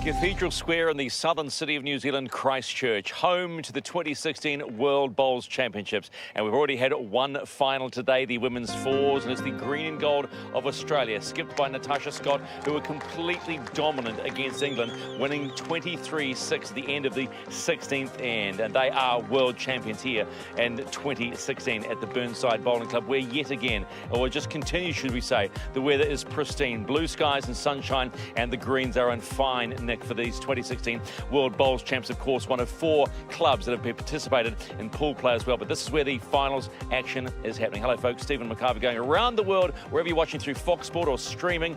Cathedral Square in the southern city of New Zealand, Christchurch, home to the 2016 World Bowls Championships. And we've already had one final today, the women's fours, and it's the green and gold of Australia, skipped by Natasha Scott, who were completely dominant against England, winning 23-6 at the end of the 16th end. And they are world champions here in 2016 at the Burnside Bowling Club, where yet again, or just continue, should we say, the weather is pristine, blue skies and sunshine, and the greens are in fine nick for these 2016 World Bowls Champs. Of course, one of 4 clubs that have been participated in pool play as well. But this is where the finals action is happening. Hello, folks. Stephen McCarver going around the world, wherever you're watching through Fox Sport or streaming.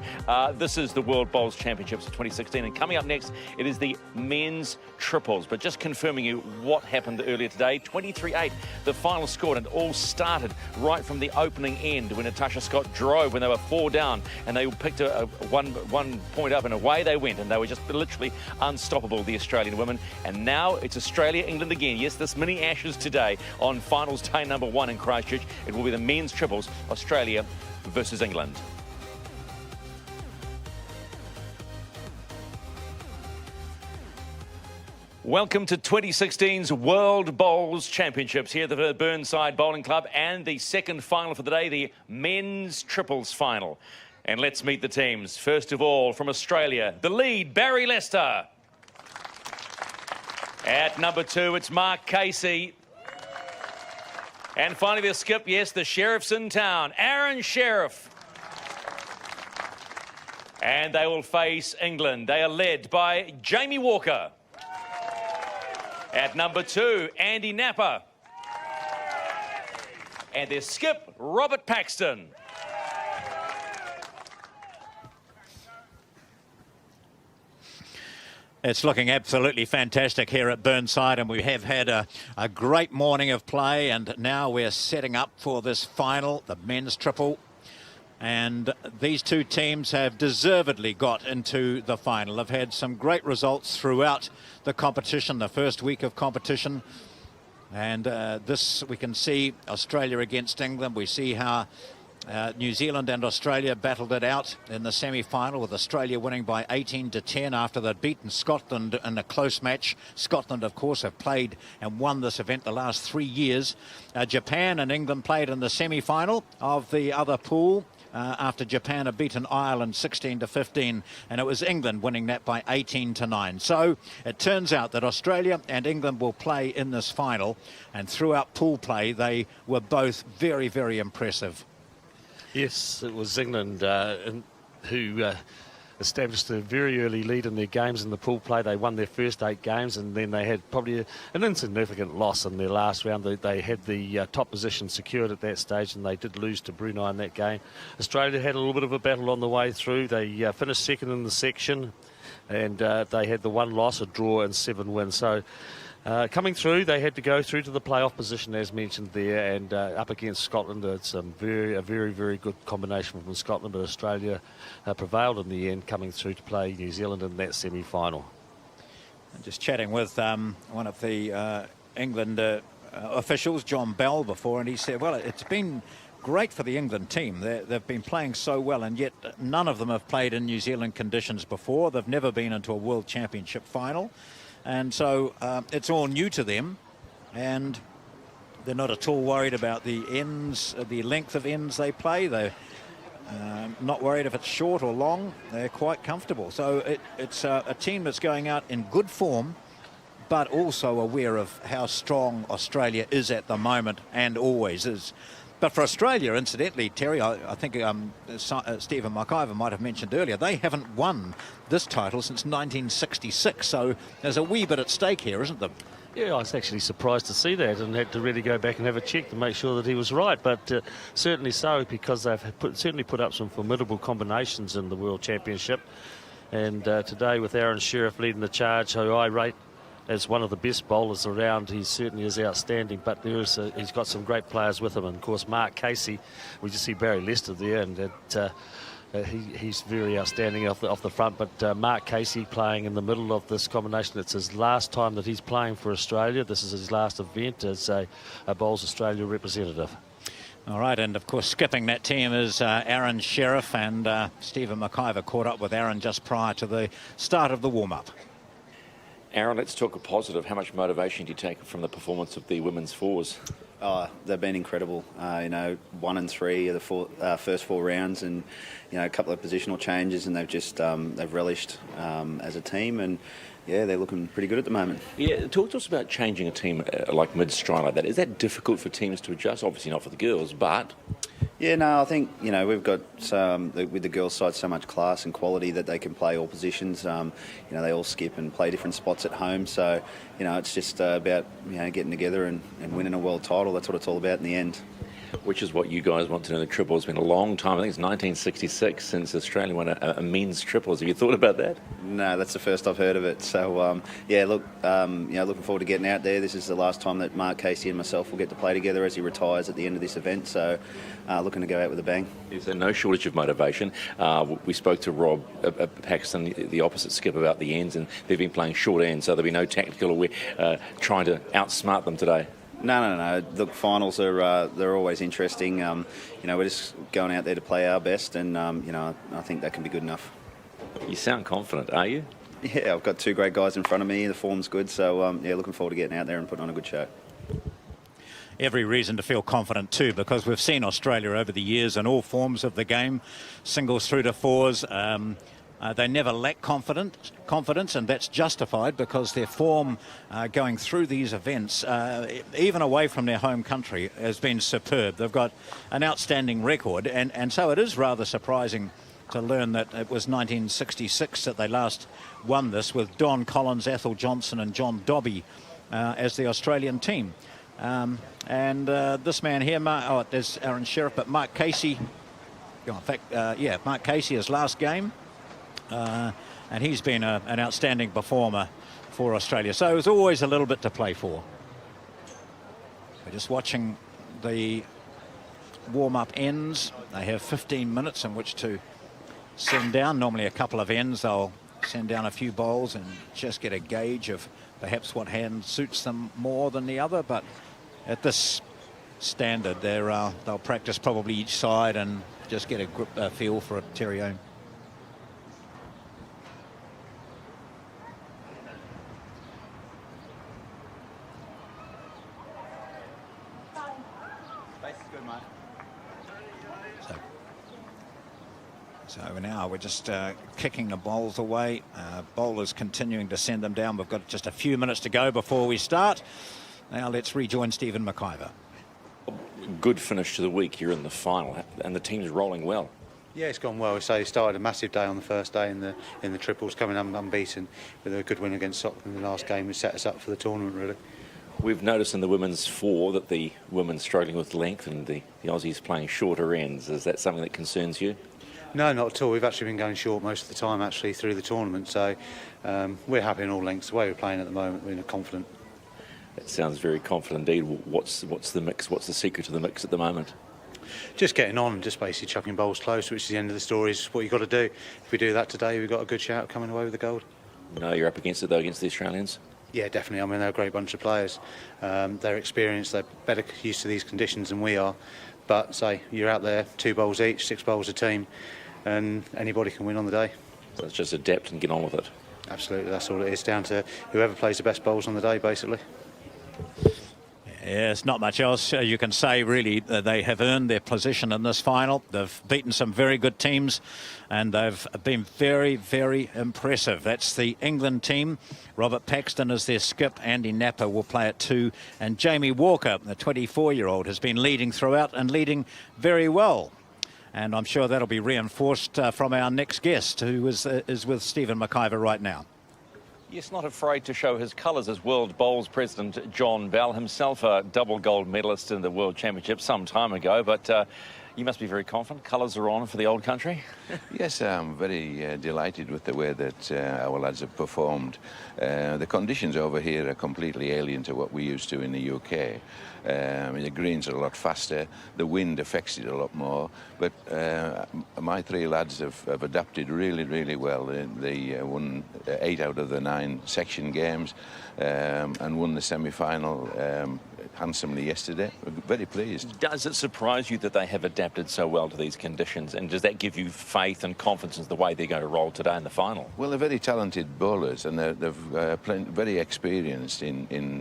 This is the World Bowls Championships of 2016. And coming up next, it is the men's triples. But just confirming you what happened earlier today, 23-8, the final scored, and it all started right from the opening end when Natasha Scott drove when they were 4 down, and they picked a one point up, and away they went, and they were just literally unstoppable, the Australian women. And now it's Australia, England again. Yes, this mini Ashes today on finals day number 1 in Christchurch. It will be the men's triples, Australia versus England. Welcome to 2016's World Bowls Championships here at the Burnside Bowling Club, and the second final for the day, the men's triples final. And let's meet the teams. First of all, from Australia, the lead, Barrie Lester. At number 2, it's Mark Casey. And finally, the skip, yes, the Sherriff's in town, Aron Sherriff. And they will face England. They are led by Jamie Walker. At number 2, Andy Knapper. And their skip, Robert Paxton. It's looking absolutely fantastic here at Burnside, and we have had a great morning of play, and now we're setting up for this final, the men's triple. And these two teams have deservedly got into the final. They've had some great results throughout the competition, the first week of competition. And this, we can see Australia against England. We see how New Zealand and Australia battled it out in the semi-final, with Australia winning by 18-10 after they'd beaten Scotland in a close match. Scotland, of course, have played and won this event the last 3 years. Japan and England played in the semi-final of the other pool after Japan had beaten Ireland 16-15, and it was England winning that by 18-9. So it turns out that Australia and England will play in this final, and throughout pool play they were both very, very impressive. Yes, it was England who established a very early lead in their games in the pool play. They won their first 8 games, and then they had probably an insignificant loss in their last round. They had the top position secured at that stage, and they did lose to Brunei in that game. Australia had a little bit of a battle on the way through. They finished second in the section, and they had the 1 loss, a draw, and 7 wins. So coming through, they had to go through to the playoff position, as mentioned there, and up against Scotland. It's a very, very good combination from Scotland, but Australia prevailed in the end, coming through to play New Zealand in that semi-final. Just chatting with one of the England officials, John Bell, before, and he said, well, it's been great for the England team. They've been playing so well, and yet none of them have played in New Zealand conditions before. They've never been into a World Championship final. And so it's all new to them, and they're not at all worried about the ends, the length of ends they play. They're not worried if it's short or long. They're quite comfortable. So it's a team that's going out in good form, but also aware of how strong Australia is at the moment and always is. But for Australia, incidentally, Terry, I think Stephen McIver might have mentioned earlier, they haven't won this title since 1966. So there's a wee bit at stake here, isn't there? Yeah, I was actually surprised to see that, and had to really go back and have a check to make sure that he was right. But certainly so, because they've certainly put up some formidable combinations in the World Championship. And today, with Aron Sherriff leading the charge, who I rate as one of the best bowlers around, he certainly is outstanding. But he's got some great players with him, and of course Mark Casey. We just see Barrie Lester there, and he's very outstanding off the front. But Mark Casey playing in the middle of this combination. It's his last time that he's playing for Australia. This is his last event as a Bowls Australia representative. All right, and of course skipping that team is Aron, Sherriff, and Stephen McIver caught up with Aron just prior to the start of the warm-up. Aron, let's talk a positive. How much motivation do you take from the performance of the women's fours? They've been incredible. 1 and 3 of the first 4 rounds, and a couple of positional changes, and they've relished as a team, and yeah, they're looking pretty good at the moment. Yeah, talk to us about changing a team like mid-stride like that. Is that difficult for teams to adjust? Obviously not for the girls, but... Yeah, no, I think, we've got, with the girls' side, so much class and quality that they can play all positions. They all skip and play different spots at home. So, it's just about, getting together and winning a world title. That's what it's all about in the end. Which is what you guys want to know. The triple has been a long time. I think it's 1966 since Australia won a men's triples. Have you thought about that? No, that's the first I've heard of it. So, looking forward to getting out there. This is the last time that Mark Casey and myself will get to play together as he retires at the end of this event. So, looking to go out with a bang. Is there no shortage of motivation? We spoke to Rob Paxton, the opposite skip, about the ends, and they've been playing short ends, so there'll be no tactical trying to outsmart them today. No. Look, finals they're always interesting. We're just going out there to play our best, and I think that can be good enough. You sound confident, are you? Yeah, I've got 2 great guys in front of me. The form's good, so looking forward to getting out there and putting on a good show. Every reason to feel confident too, because we've seen Australia over the years in all forms of the game, singles through to fours. They never lack confidence, and that's justified because their form going through these events, even away from their home country, has been superb. They've got an outstanding record, and so it is rather surprising to learn that it was 1966 that they last won this, with Don Collins, Ethel Johnson and John Dobbie as the Australian team. This man here, there's Aron Sherriff, but Mark Casey, Mark Casey, his last game. And he's been an outstanding performer for Australia. So there's always a little bit to play for. We're just watching the warm-up ends. They have 15 minutes in which to send down. Normally a couple of ends, they'll send down a few bowls and just get a gauge of perhaps what hand suits them more than the other. But at this standard, they'll practice probably each side and just get a feel for a Terry Ohm. So now we're just kicking the bowls away. Bowlers continuing to send them down. We've got just a few minutes to go before we start. Now let's rejoin Stephen McIver. Good finish to the week. You're in the final, and the team's rolling well. Yeah, it's gone well. So he started a massive day on the first day in the triples, coming unbeaten with a good win against Scotland in the last game, which set us up for the tournament, really. We've noticed in the women's four that the women struggling with length and the Aussies playing shorter ends. Is that something that concerns you? No, not at all. We've actually been going short most of the time, actually, through the tournament. So we're happy in all lengths. The way we're playing at the moment, we're confident. That sounds very confident indeed. What's the mix? What's the secret to the mix at the moment? Just getting on and just basically chucking bowls close, which is the end of the story. Is what you've got to do. If we do that today, we've got a good shout coming away with the gold. No, you're up against it, though, against the Australians? Yeah, definitely. I mean, they're a great bunch of players. They're experienced. They're better used to these conditions than we are. But, say, you're out there, 2 bowls each, 6 bowls a team, and anybody can win on the day. So it's just adapt and get on with it. Absolutely, that's all it is, down to whoever plays the best bowls on the day, basically. Yes, not much else you can say, really. They have earned their position in this final. They've beaten some very good teams, and they've been very, very impressive. That's the England team. Robert Paxton is their skip. Andy Knapper will play at 2. And Jamie Walker, the 24-year-old, has been leading throughout and leading very well. And I'm sure that'll be reinforced from our next guest, who is with Stephen McIver right now. Yes, not afraid to show his colours as World Bowls President John Bell, himself a double gold medalist in the World Championship some time ago, but you must be very confident. Colours are on for the old country. Yes, I'm very delighted with the way that our lads have performed. The conditions over here are completely alien to what we used to in the UK. The greens are a lot faster, the wind affects it a lot more, but my 3 lads have adapted really, really well. They won 8 out of the 9 section games and won the semi-final handsomely yesterday. We're very pleased. Does it surprise you that they have adapted so well to these conditions, and does that give you faith and confidence in the way they're going to roll today in the final? Well, they're very talented bowlers, and they're very experienced in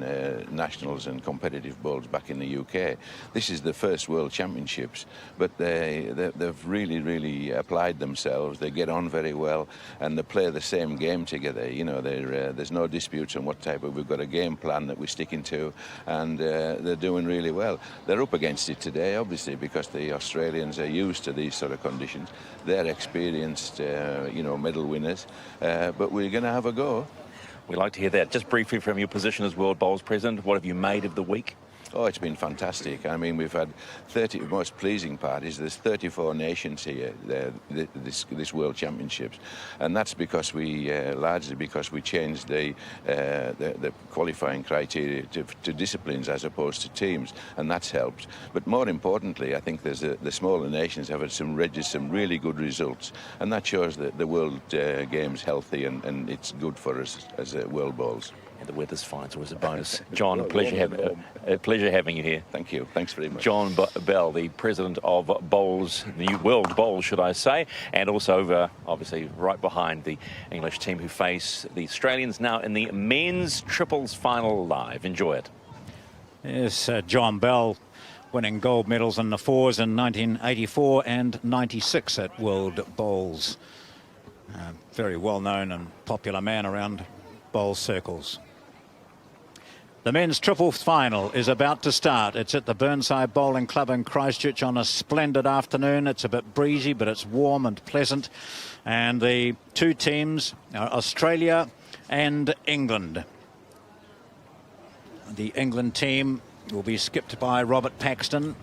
nationals and competitive bowls back in the UK. This is the first World Championships, but they've really applied themselves. They get on very well, and they play the same game together. You know, there's no disputes on what type of. We've got a game plan that we're sticking to, and they're doing really well. They're up against it today, obviously, because the Australians are used to these sort of conditions. They're experienced, medal winners, but we're going to have a go. We'd like to hear that. Just briefly, from your position as World Bowls President, what have you made of the week? Oh, it's been fantastic. I mean, we've had 30, most pleasing part is there's 34 nations here, this World Championships. And that's because largely because we changed the qualifying criteria to disciplines as opposed to teams, and that's helped. But more importantly, I think the smaller nations have had some really good results, and that shows that the World Games healthy, and it's good for us as World Bowls. And the weather's fine, so it was a bonus. John, a pleasure having you here. Thank you. Thanks very much. John Bell, the president of Bowls, the new World Bowls, should I say, and also obviously right behind the English team who face the Australians now in the men's triples final live. Enjoy it. Yes, John Bell winning gold medals in the fours in 1984 and 96 at World Bowls. Very well known and popular man around bowl circles. The men's triples final is about to start. It's at the Burnside Bowling Club in Christchurch on a splendid afternoon. It's a bit breezy, but it's warm and pleasant. And the two teams are Australia and England. The England team will be skipped by Robert Paxton.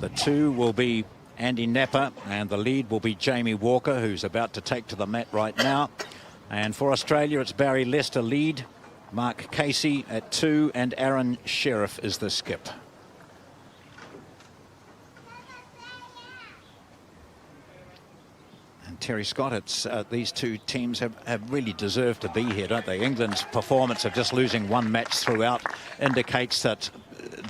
The two will be Andy Knapper, and the lead will be Jamie Walker, who's about to take to the mat right now. And for Australia, it's Barrie Lester lead, Mark Casey at 2, and Aron Sherriff is the skip. And Terry Scott, it's these two teams have really deserved to be here, don't they? England's performance of just losing one match throughout indicates that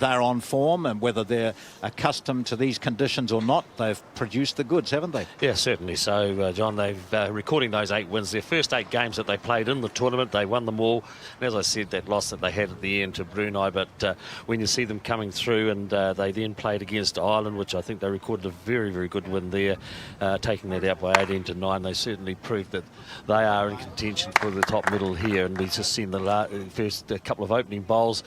they're on form, and whether they're accustomed to these conditions or not, they've produced the goods, haven't they? Yeah, certainly so, John. They've recording those 8 wins. Their first 8 games that they played in the tournament, they won them all. And as I said, that loss that they had at the end to Brunei, but when you see them coming through, and they then played against Ireland, which I think they recorded a very good win there, taking that out by 18-9. They certainly proved that they are in contention for the top middle here, and we've just seen the first couple of opening bowls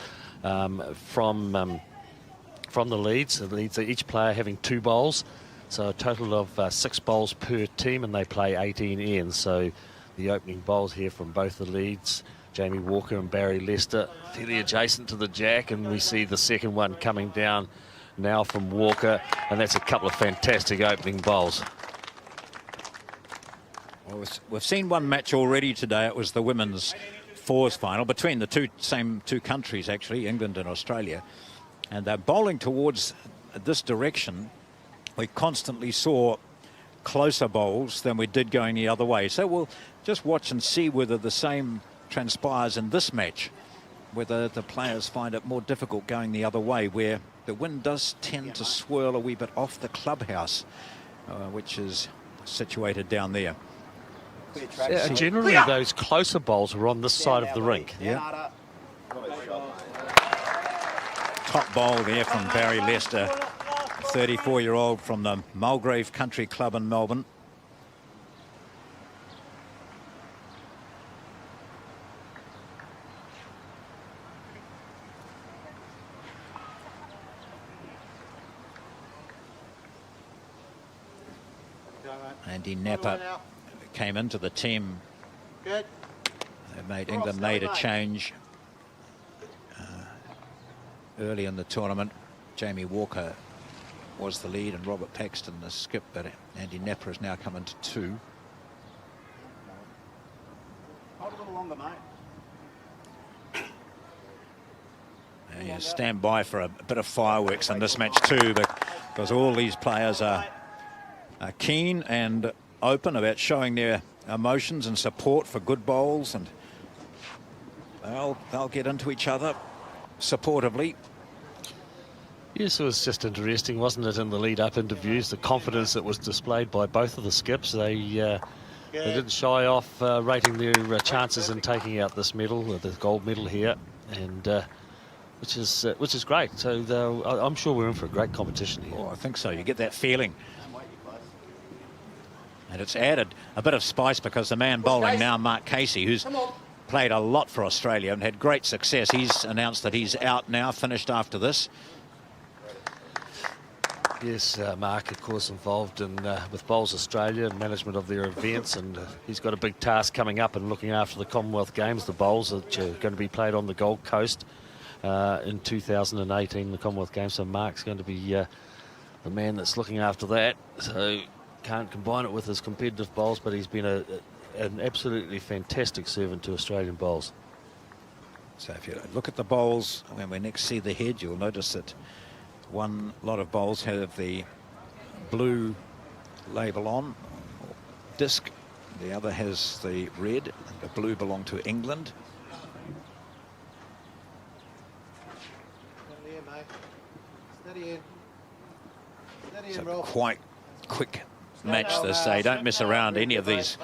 from the leads. The leads are each player having 2 bowls, so a total of 6 bowls per team, and they play 18 ends. So the opening bowls here from both the leads, Jamie Walker and Barrie Lester, fairly adjacent to the jack, and we see the second one coming down now from Walker, and that's a couple of fantastic opening bowls. Well, we've seen one match already today. It was the women's fours final between the same two countries, actually, England and Australia, and they're bowling towards this direction. We constantly saw closer bowls than we did going the other way, so we'll just watch and see whether the same transpires in this match, whether the players find it more difficult going the other way, where the wind does tend to swirl a wee bit off the clubhouse, which is situated down there. Yeah, generally, those closer bowls are on this side of the rink. Yeah. Top bowl there from Barrie Lester, 34-year-old from the Mulgrave Country Club in Melbourne. Andy Knapper came into the team. Good. England made a change early in the tournament. Jamie Walker was the lead and Robert Paxton the skip, but Andy Knapper has now come into 2. Hold a little longer, mate. You stand by for a bit of fireworks in this match too, because all these players are keen and open about showing their emotions and support for good bowls, and they'll get into each other supportively. Yes, it was just interesting, wasn't it, in the lead-up interviews, the confidence that was displayed by both of the skips. They didn't shy off rating their chances in taking out this medal, the gold medal here, and which is great. So I'm sure we're in for a great competition here. Oh, I think so. You get that feeling. And it's added a bit of spice because the man bowling now, Mark Casey, who's played a lot for Australia and had great success. He's announced that he's out now, finished after this. Yes, Mark, of course, involved in with Bowls Australia and management of their events, and he's got a big task coming up in looking after the Commonwealth Games, the bowls that are going to be played on the Gold Coast in 2018, the Commonwealth Games. So Mark's going to be the man that's looking after that. So can't combine it with his competitive bowls, but he's been an absolutely fantastic servant to Australian bowls. So if you look at the bowls, when we next see the head, you'll notice that one lot of bowls have the blue label on, or disc. The other has the red. The blue belong to England. It's a quite quick match this day. Don't mess around any of these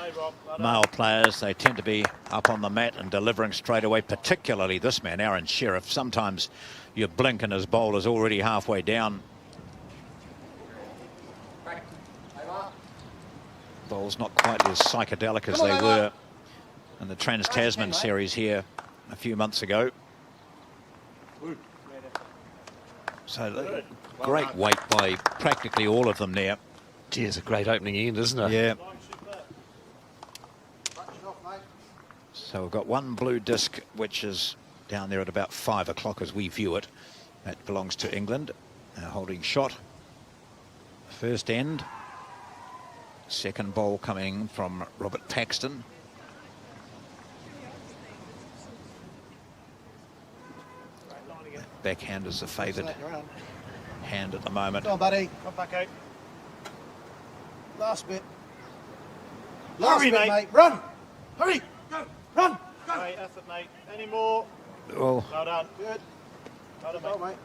male players. They tend to be up on the mat and delivering straight away, particularly this man, Aron Sherriff. Sometimes you blink and his bowl is already halfway down. Bowls not quite as psychedelic as they were in the Trans-Tasman series here a few months ago. So great weight by practically all of them there. Gee, it's a great opening end, isn't it? Yeah. So we've got one blue disc, which is down there at about 5 o'clock as we view it. That belongs to England. Holding shot. First end. Second bowl coming from Robert Paxton. Backhand is the favoured hand at the moment. Come on, buddy. Come back out. Last bit. Last bit, mate. Run. Hurry. Go. Run. Go. Great effort, mate. Any more? Oh. Well done. Good. Well done, mate.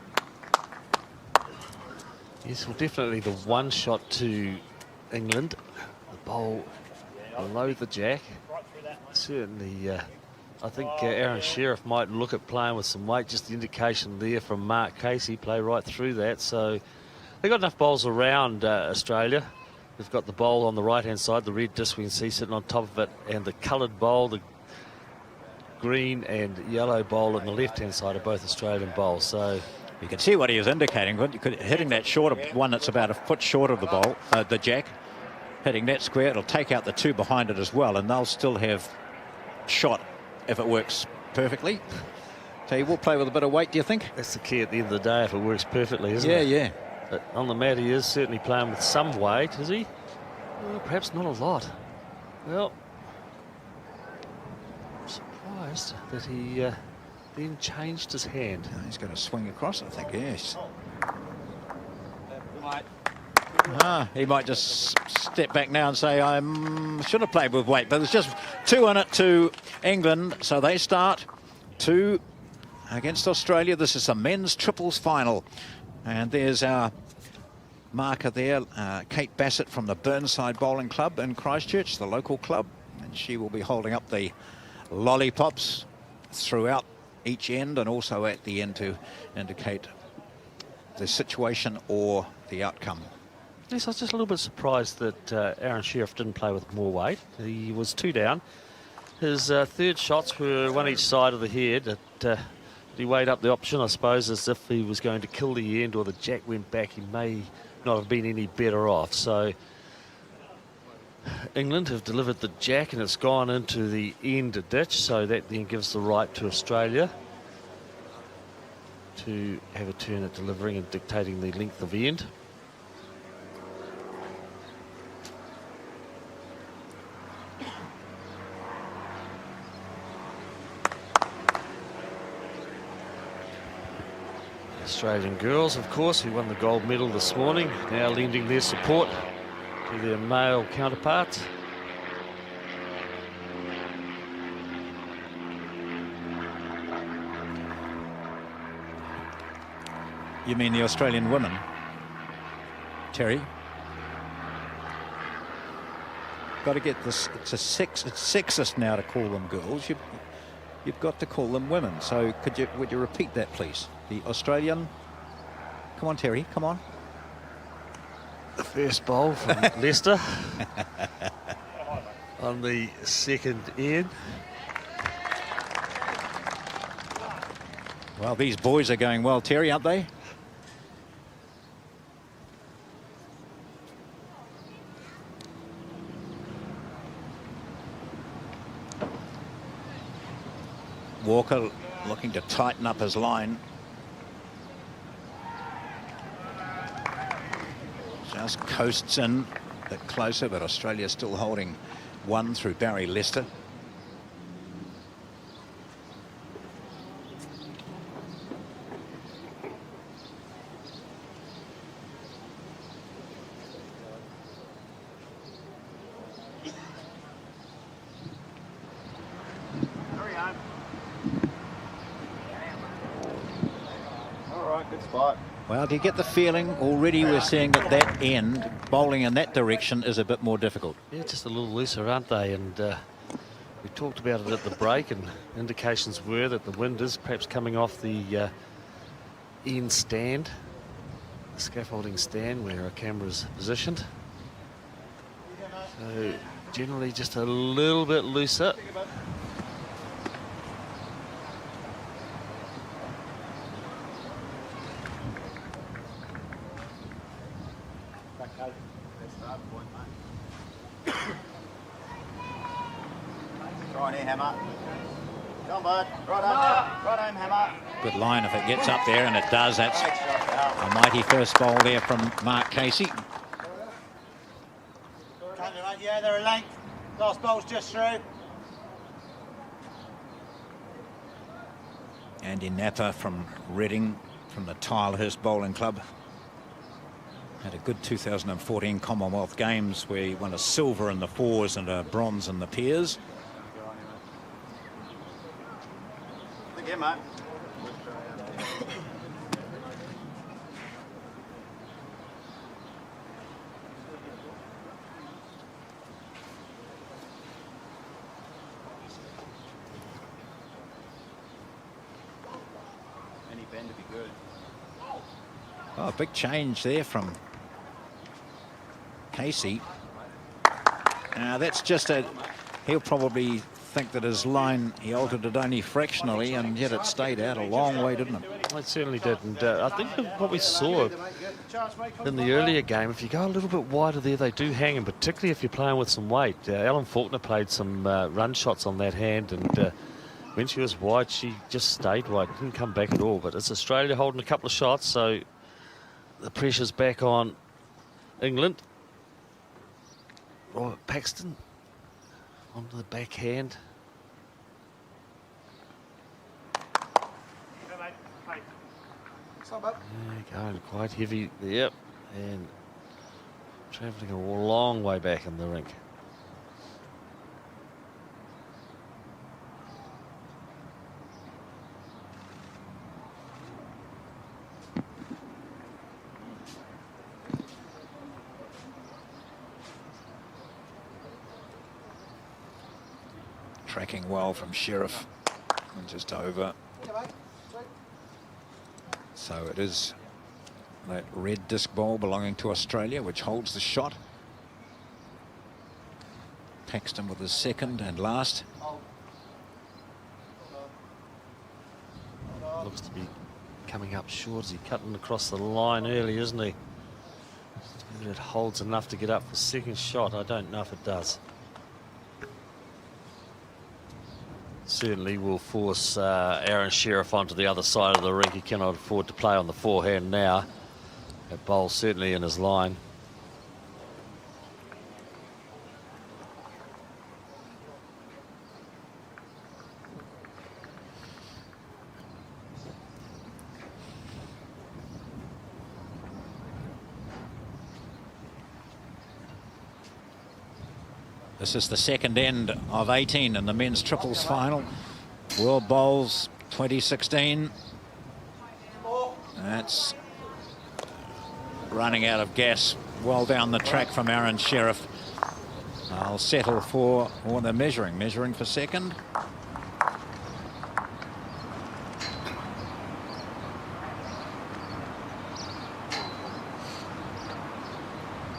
Yes, well, definitely the one shot to England. The bowl below the jack. Certainly, I think Aron Sherriff might look at playing with some weight. Just the indication there from Mark Casey, play right through that. So they've got enough bowls around Australia. They've got the bowl on the right-hand side, the red disc we can see sitting on top of it, and the coloured bowl, the green and yellow bowl on the left-hand side are both Australian bowls. So you can see what he is indicating. Hitting that shorter one that's about a foot short of the bowl, the jack, hitting that square, it'll take out the two behind it as well, and they'll still have shot if it works perfectly. So he will play with a bit of weight, do you think? That's the key at the end of the day if it works perfectly, isn't it? Yeah. But on the mat he is certainly playing with some weight, is he? Well, perhaps not a lot. Well, I'm surprised that he then changed his hand. He's going to swing across, I think, yes. He might just step back now and say, I should have played with weight. But there's just two in it to England. So they start 2 against Australia. This is a men's triples final. And there's our marker there, Kate Bassett from the Burnside Bowling Club in Christchurch, the local club. And she will be holding up the lollipops throughout each end and also at the end to indicate the situation or the outcome. Yes, I was just a little bit surprised that Aron Sherriff didn't play with more weight. He was 2 down. His third shots were one each side of the head. He weighed up the option, I suppose, as if he was going to kill the end or the jack went back. He may not have been any better off. So England have delivered the jack and it's gone into the end ditch. So that then gives the right to Australia to have a turn at delivering and dictating the length of end. Australian girls, of course, who won the gold medal this morning, now lending their support to their male counterparts. You mean the Australian women, Terry? Got to get this. It's sexist now to call them girls. You've got to call them women. So would you repeat that, please? The Australian. Come on, Terry. Come on. The first bowl from Leicester on the second end. Well, these boys are going well, Terry, aren't they? Walker looking to tighten up his line. Just coasts in a bit closer, but Australia still holding one through Barrie Leicester. Well, do you get the feeling already we're seeing that end, bowling in that direction, is a bit more difficult? Yeah, just a little looser, aren't they? And we talked about it at the break, and indications were that the wind is perhaps coming off the end stand, the scaffolding stand where our camera is positioned. So generally just a little bit looser. Good line if it gets up there, and it does. That's a mighty first bowl there from Mark Casey. Yeah, they're a length. Last bowl's just through. Andy Knapper from Reading, from the Tilehurst Bowling Club. Had a good 2014 Commonwealth Games where he won a silver in the fours and a bronze in the pairs. Yeah, mate. Any bend to be good. Oh, big change there from Casey. Now that's just he'll probably think that his line, he altered it only fractionally, and yet it stayed out a long way, didn't it? It certainly did, and I think what we saw in the earlier game, if you go a little bit wider there, they do hang, and particularly if you're playing with some weight. Alan Faulkner played some run shots on that hand, and when she was wide, she just stayed wide, didn't come back at all. But it's Australia holding a couple of shots, so the pressure's back on England. Robert Paxton onto the backhand. Going quite heavy, yep, and travelling a long way back in the rink. Tracking well from Sherriff, and just over. So it is that red disc ball belonging to Australia which holds the shot. Paxton with his second and last. Looks to be coming up short. Is he cutting across the line early, isn't he? Whether it holds enough to get up for second shot, I don't know if it does. Certainly will force Aron Sherriff onto the other side of the rink. He cannot afford to play on the forehand now. That bowl's certainly in his line. This is the second end of 18 in the men's triples final. World Bowls 2016. That's running out of gas well down the track from Aron Sherriff. I'll settle for, or they're measuring for second.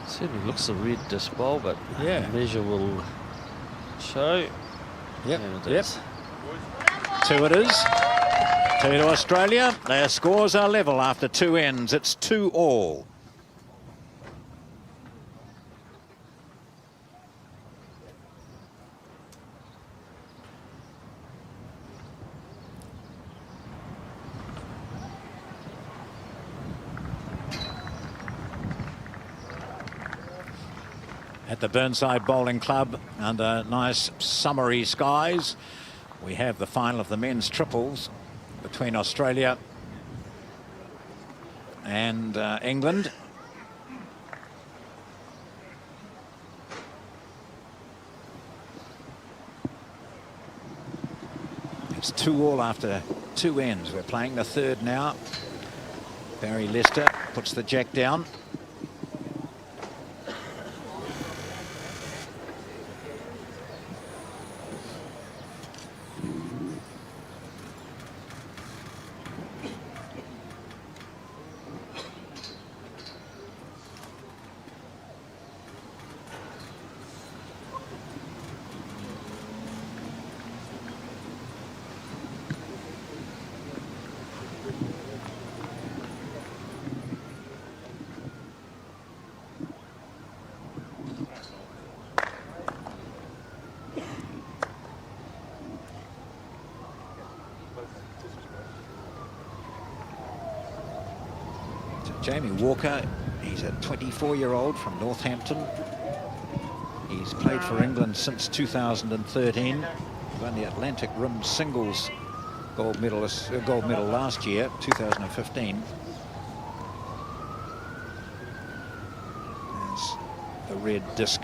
Certainly looks a red disc bowl, but yeah, the measure will show. Yep, And it yep. is. 2 it is. 2 to Australia. Their scores are level after 2 ends. It's 2-all. At the Burnside Bowling Club, under nice summery skies, we have the final of the men's triples between Australia and England. It's 2-all after 2 ends. We're playing the third now. Barrie Lester puts the jack down. Jamie Walker, he's a 24-year-old from Northampton. He's played for England since 2013. Won the Atlantic Rim singles gold medal last year, 2015. There's the red disc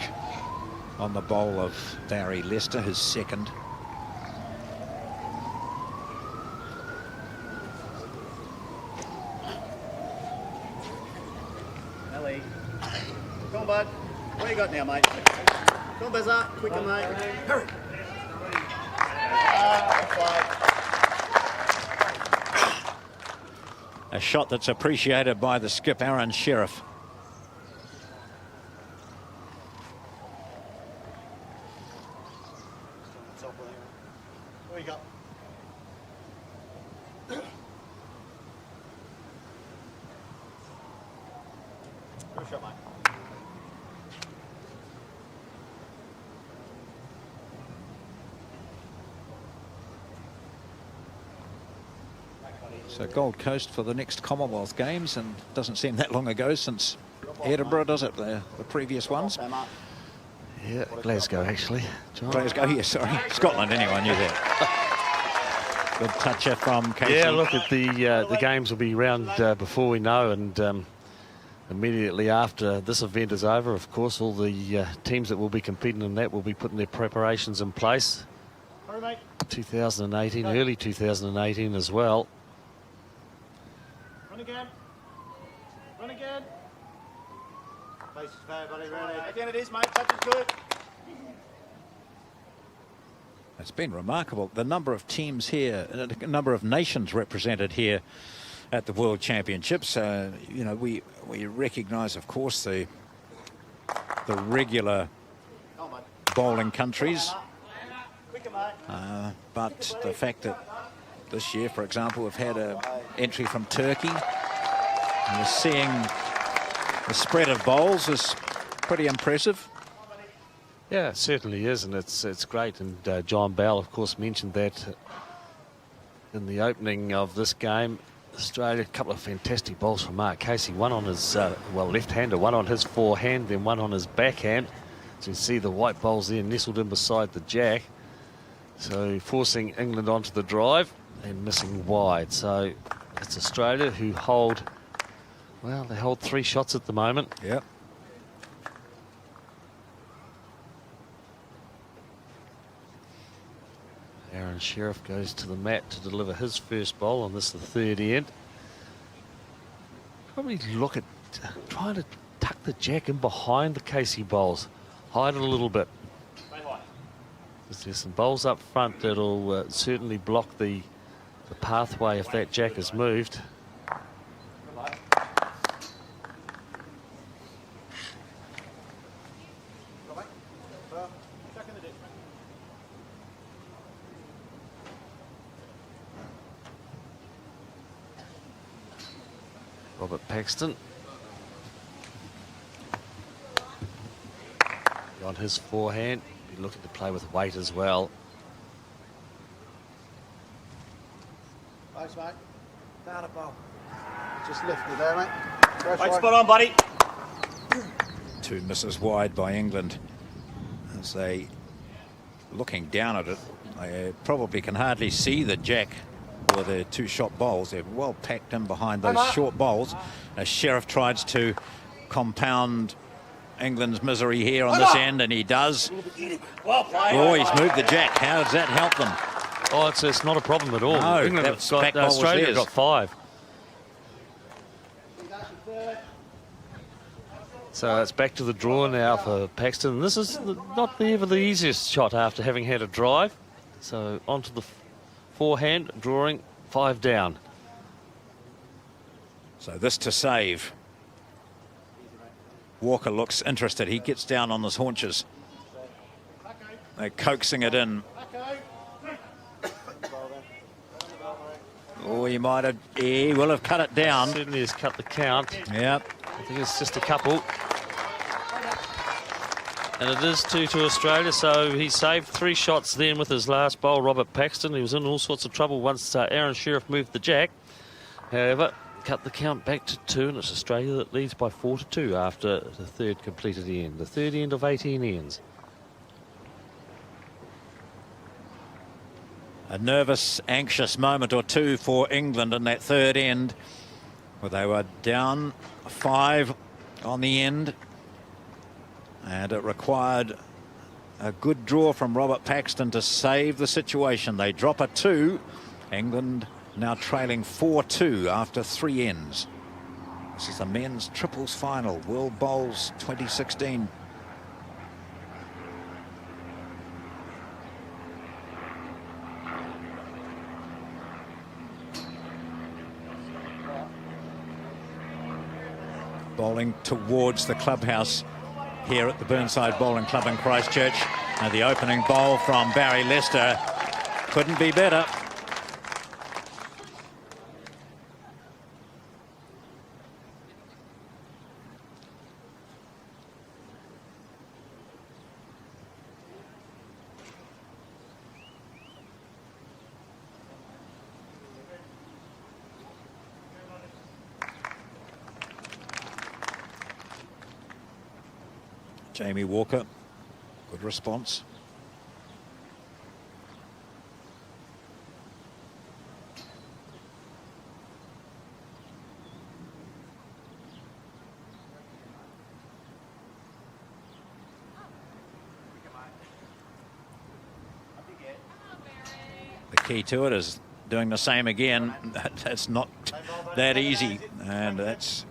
on the bowl of Barrie Lester, his second. Come on, bud. What you got now, mate? Come on, Bezza. Quicker, mate. Hurry. A shot that's appreciated by the skip, Aron Sherriff. What you got? Good shot, mate. So Gold Coast for the next Commonwealth Games, and doesn't seem that long ago since Edinburgh, does it? The previous ones. Yeah, Glasgow actually. John. Glasgow, yeah, sorry. Scotland, anyway, I knew that. Good toucher from Casey. Yeah, look at the games will be round before we know, and immediately after this event is over, of course, all the teams that will be competing in that will be putting their preparations in place. Hurry, mate. 2018, early 2018 as well. Run again. Run again. Face is fair, buddy. Ready. Again it is, mate. Touch is good. It's been remarkable, the number of teams here, the number of nations represented here at the World Championships. You know, we recognise, of course, the regular bowling countries, but the fact that this year, for example, we've had an entry from Turkey, and we're seeing the spread of bowls is pretty impressive. Yeah, it certainly is, and it's great. And John Bell, of course, mentioned that in the opening of this game. Australia, a couple of fantastic bowls from Mark Casey. One on his, left-hander, one on his forehand, then one on his backhand. So you see the white bowls there nestled in beside the jack. So forcing England onto the drive and missing wide. So it's Australia who hold, well, they hold 3 shots at the moment. Yep. Aron Sherriff goes to the mat to deliver his first bowl on this, the third end. Probably look at trying to tuck the jack in behind the Casey bowls. Hide it a little bit. There's some bowls up front that'll certainly block the pathway if that jack is moved. Robert Paxton on his forehand, be looking to play with weight as well. Thanks, mate. Down a ball. Just lift it there, mate. Right spot on, buddy. 2 misses wide by England as they, looking down at it, they probably can hardly see the jack or the 2 shot bowls. They're well packed in behind those short bowls as Sherriff tries to compound England's misery here on this end, and he does. Oh, he's moved the jack. How does that help them? Oh, it's not a problem at all. No, England have got, Australia have got 5. So it's back to the draw now for Paxton. This is not ever the easiest shot after having had a drive. So onto the forehand, drawing 5 down. So this to save. Walker looks interested. He gets down on his haunches. They're coaxing it in. Oh, he might have. He will have cut it down. Certainly has cut the count. Yep. I think it's just a couple. And it is 2 to Australia, so he saved 3 shots then with his last bowl, Robert Paxton. He was in all sorts of trouble once Aron Sherriff moved the jack. However, cut the count back to 2, and it's Australia that leads by 4 to 2 after the 3rd completed end. The 3rd end of 18 ends. A nervous, anxious moment or two for England in that 3rd end, where they were down 5 on the end, and it required a good draw from Robert Paxton to save the situation. They drop a 2. England now trailing 4-2 after 3 ends. This is the men's triples final, World Bowls 2016. Bowling towards the clubhouse here at the Burnside Bowling Club in Christchurch. And the opening bowl from Barrie Lester couldn't be better. Jamie Walker, good response. The key to it is doing the same again. That's not that easy, and that's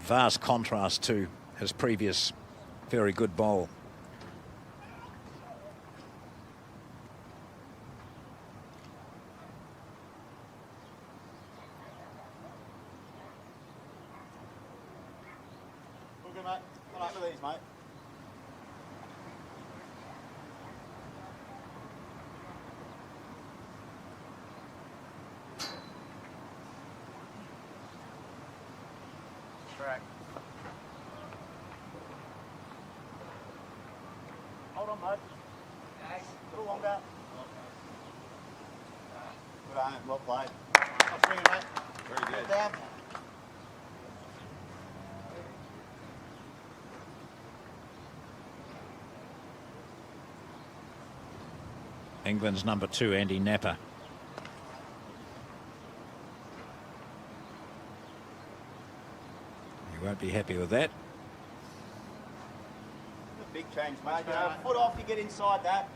vast contrast to his previous very good bowl. Good, mate. Come up with these, mate. Track. Hold on, mate. Nice. A little longer. Good aim, well played. Nice swinging, mate. Very good. Down. England's number 2, Andy Knapper. You won't be happy with that. Big change, mate. You know, foot off, you get inside that.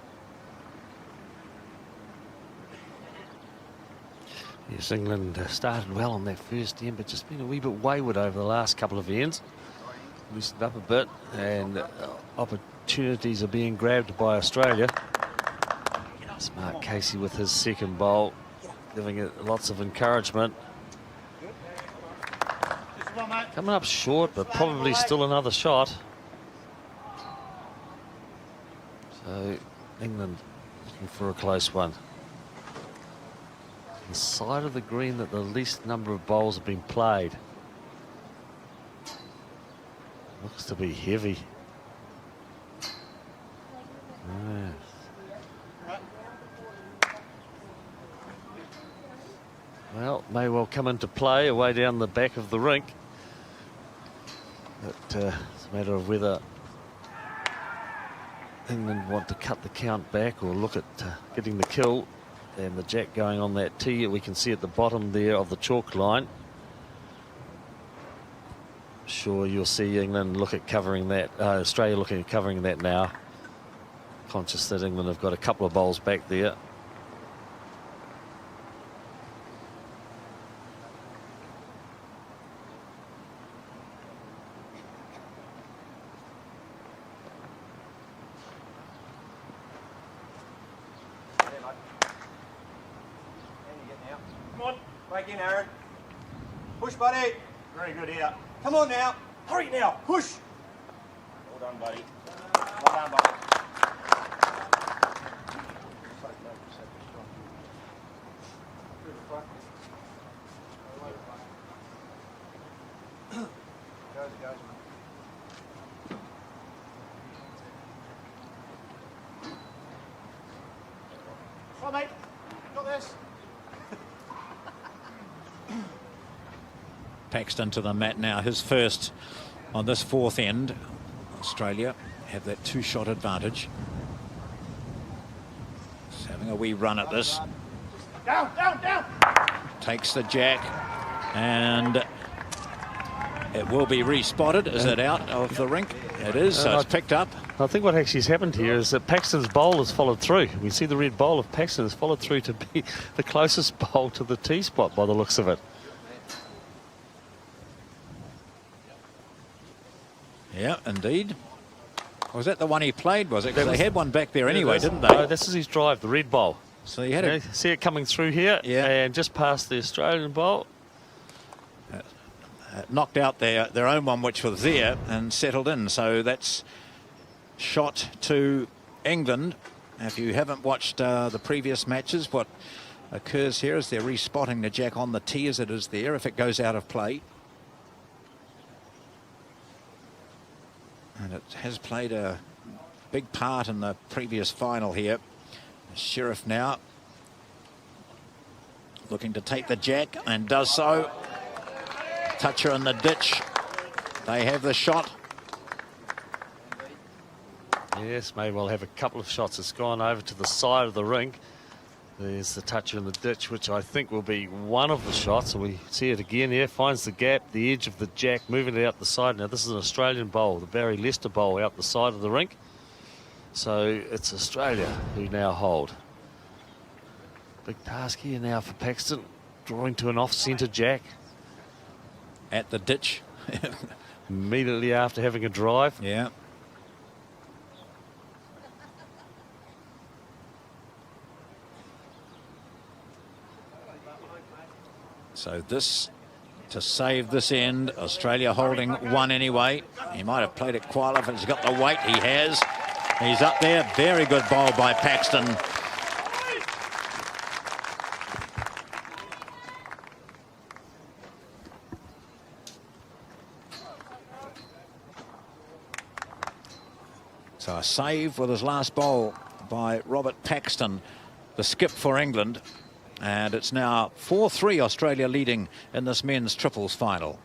Yes, England started well on that first end, but just been a wee bit wayward over the last couple of ends. Loosened up a bit, and opportunities are being grabbed by Australia. Smart Casey with his second bowl, giving it lots of encouragement. Coming up short, but probably still another shot. So England looking for a close one. The side of the green that the least number of bowls have been played. Looks to be heavy. Well, may well come into play away down the back of the rink. But it's a matter of whether England want to cut the count back or look at getting the kill. And the jack going on that tee, we can see at the bottom there of the chalk line. Sure, you'll see England look at covering that. Australia looking at covering that now. Conscious that England have got a couple of bowls back there. Break in, Aron. Push, buddy. Very good here. Come on now. Hurry now. Push. Well done, buddy. Well done, buddy. Come on, mate. Got this. Paxton to the mat now, his first on this fourth end. Australia have that two-shot advantage. Just having a wee run at this. Down, down, down. Takes the jack, and it will be respotted. Is it out of the rink? It is, so it's picked up. I think what actually has happened here is that Paxton's bowl has followed through. We see the red bowl of Paxton has followed through to be the closest bowl to the tee spot by the looks of it. Yeah, indeed. Was that the one he played, was it? Because they had one back there anyway, didn't they? No, this is his drive, the red bowl. So he had it. See it coming through here, and just past the Australian bowl. Knocked out their own one, which was there, and settled in. So that's shot to England. If you haven't watched the previous matches, what occurs here is they're respotting the jack on the tee as it is there if it goes out of play. And it has played a big part in the previous final here. Sherriff now looking to take the jack and does so. Toucher in the ditch. They have the shot. Yes, may well have a couple of shots. It's gone over to the side of the rink. There's the toucher in the ditch, which I think will be one of the shots. And we see it again here. Finds the gap, the edge of the jack, moving it out the side. Now, this is an Australian bowl, the Barrie Leicester bowl out the side of the rink. So it's Australia who now hold. Big task here now for Paxton, drawing to an off-centre jack. At the ditch. Immediately after having a drive. Yeah. So this, to save this end, Australia holding one anyway. He might have played it quite if he's got the weight. He has. He's up there. Very good bowl by Paxton. So a save with his last bowl by Robert Paxton, the skip for England. And it's now 4-3 Australia leading in this men's triples final.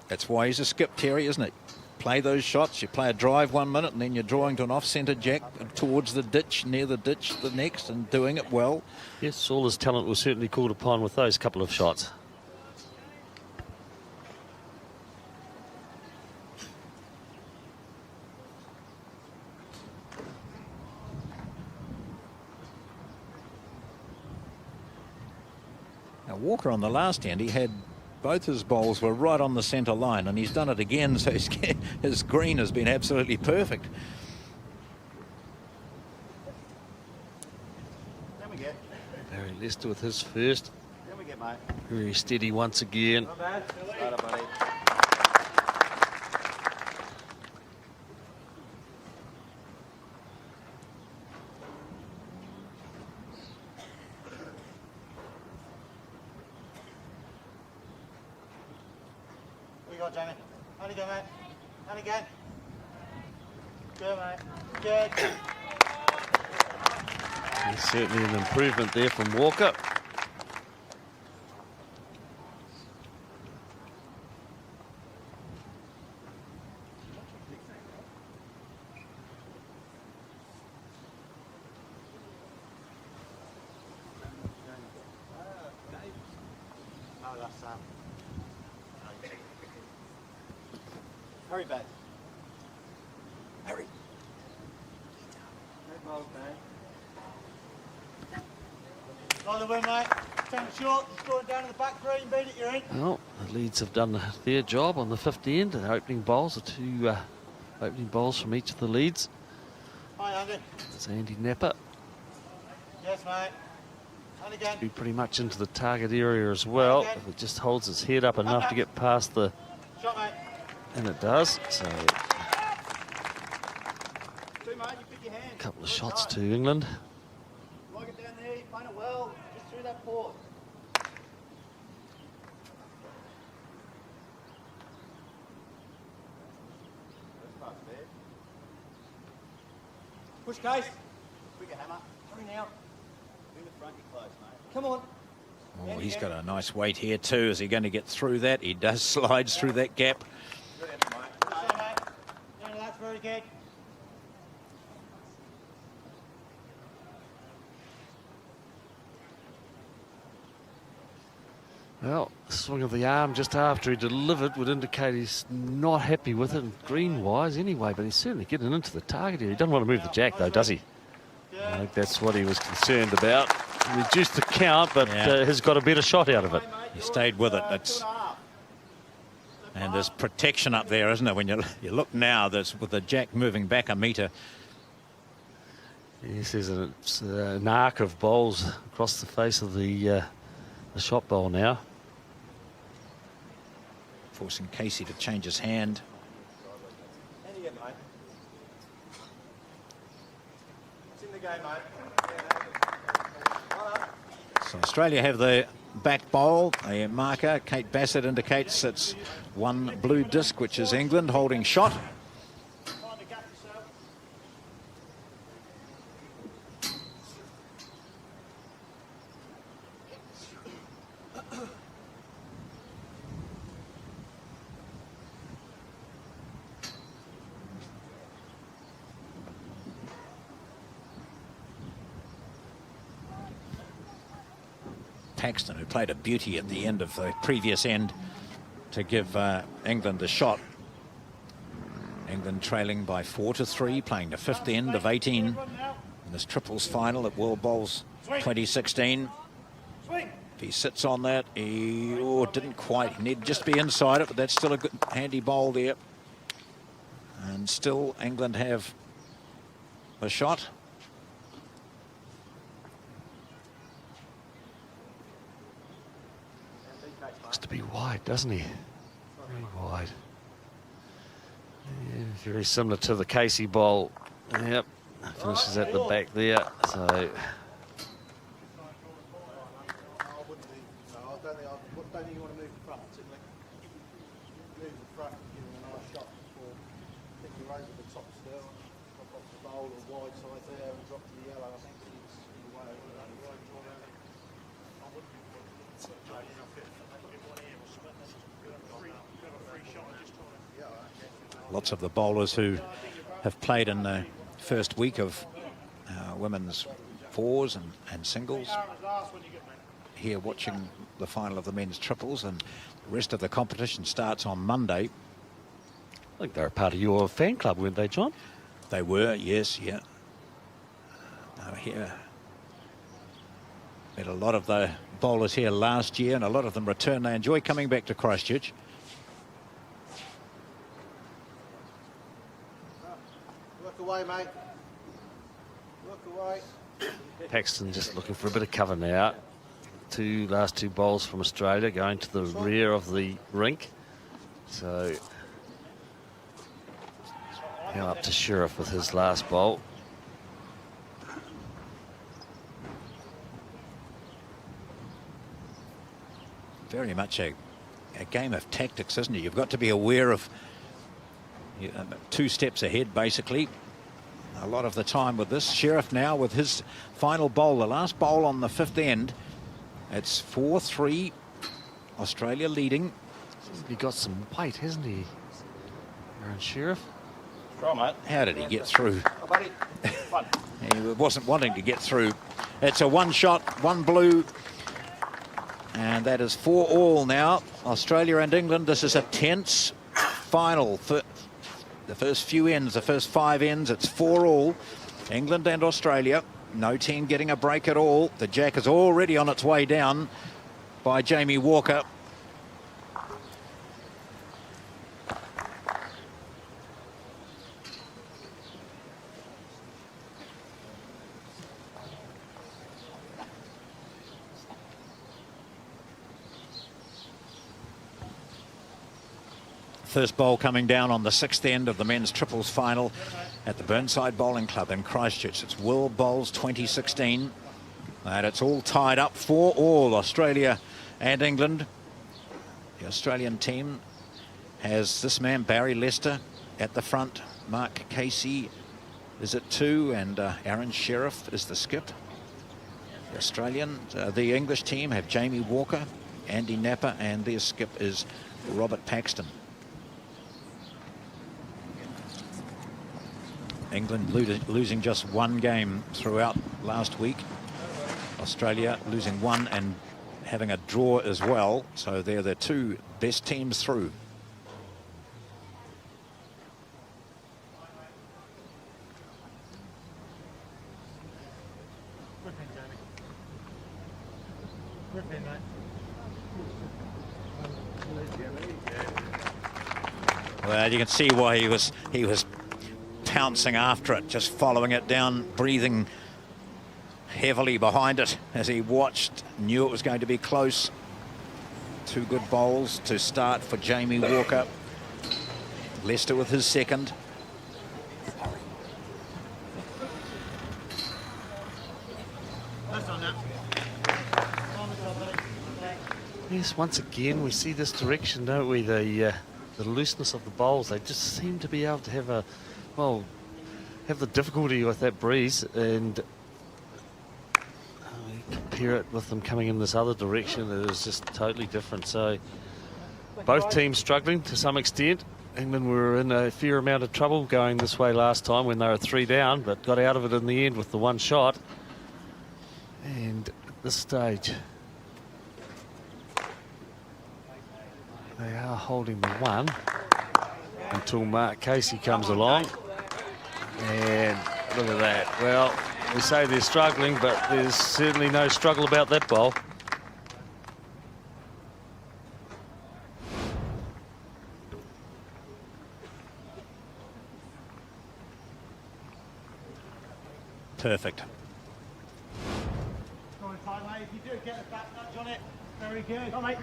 That's why he's a skip, Terry, isn't it? play those shots. You play a drive 1 minute and then you're drawing to an off-centre jack towards the ditch, near the ditch the next, and doing it well. Yes, all his talent was certainly called upon with those couple of shots. Now, Walker on the last end, he had both his bowls were right on the centre line, and he's done it again, so his green has been absolutely perfect. Barrie Lester with his first. Very steady once again. Not bad. Right up, buddy. What you got, Jamie? Only go, mate. Only again. Good, mate. Good. There's certainly an improvement there from Walker. Hurry back. Hurry. No balls, mate. Line the win, mate. Turn it short. Score it down to the back green. Beat it, you're in. Well, the Leeds have done their job on the 5th end. The opening bowls are two opening bowls from each of the Leeds. Hi, Andy. It's Andy Knapper. Yes, mate. And again. Be pretty much into the target area as well. If it just holds its head up enough to get past the... Shot, mate. And it does. So Two, mate. You pick your hand. a couple of shots to England. Lock it down there. You're playing it well. Just through that pause. Push, Case. Quicker, Hammer. Hurry now. In the front, you're close, mate. Come on. Oh, he's got a nice weight here too. Is he going to get through that? He does slides through that gap. Good effort, mate. Good shot, mate. Yeah, that's very good. Well, the swing of the arm just after he delivered would indicate he's not happy with it, green-wise anyway, but he's certainly getting into the target here. He doesn't want to move the jack, though, does he? I think that's what he was concerned about. He reduced the count, but has got a better shot out of it. He stayed with it. And there's protection up there, isn't it? When you look now, there's with the jack moving back a metre. Yes, there's an arc of bowls across the face of the shot bowl now. Forcing Casey to change his hand. And again, mate. It's in the game, mate. So Australia have the back bowl, a marker. Kate Bassett indicates it's one blue disc, which is England holding shot. Find the gap yourself. Paxton, who played a beauty at the end of the previous end to give England a shot. England trailing by 4-3, playing the 5th end of 18 in this triples final at World Bowls 2016. If he sits on that, he didn't quite. He needed just to be inside it, but that's still a good handy bowl there. And still England have a shot. Looks to be wide, doesn't he? Very wide. Yeah, very similar to the Casey bowl. Yep, finishes at the back there. So I don't think you want to move the front, particularly. Move the front and give him a nice shot before thinking over the top still, drop off the bowl or wide side there and drop to the yellow. I think he's in the way. Lots of the bowlers who have played in the first week of women's fours and singles here watching the final of the men's triples, and the rest of the competition starts on Monday. I think they're a part of your fan club, weren't they, John? They were, yes, yeah. Here, met a lot of the bowlers here last year, and a lot of them return. They enjoy coming back to Christchurch. Work away, mate. Work away. Paxton just looking for a bit of cover now. Last two bowls from Australia going to the rear of the rink. So now up to Sherriff with his last bowl. Very much a game of tactics, isn't it? You've got to be aware of 2 steps ahead, basically. A lot of the time with this. Sherriff now with his final bowl, the last bowl on the 5th end. It's 4-3, Australia leading. He got some weight, hasn't he, Aron Sherriff? Try, mate. How did he get through? Oh, buddy. Fun. He wasn't wanting to get through. It's a 1 shot, 1 blue. And that is 4 all now. Australia and England. This is a tense final for the first few ends, the first 5 ends. It's 4 all. England and Australia. No team getting a break at all. The jack is already on its way down by Jamie Walker. First bowl coming down on the 6th end of the men's triples final at the Burnside Bowling Club in Christchurch. It's World Bowls 2016. And it's all tied up 4 all, Australia and England. The Australian team has this man, Barrie Lester, at the front. Mark Casey is at 2, and Aron Sherriff is the skip. The English team have Jamie Walker, Andy Knapper, and their skip is Robert Paxton. England losing just 1 game throughout last week. Australia losing 1 and having a draw as well. So they're the 2 best teams through. Well, you can see why he was pouncing after it, just following it down, breathing heavily behind it as he watched, knew it was going to be close. 2 good bowls to start for Jamie Walker. Lester with his second. Yes, once again we see this direction, don't we? The looseness of the bowls. They just seem to be able to have the difficulty with that breeze, and compare it with them coming in this other direction, it is just totally different. So both teams struggling to some extent. England were in a fair amount of trouble going this way last time when they were 3 down, but got out of it in the end with the 1 shot. And at this stage they are holding the 1 until Mark Casey comes along. And look at that. Well, we say they're struggling, but there's certainly no struggle about that bowl. Perfect. Go on, time, mate. If you do, get a back nudge on it. Very good. Come on, mate.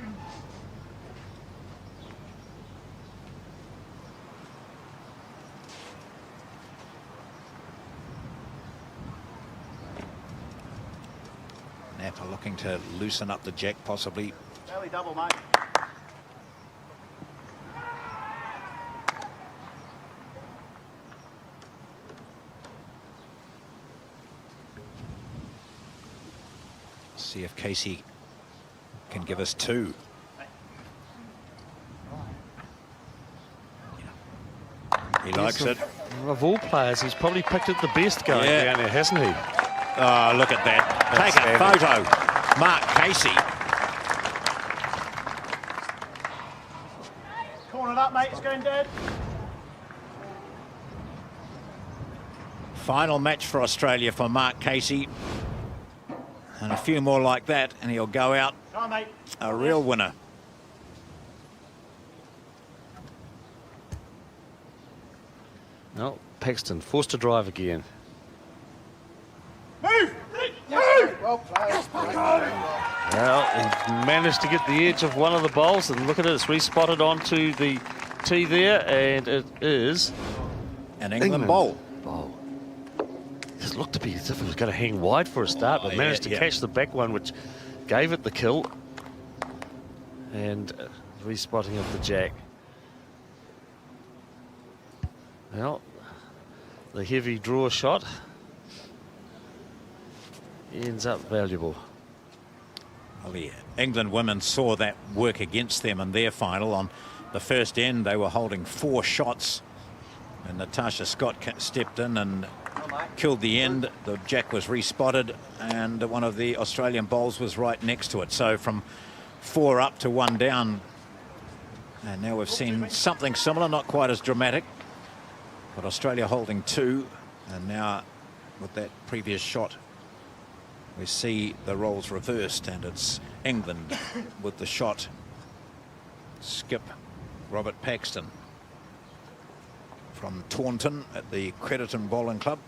Knapper looking to loosen up the jack, possibly. Belly double, mate. See if Casey can give us 2. He likes it. Of all players, he's probably picked it the best going down there, hasn't he? Oh, look at that. Take a photo. Mark Casey. Corner up, mate. It's going dead. Final match for Australia for Mark Casey. And a few more like that, and he'll go out Come on, mate. a real winner. No, Paxton forced to drive again. Move! Well played. Well, he managed to get the edge of one of the bowls, and look at it, it's respotted onto the tee there, and it is An England bowl. It looked to be as if it was going to hang wide for a start, but managed to catch the back one, which gave it the kill. And respotting of the jack. Well, the heavy draw shot ends up valuable. Well, the England women saw that work against them in their final. On the first end, they were holding 4 shots, and Natasha Scott stepped in and killed the end. The jack was respotted, and one of the Australian bowls was right next to it. So from 4 up to 1 down, and now we've seen something similar, not quite as dramatic, but Australia holding 2, and now with that previous shot we see the roles reversed, and it's England with the shot. Skip Robert Paxton from Taunton at the Crediton Bowling Club.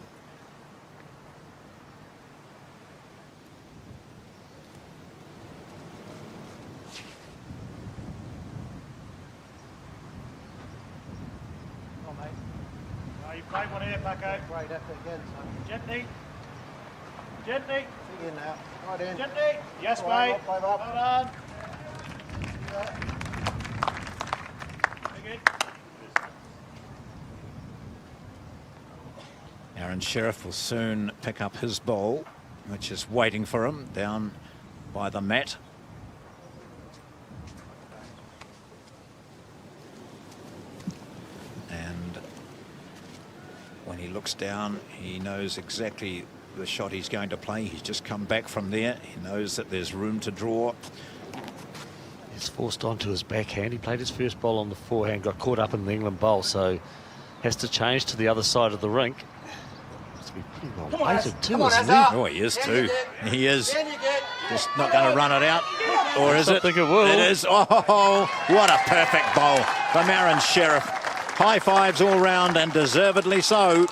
Come on, mate. Oh, you played one here, Paco. Great effort again, son. Gently. Gently. Feet in now. Right in. Gently. Yes, All right, mate. well played, Well done. Very good. Aron Sherriff will soon pick up his bowl, which is waiting for him down by the mat. And when he looks down, he knows exactly the shot he's going to play. He's just come back from there. He knows that there's room to draw. He's forced onto his backhand. He played his first bowl on the forehand, got caught up in the England bowl, so has to change to the other side of the rink. Must be pretty well weighted too, isn't he? Oh, he is too. He is just not going to run it out. Or is it? I think it will. It is. Oh, what a perfect bowl from Aron Sherriff. High fives all round, and deservedly so.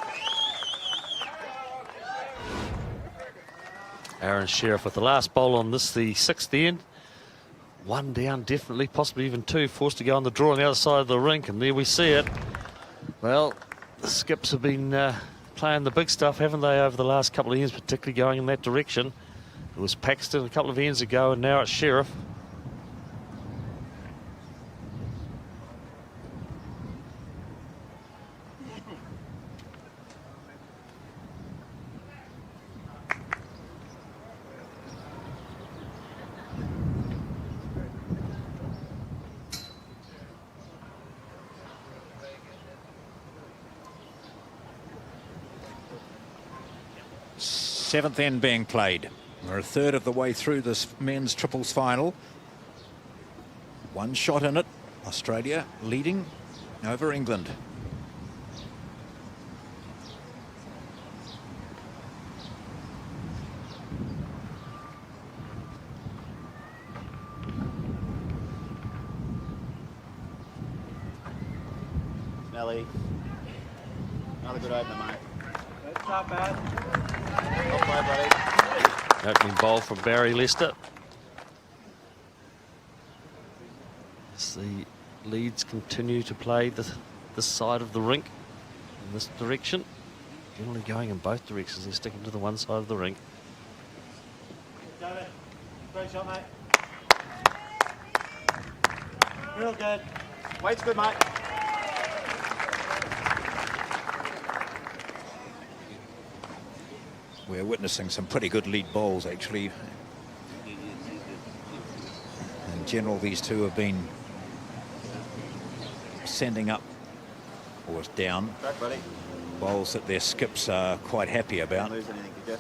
Aron Sherriff with the last bowl on this, the 6th end. 1 down, definitely, possibly even 2, forced to go on the draw on the other side of the rink, and there we see it. Well, the skips have been playing the big stuff, haven't they, over the last couple of years, particularly going in that direction. It was Paxton a couple of ends ago, and now it's Sherriff. Seventh end being played. We're a third of the way through this men's triples final. 1 shot in it. Australia leading over England. Nelly. Another good opener, mate. It's not bad. Well played, buddy. Opening bowl from Barrie Leicester. As the leads continue to play this side of the rink in this direction. Generally going in both directions. They're sticking to the one side of the rink. David, great shot, mate. Real good. Weight's good, mate. We're witnessing some pretty good lead bowls, actually. In general, these two have been sending up or down. Track, buddy. Bowls that their skips are quite happy about. Don't lose anything, did you?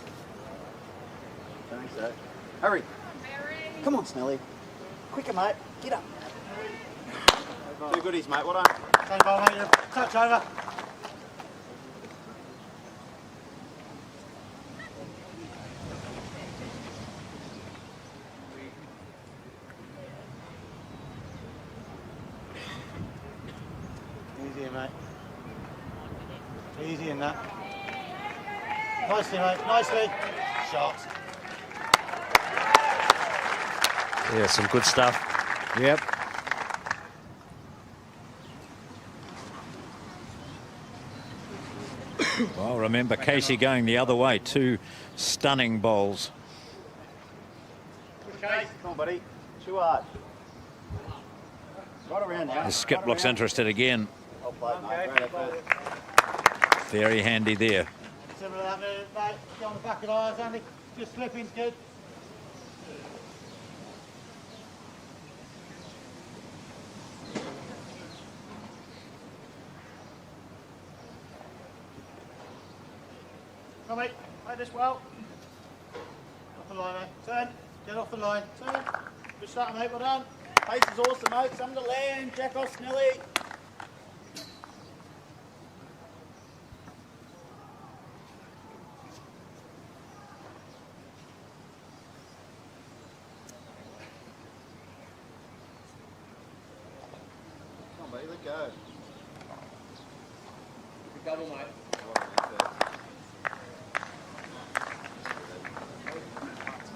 Thanks, Dad. Hurry. Come on, Snelly. Quicker, mate. Get up. Two goodies, mate. Well done. Same ball, mate. Touch over. Easy, mate. Easy in that. Nicely, mate. Nicely. Shot. Yeah, some good stuff. Yep. Well, remember Casey going the other way. 2 stunning bowls. Come on, buddy. Too hard. Right around now. The skip looks interested again. I'll play, mate. Great effort. Very handy there. Similar to that move, mate. Get on the back of the eyes, Andy. Just slipping's good. Come on, mate. Play this well. Off the line, mate. Turn. Get off the line. Turn. Good start, mate. Well done. Pace is awesome, mate. Some to land. Jack off, Snelly. Come on, buddy. Let go. Good double, mate.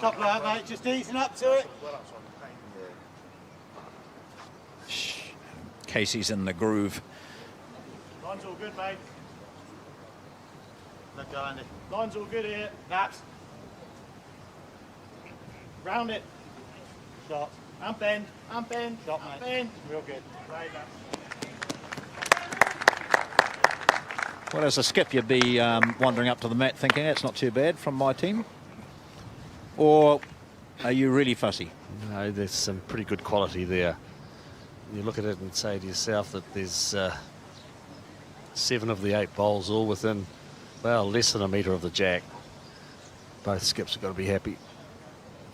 Top of that, mate. Just easing up to it. Casey's in the groove. Line's all good, mate. Let go, Andy. Line's all good here. Naps. Round it. Shot. And bend. And bend. Shot, mate. Bend. Real good. Right, Well, as a skip, you'd be wandering up to the mat thinking, that's not too bad from my team. Or are you really fussy? No, there's some pretty good quality there. You look at it and say to yourself that there's 7 of the 8 bowls all within, well, less than a metre of the jack. Both skips have got to be happy.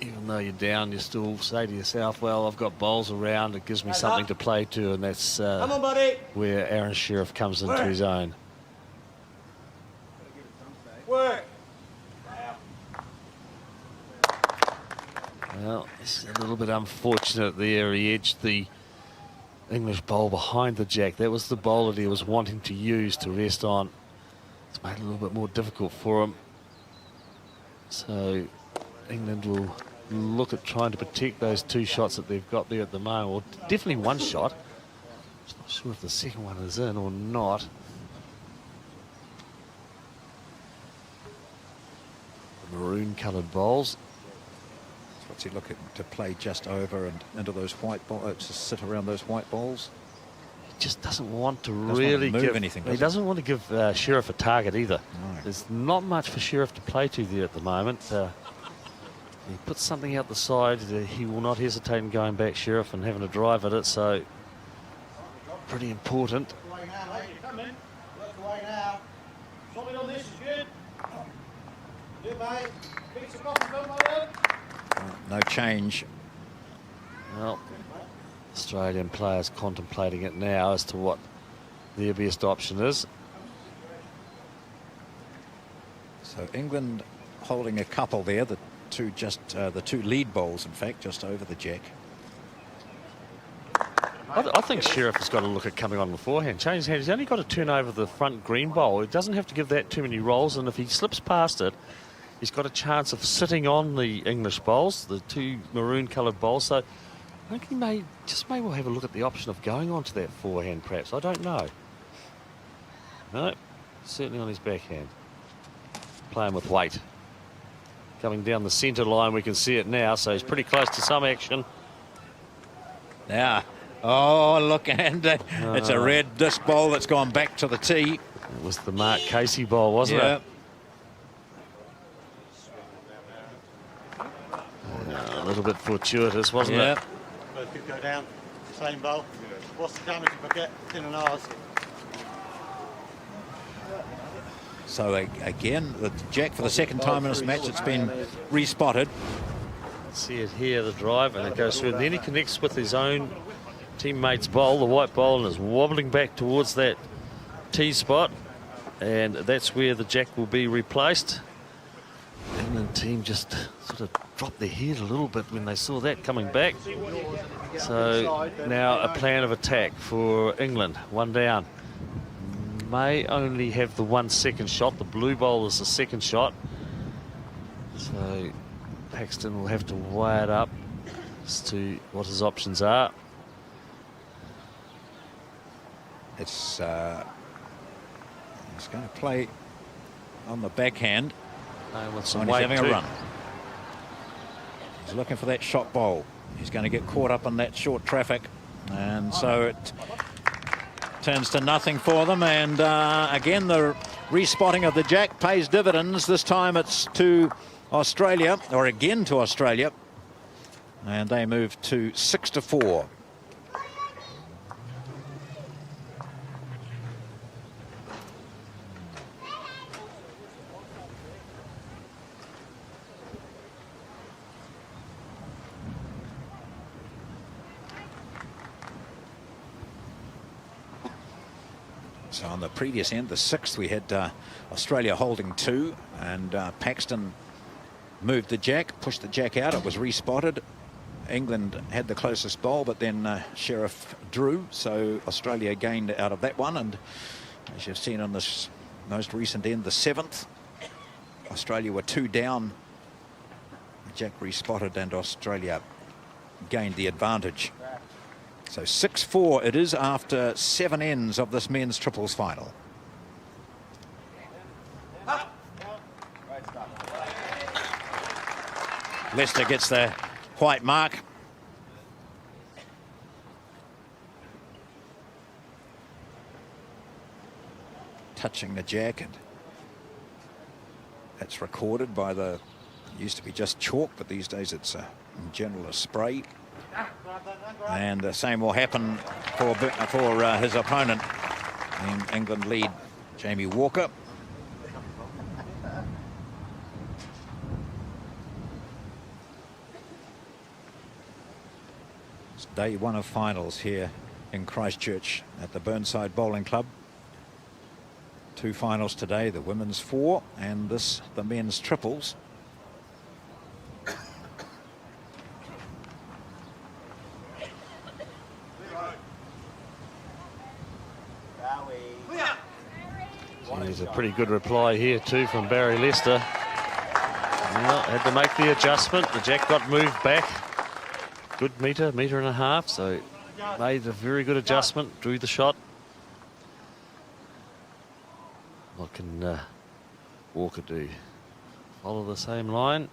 Even though you're down, you still say to yourself, well, I've got bowls around, it gives me something to play to, and that's come on, buddy. where Aron Sherriff comes into his own. Work. Well, it's a little bit unfortunate there. He edged the English bowl behind the jack. That was the bowl that he was wanting to use to rest on. It's made it a little bit more difficult for him. So England will look at trying to protect those 2 shots that they've got there at the moment. Or definitely 1 shot. Just not sure if the second one is in or not. The maroon coloured bowls. What's he looking to play just over and into those white balls, to sit around those white balls? He just doesn't want to Doesn't really want to move give anything, He does he? doesn't want to give Sherriff a target either. No. There's not much for Sherriff to play to there at the moment. He puts something out the side. He will not hesitate in going back, Sherriff, and having a drive at it. So pretty important. Away now, mate. Come in. Work away now. Solid on this is good. Good, mate. Beats the bottom, don't worry. No change. Well, Australian players contemplating it now as to what their best option is. So England holding a couple there, the 2 lead bowls, in fact, just over the jack. I think Sherriff has got to look at coming on beforehand. Change his hand. He's only got to turn over the front green bowl. He doesn't have to give that too many rolls, and if he slips past it, he's got a chance of sitting on the English bowls, the 2 maroon-coloured bowls. So I think he may well have a look at the option of going onto that forehand, perhaps. I don't know. No, certainly on his backhand. Playing with weight. Coming down the centre line, we can see it now, so he's pretty close to some action. Now, oh, look, and it's a red disc bowl that's gone back to the tee. It was the Mark Casey bowl, wasn't it? A little bit fortuitous, wasn't it? Both could go down. Same bowl. What's the damage if I get thin and ours? So again, the jack for the second time in this match, it's been respotted. See it here, the drive, and it goes through, and then he connects with his own teammate's bowl, the white bowl, and is wobbling back towards that tee spot, and that's where the jack will be replaced. England team just sort of dropped their head a little bit when they saw that coming back. So now a plan of attack for England. One down. May only have the 1 second shot. The blue bowl is the second shot. So Paxton will have to weigh it up as to what his options are. It's he's going to play on the backhand. With some He's weight having too. a run. He's looking for that shot bowl. He's going to get caught up in that short traffic, and so it turns to nothing for them. And again, the respotting of the jack pays dividends. This time it's to Australia, or again to Australia, and they move to 6-4. So on the previous end, the 6th, we had Australia holding 2, and Paxton moved the jack, pushed the jack out. It was respotted. England had the closest bowl, but then Sherriff drew, so Australia gained out of that one. And as you've seen on this most recent end, the 7th, Australia were 2 down. The jack respotted, and Australia gained the advantage. So 6-4 it is after 7 ends of this men's triples final. Lester gets the white mark. Touching the jack, and that's recorded by the, it used to be just chalk, but these days it's in general a spray. And the same will happen for his opponent. In England lead Jamie Walker. It's day 1 of finals here in Christchurch at the Burnside Bowling Club. 2 finals today, the women's 4 and this the men's triples. There's a pretty good reply here too from Barrie Lester. Well, had to make the adjustment. The jack got moved back. Good metre and a half. So made a very good adjustment. Drew the shot. What can Walker do? Follow the same line.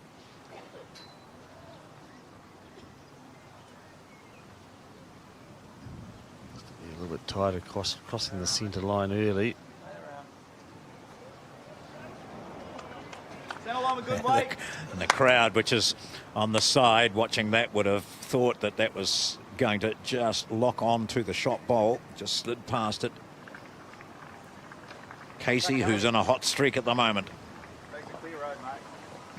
Just to be a little bit tighter crossing the centre line early. And the crowd, which is on the side watching that, would have thought that that was going to just lock on to the shot bowl. Just slid past it. Casey, who's in a hot streak at the moment,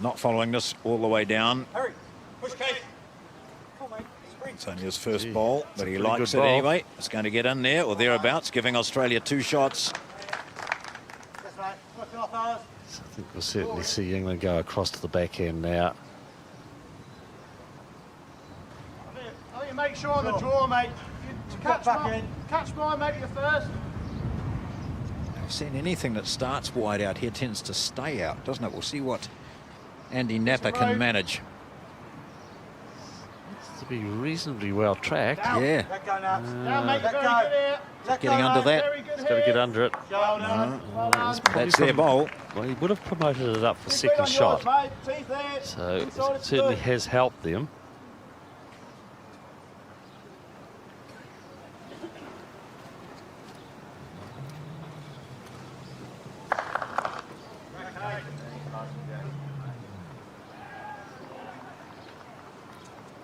not following this all the way down. Hurry, push Casey. Come on, mate. It's only his first bowl, but he likes it ball. anyway. It's going to get in there or thereabouts, giving Australia 2 shots. That's right. Looking off ours. So I think we'll certainly see England go across to the backhand now. I think you make sure on the draw, mate. You catch mine, make it first. I've seen anything that starts wide out here tends to stay out, doesn't it? We'll see what Andy Knapper can manage. To be reasonably well tracked. Yeah. Let go now. Now make it very good here. Getting under that. Very good He's got to get under it. Well done. Well done. That's their bowl. Well, he would have promoted it up for Big second on shot. yours, mate. Teeth there. So Inside it it's certainly good. has helped them.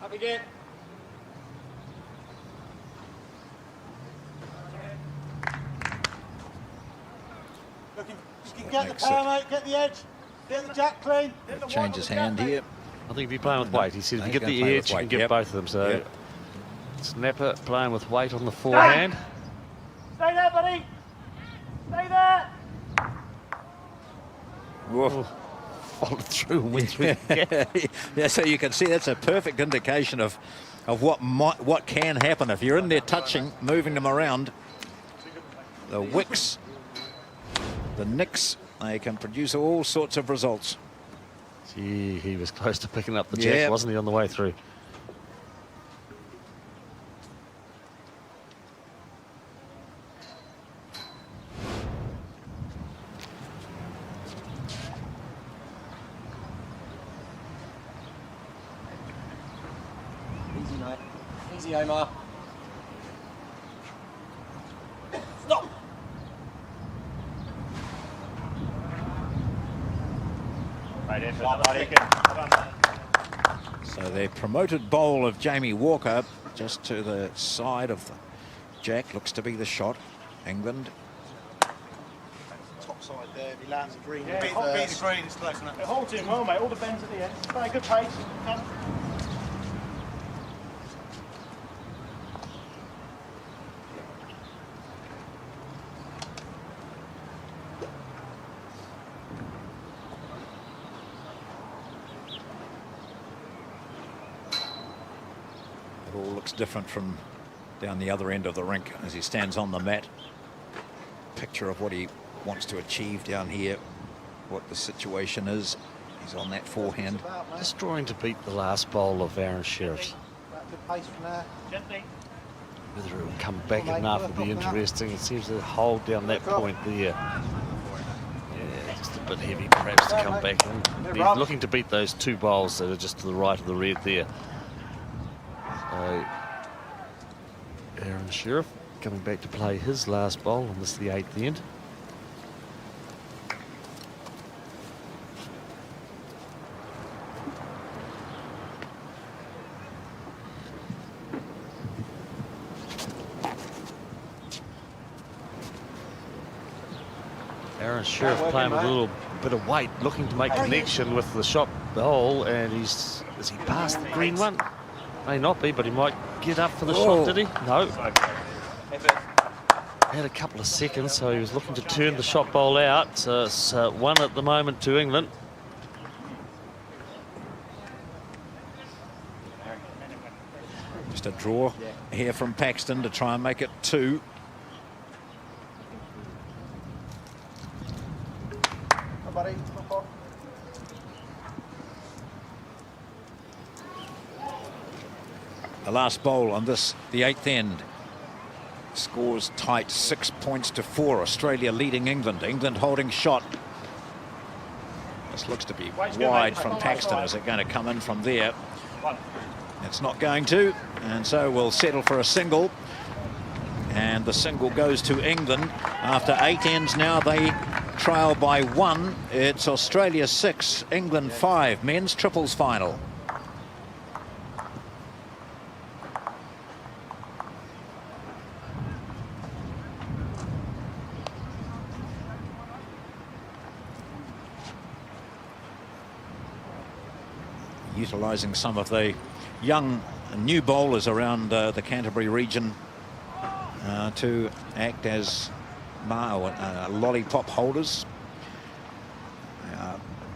Up again. Looking Get the power, mate. Get the edge. Get the jack clean. Change his hand here. I think if you're playing with weight, he said if you get he's the gonna play edge, with you can weight, get yep. both of them. So Yep. it's Knapper playing with weight on the forehand. Stay there, buddy. Stay there. Whoa. Followed through and went through the gap. Yeah, so you can see that's a perfect indication of what can happen if you're in there touching, moving them around. The wicks, the nicks, they can produce all sorts of results. Gee, he was close to picking up the jack, Yep. wasn't he, on the way through? Easy, mate. Easy, Omar. Stop. Right in, buddy. So the promoted bowl of Jamie Walker just to the side of the jack looks to be the shot. England. Top side there. If he lands the green, Yeah, beat the green. It's close enough. It holds in well, mate. All the bends at the end. Very good pace. Come. It all looks different from down the other end of the rink as he stands on the mat. Picture of what he wants to achieve down here, what the situation is. He's on that forehand. Just drawing to beat the last bowl of Aron Sherriff. Good pace from there. Gently. Whether it will come back enough will be interesting. It seems to hold down that point there. Yeah, just a bit heavy perhaps to come back in. He's looking to beat those two bowls that are just to the right of the red there. So Aron Sherriff coming back to play his last bowl on this, the 8th end. Aron Sherriff playing with a little bit of weight, looking to make connection with the shot, the hole, and is he past the green one? May not be, but he might get up for the shot, did he? No. Had a couple of seconds, so he was looking to turn the shot bowl out. So it's 1 at the moment to England. Just a draw here from Paxton to try and make it 2. Buddy, knock off. The last bowl on this, the 8th end. Scores tight, 6 points to 4. Australia leading England. England holding shot. This looks to be wide from Paxton. Is it going to come in from there? It's not going to, and so we'll settle for a single. And the single goes to England. After 8 ends now, they trail by 1. It's Australia 6, England 5. Men's triples final. Utilising some of the young new bowlers around the Canterbury region to act as lollipop holders,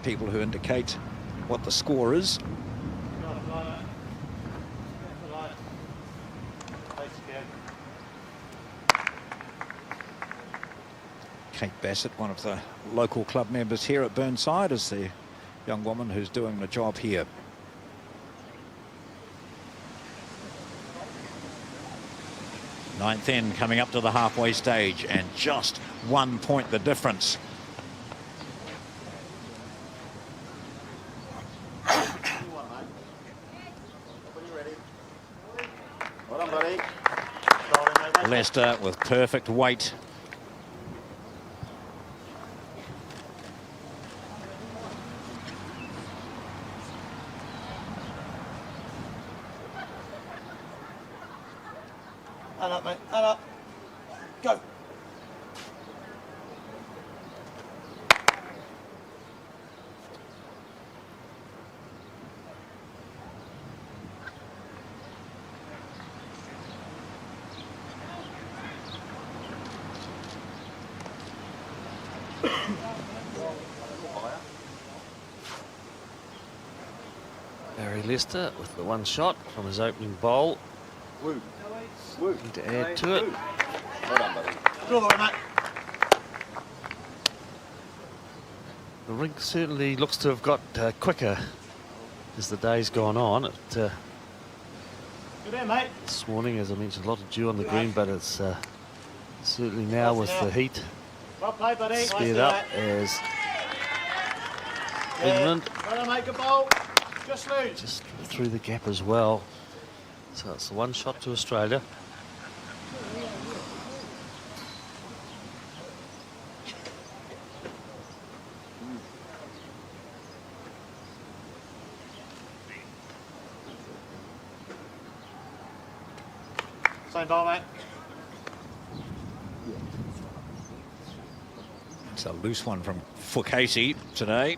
people who indicate what the score is. Kate Bassett, one of the local club members here at Burnside, is the young woman who's doing the job here. Ninth end coming up to the halfway stage, and just 1 point the difference. Well done, buddy. Leicester with perfect weight. And up, mate. And up. Go. Barrie Lester with the one shot from his opening bowl. Woo. Need to add to it. Well done, buddy. Good all the way, mate. The rink certainly looks to have got quicker as the day's gone on. Good there, mate. This morning, as I mentioned, a lot of dew on the green, but it's certainly now with the heat Well played, buddy. sped up as England Well done, mate. Good ball. Just loose. just through the gap as well. So it's the one shot to Australia. Same ball, mate. It's a loose one for Casey today.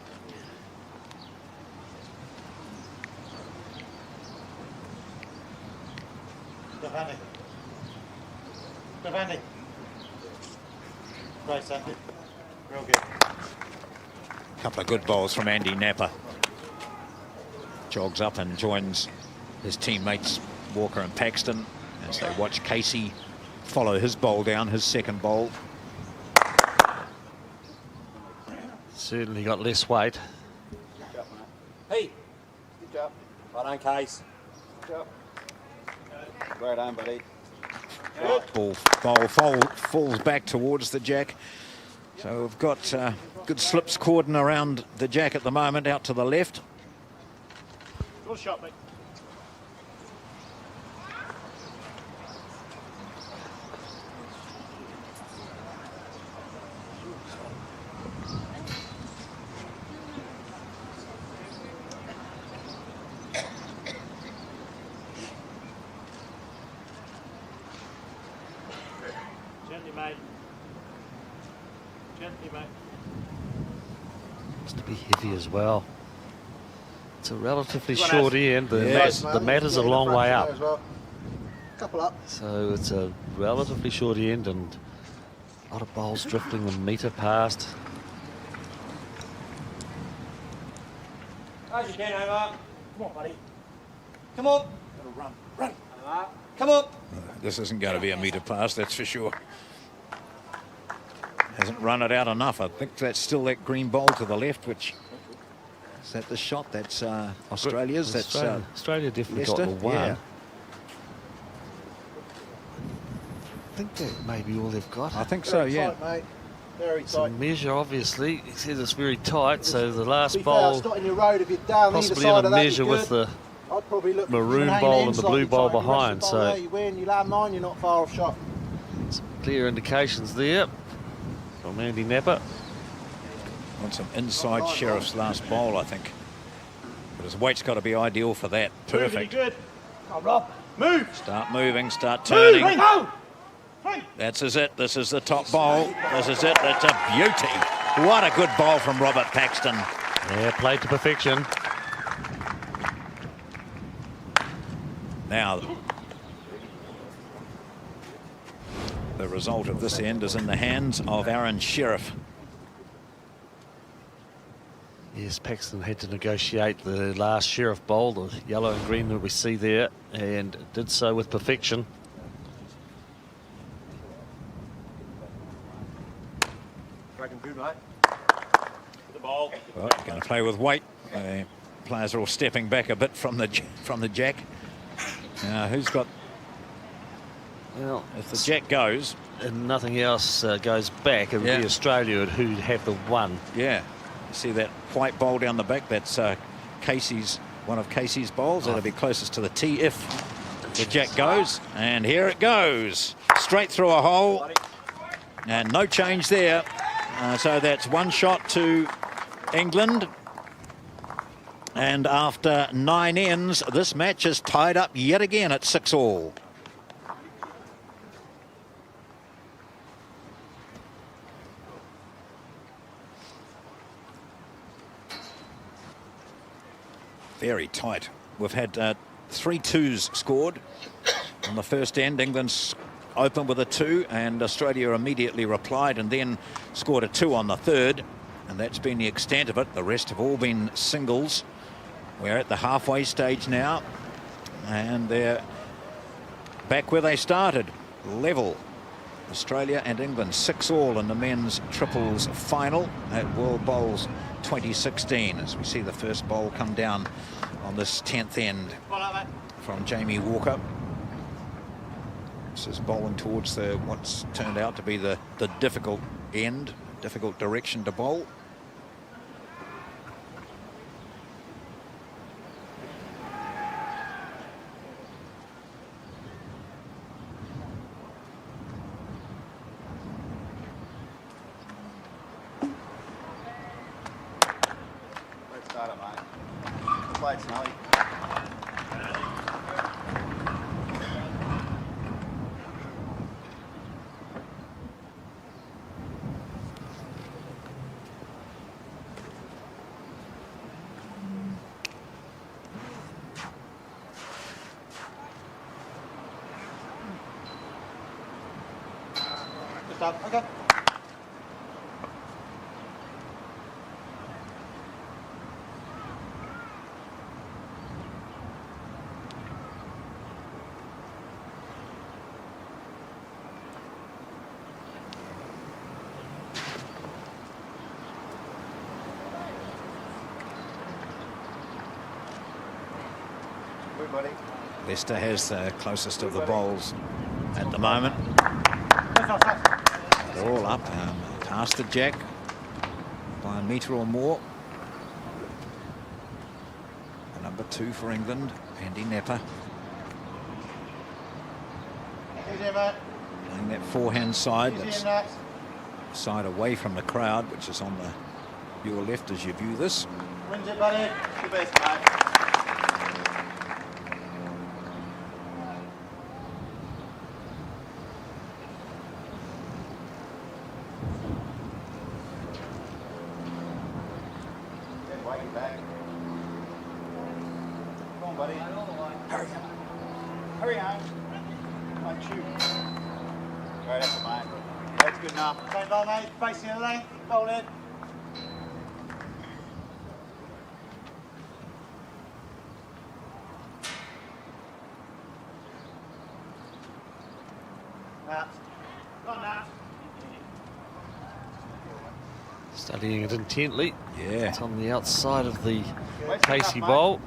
Stefani. Stefani. Great, Sandy. Real good. Couple of good bowls from Andy Knapper. Jogs up and joins his teammates Walker and Paxton as they watch Casey follow his bowl down, his second bowl. Certainly got less weight. Good job, mate. Hey. Good job. Well done, Case. Good job. Well done, buddy. Bowl falls back towards the jack. So we've got good slips cordon around the jack at the moment, out to the left. Good shot, mate. Gently, mate. Gently, mate. Has to be heavy as well. It's a relatively Good one, short Az. end. Yes. The mat is a long way up. Well. Couple up. So it's a relatively short end and a lot of bowls drifting a metre past. As you can, Omar. Come on, buddy. Come on. Gotta run. Run. Omar. Come on. This isn't going to be a metre pass, that's for sure. Hasn't run it out enough. I think that's still that green bowl to the left, which is that the shot? That's Australia's. That's Australia definitely Leicester. got the one. Yeah. I think that may be all they've got. I think so, yeah. Tight, mate. Very It's a tight. measure, obviously. He says it's very tight, so the last To be fair, it's bowl not in your road. If you're down either possibly side in a of that, measure you're with good. the I'd probably look maroon hang bowl in and the slightly blue bowl tight, you rest behind, the bowl so- there, you win. You land mine, you're not far off shot. clear indications there from Andy Knapper. Want some inside Sherriff's last bowl, I think. But his weight's got to be ideal for that. Perfect. Good. Come on, Rob. Move. Start moving, start Move. turning. Go. That's it. This is the top bowl. This is it. That's a beauty. What a good bowl from Robert Paxton. Yeah, played to perfection. Now, the result of this end is in the hands of Aron Sherriff. Yes, Paxton had to negotiate the last Sherriff bowl, the yellow and green that we see there, and did so with perfection. Dragon good, mate. The ball. Well, going to play with weight. Players are all stepping back a bit from the jack. Now, who's got? Well, If the jack goes, and nothing else goes back, it would Yeah. be Australia who'd have the one. yeah. See that white bowl down the back? That's Casey's, one of Casey's bowls. That'll be closest to the tee if the jack goes. And here it goes, straight through a hole, and no change there. So that's one shot to England. And after 9 ends, this match is tied up yet again at 6-all. Very tight. We've had 3 twos scored on the first end. England's opened with a 2, and Australia immediately replied and then scored a 2 on the 3rd, and that's been the extent of it. The rest have all been singles. We're at the halfway stage now, and they're back where they started, level. Australia and England 6-all in the men's triples final at World Bowls 2016, as we see the first bowl come down on this 10th end from Jamie Walker. This is bowling towards what's turned out to be the difficult end, difficult direction to bowl. Okay. Leicester has the closest of the bowls at the moment. They're all up past the jack by a metre or more. The number 2 for England, Andy Knapper. Playing that forehand side, that's side away from the crowd, which is on your left as you view this. Wins it, buddy. Your best, mate. Hurry on. Come shoot. Right up the line. That's good enough. Same ball, mate. Facing the lane. Hold it. Studying it intently. Yeah. It's on the outside of the pacey bowl.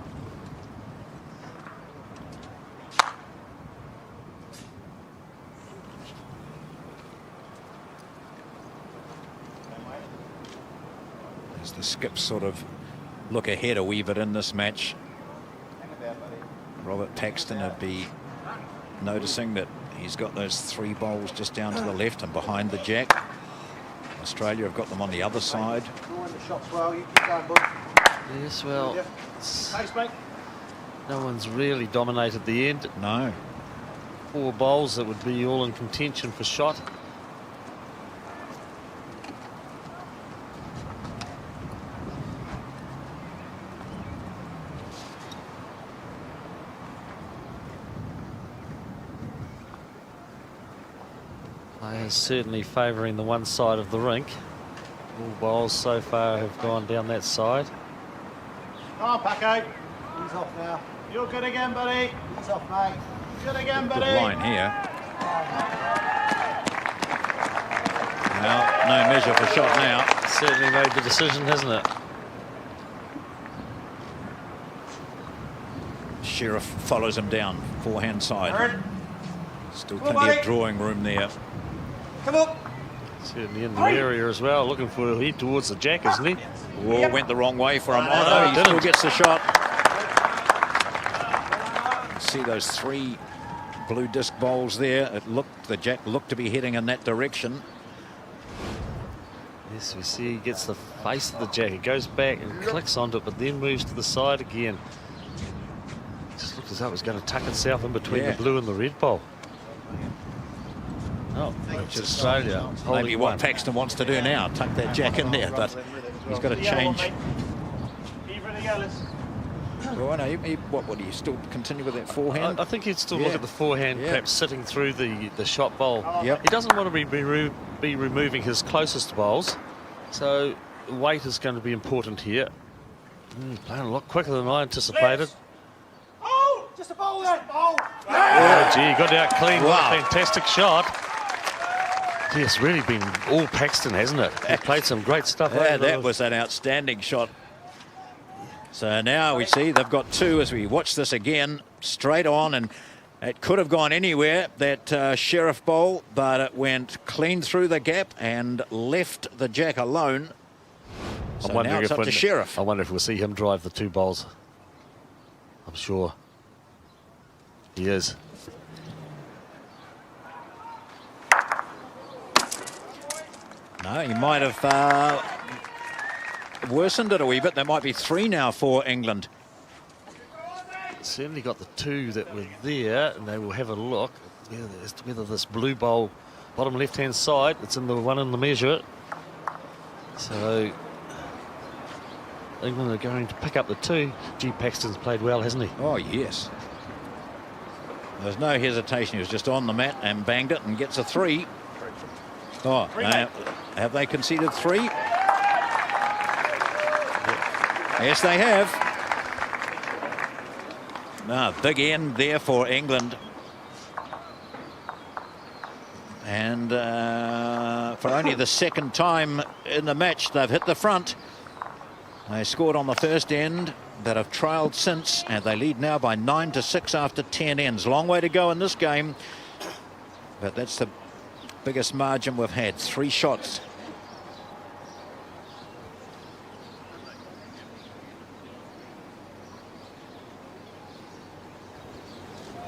As the skips sort of look ahead a wee bit in this match, Robert Paxton would be noticing that he's got those 3 bowls just down to the left and behind the jack. Australia have got them on the other side. Yes, well, no one's really dominated the end. No. 4 bowls that would be all in contention for shot. Players certainly favouring the one side of the rink. All bowls so far have gone down that side. Come on, Paco. He's off now. You're good again, buddy. He's off, mate. Good again, buddy. Good line here. Now, no measure for shot now. Certainly made the decision, hasn't it? Sherriff follows him down, forehand side. Still plenty of drawing room there. Come on. Certainly in the area as well, looking for a head towards the jack, isn't he? Oh, went the wrong way for him. No, Oh no, he didn't. still gets the shot. See those 3 blue disc bowls there. The jack looked to be heading in that direction. Yes, we see he gets the face of the jack. It goes back and clicks onto it, but then moves to the side again. Just looked as though it was going to tuck itself in between the blue and the red bowl. Oh, which is Australia. Maybe what Paxton wants to do now, tuck that jack in there, but he's got to change. Keep ready, go, let's. Oh, no, what would he still continue with that forehand? I think he'd still look at the forehand, perhaps sitting through the shot bowl. Yep. He doesn't want to be removing his closest bowls, so weight is going to be important here. Playing a lot quicker than I anticipated. Oh, just a bowl there. Oh, Oh, gee, got out clean. What Wow. a fantastic shot. Gee, it's really been all Paxton, hasn't it? He played some great stuff. Yeah, that was an outstanding shot. So now we see they've got two as we watch this again, straight on, and it could have gone anywhere, that Sherriff bowl, but it went clean through the gap and left the jack alone. So now it's up to Sherriff. I wonder if we'll see him drive the two bowls. I'm sure he is. No, he might have worsened it a wee bit. There might be three now for England. Certainly got the two that were there, and they will have a look as to whether this blue bowl, bottom left-hand side, it's in the one in the measure. So England are going to pick up the two. Gee, Paxton's played well, hasn't he? Oh, yes. There's no hesitation. He was just on the mat and banged it and gets a three. Oh, have they conceded three? Yes, they have. Now, big end there for England. And for only the second time in the match, they've hit the front. They scored on the first end, but have trailed since, and they lead now by 9-6 after 10 ends. Long way to go in this game, but that's the biggest margin we've had. 3 shots.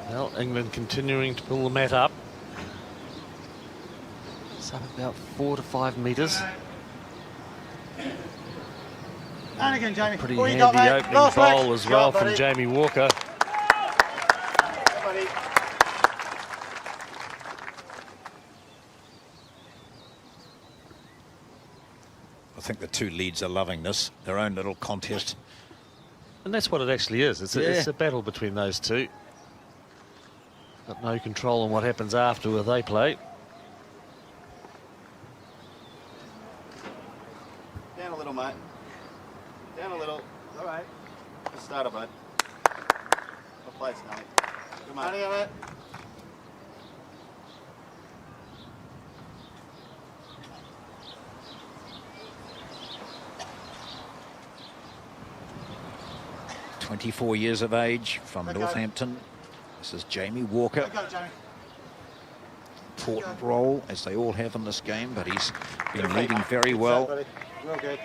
Well, England continuing to pull the mat up. It's up about 4 to 5 metres. And again, Jamie. Pretty What you handy got, mate? opening Last leg. bowl as well Go, from buddy. Jamie Walker. Buddy. I think the two leads are loving this, their own little contest. And that's what it actually is. It's a battle between those two. Got no control on what happens after where they play. Down a little, mate. Down a little. All right. Just start it, bud. Well played, Snelly. Good, mate. Mate. He's 24 years of age from Okay. Northampton. This is Jamie Walker. Go, Jamie. Important role, as they all have in this game, but he's been leading very well. Buddy. Real good.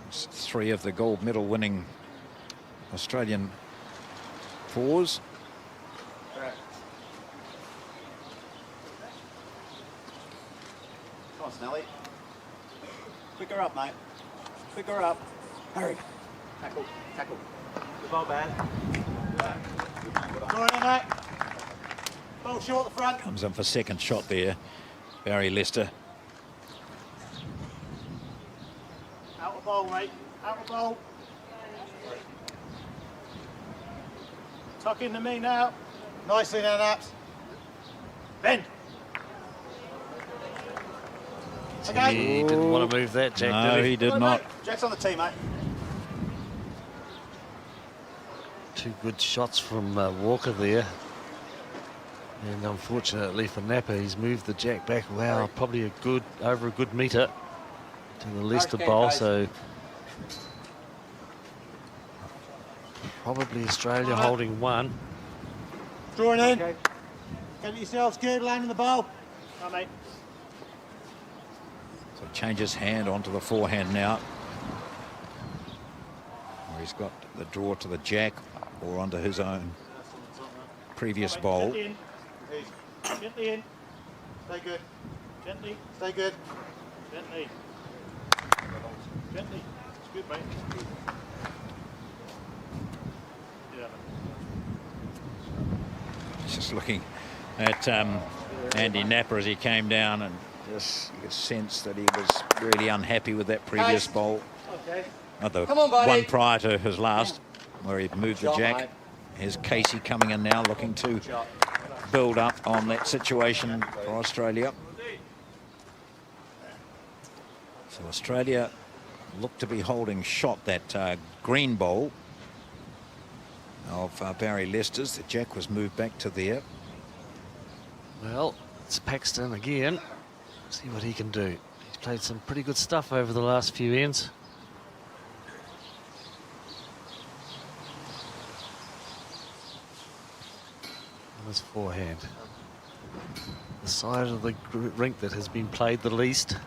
It's 3 of the gold medal winning Australian fours. Come on, Snelly. Quicker up, mate. Quicker up. Hurry. Tackle. Tackle. Good ball, bad. Go on, mate. Ball short at the front. Comes in for second shot there, Barrie Lester. Out the ball, mate. Out the ball. Tuck into me now. Nicely now, Naps. Bend. Okay. He didn't want to move that, Jack, No, did he he? did Good, not. mate. Jack's on the tee, mate. Two good shots from Walker there. And unfortunately for Knapper, he's moved the jack back. Wow, probably over a good metre to the Leicester Okay, bowl. guys. So probably Australia holding one. Drawing in. Okay. Get yourselves good, landing the ball. Come on, mate. So changes hand onto the forehand now. Where he's got the draw to the jack or onto his own previous bowl. Gently in. Gently in. Stay good. Gently. Stay good. Gently. Gently. It's good, mate. Yeah. Just looking at Andy Knapper as he came down, and Just you could sense that he was really unhappy with that previous bowl. Okay. The Come on, buddy. one prior to his last, where he moved the Shot, jack. mate. Here's Casey coming in now, looking to build up on that situation for Australia. So Australia look to be holding shot that green bowl of Barrie Leicester's. The jack was moved back to there. Well, it's Paxton again. See what he can do. He's played some pretty good stuff over the last few ends. On his forehand. The side of the rink that has been played the least.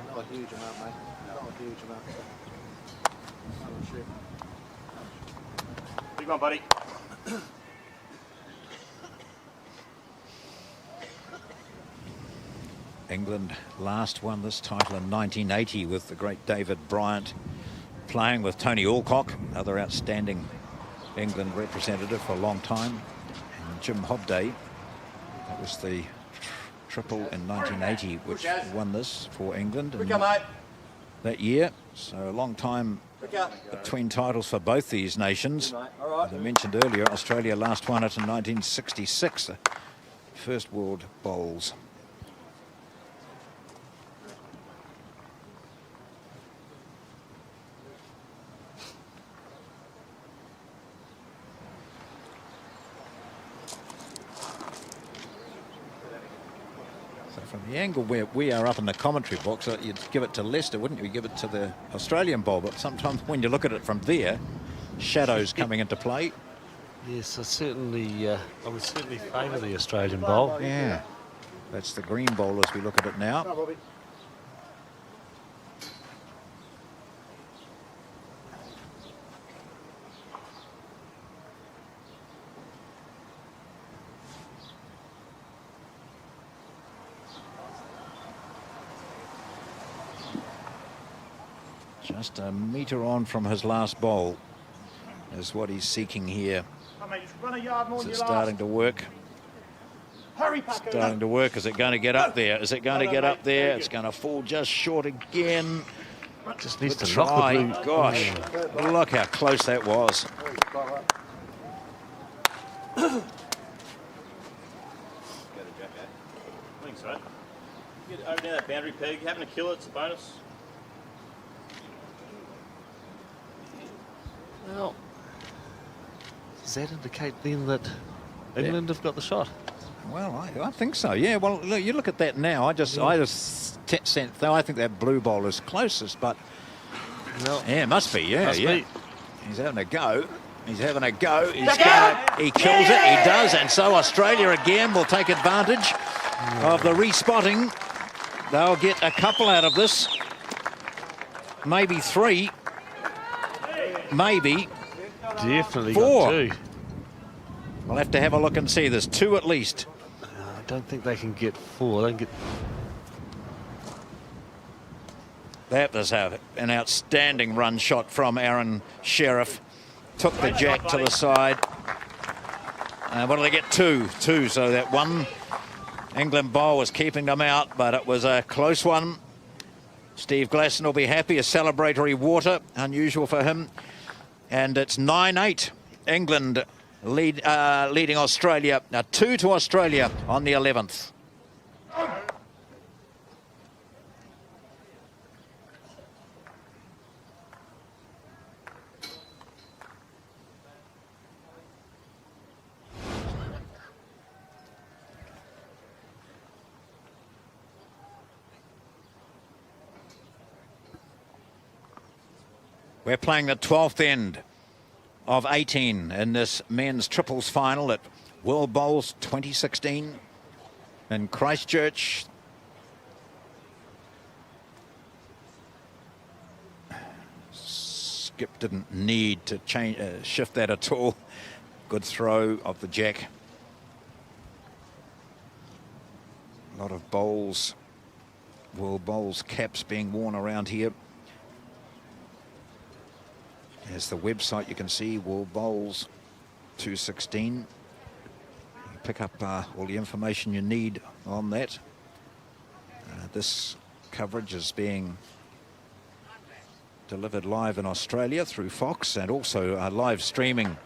Not a huge amount, mate. Not a huge amount. Big one, buddy. England last won this title in 1980 with the great David Bryant playing with Tony Alcock, another outstanding England representative for a long time, and Jim Hobday. That was the triple in 1980 which won this for England in that year. So a long time between titles for both these nations. As I mentioned earlier, Australia last won it in 1966, the first World Bowls. From the angle where we are up in the commentary box, you'd give it to Leicester, wouldn't you? You'd give it to the Australian bowl, but sometimes when you look at it from there, shadows coming into play. Yes, I would certainly favour the Australian bowl. Yeah, that's the green bowl as we look at it now. Come on, Bobby. Just a metre on from his last bowl is what he's seeking here. Come on, mate, just run a yard more Is than it your starting to work? Hurry, Paco. Starting to work. Is it going to get up there? Is it going to get up there? It's going to fall just short again. Just needs Good to knock try. the blue. Gosh, look how close that was. I think so. Get over down that boundary peg. Having to kill it's a bonus. Well, does that indicate then that England have got the shot? Well, I think so. Yeah. Well, look, you look at that now. I just sense, though. I think that blue bowl is closest, but Well, yeah, must be. Yeah, must yeah. be. He's having a go. He's having a go. He kills it. He does, and so Australia again will take advantage of the respotting. They'll get a couple out of this, maybe three. Maybe Definitely four. got two. We'll have to have a look and see. There's two at least. I don't think they can get four. They can get. That was an outstanding run shot from Aron Sherriff. Took the jack to the side. What do they get? Two. So that one England bowl was keeping them out, but it was a close one. Steve Glasson will be happy. A celebratory water, unusual for him. And it's 9-8. England leading Australia. Now 2 to Australia on the 11th. We're playing the 12th end of 18 in this men's triples final at World Bowls 2016 in Christchurch. Skip didn't need to shift that at all. Good throw of the jack. A lot of bowls, World Bowls caps being worn around here. There's the website, you can see World Bowls 216. pick up all the information you need on that. This coverage is being delivered live in Australia through Fox, and also live streaming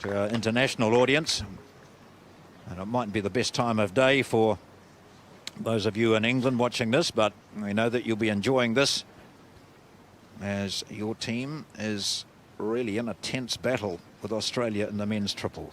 to our international audience. And it mightn't be the best time of day for those of you in England watching this, but we know that you'll be enjoying this as your team is really in a tense battle with Australia in the men's triple.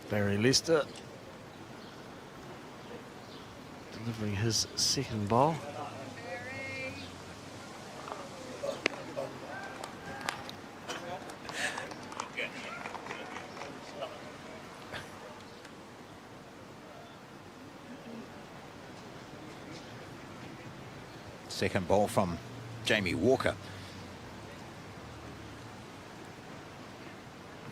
Barrie Lester delivering his second ball. Second ball from Jamie Walker.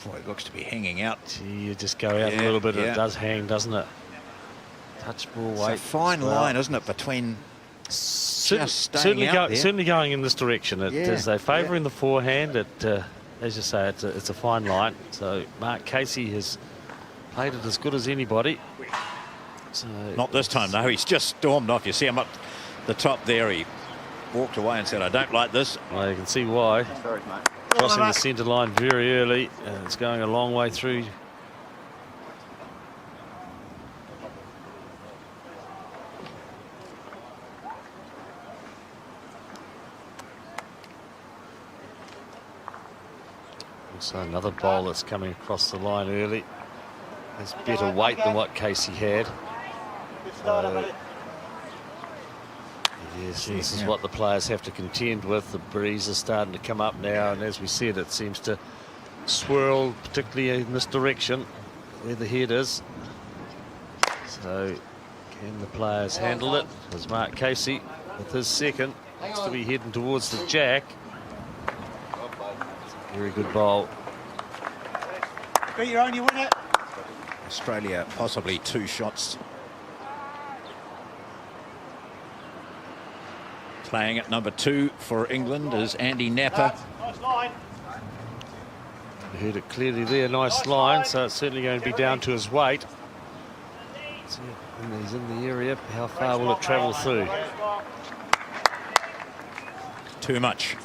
Boy, it looks to be hanging out. Gee, you just go out a little bit, it does hang, doesn't it? Touch more weight. It's a fine line, isn't it, between certainly going in this direction. As they favouring the forehand, as you say, it's a fine line. So Mark Casey has played it as good as anybody. So not this time, though. He's just stormed off. You see him up the top there. He walked away and said, "I don't like this." Well, you can see why. Sorry, mate. Crossing the centre line very early. It's going a long way through. Also another bowl that's coming across the line early. Has better weight than what Casey had. Yes, this is what the players have to contend with. The breeze is starting to come up now, and as we said, it seems to swirl, particularly in this direction where the head is. So can the players handle it? As Mark Casey with his second looks to be heading towards the jack. Very good bowl. Beat your own, you win it. Australia possibly 2 shots. Playing at number 2 for England is Andy Knapper. Nice line. You heard it clearly there, nice line, so it's certainly going to be down to his weight. So when he's in the area, how far will it travel through? Too much.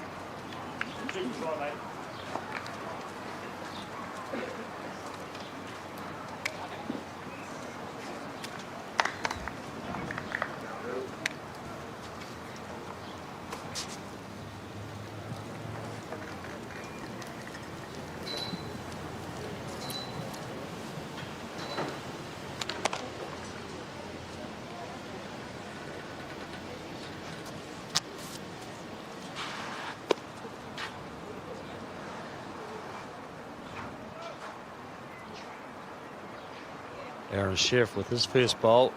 Aron Sherriff with his first bowl.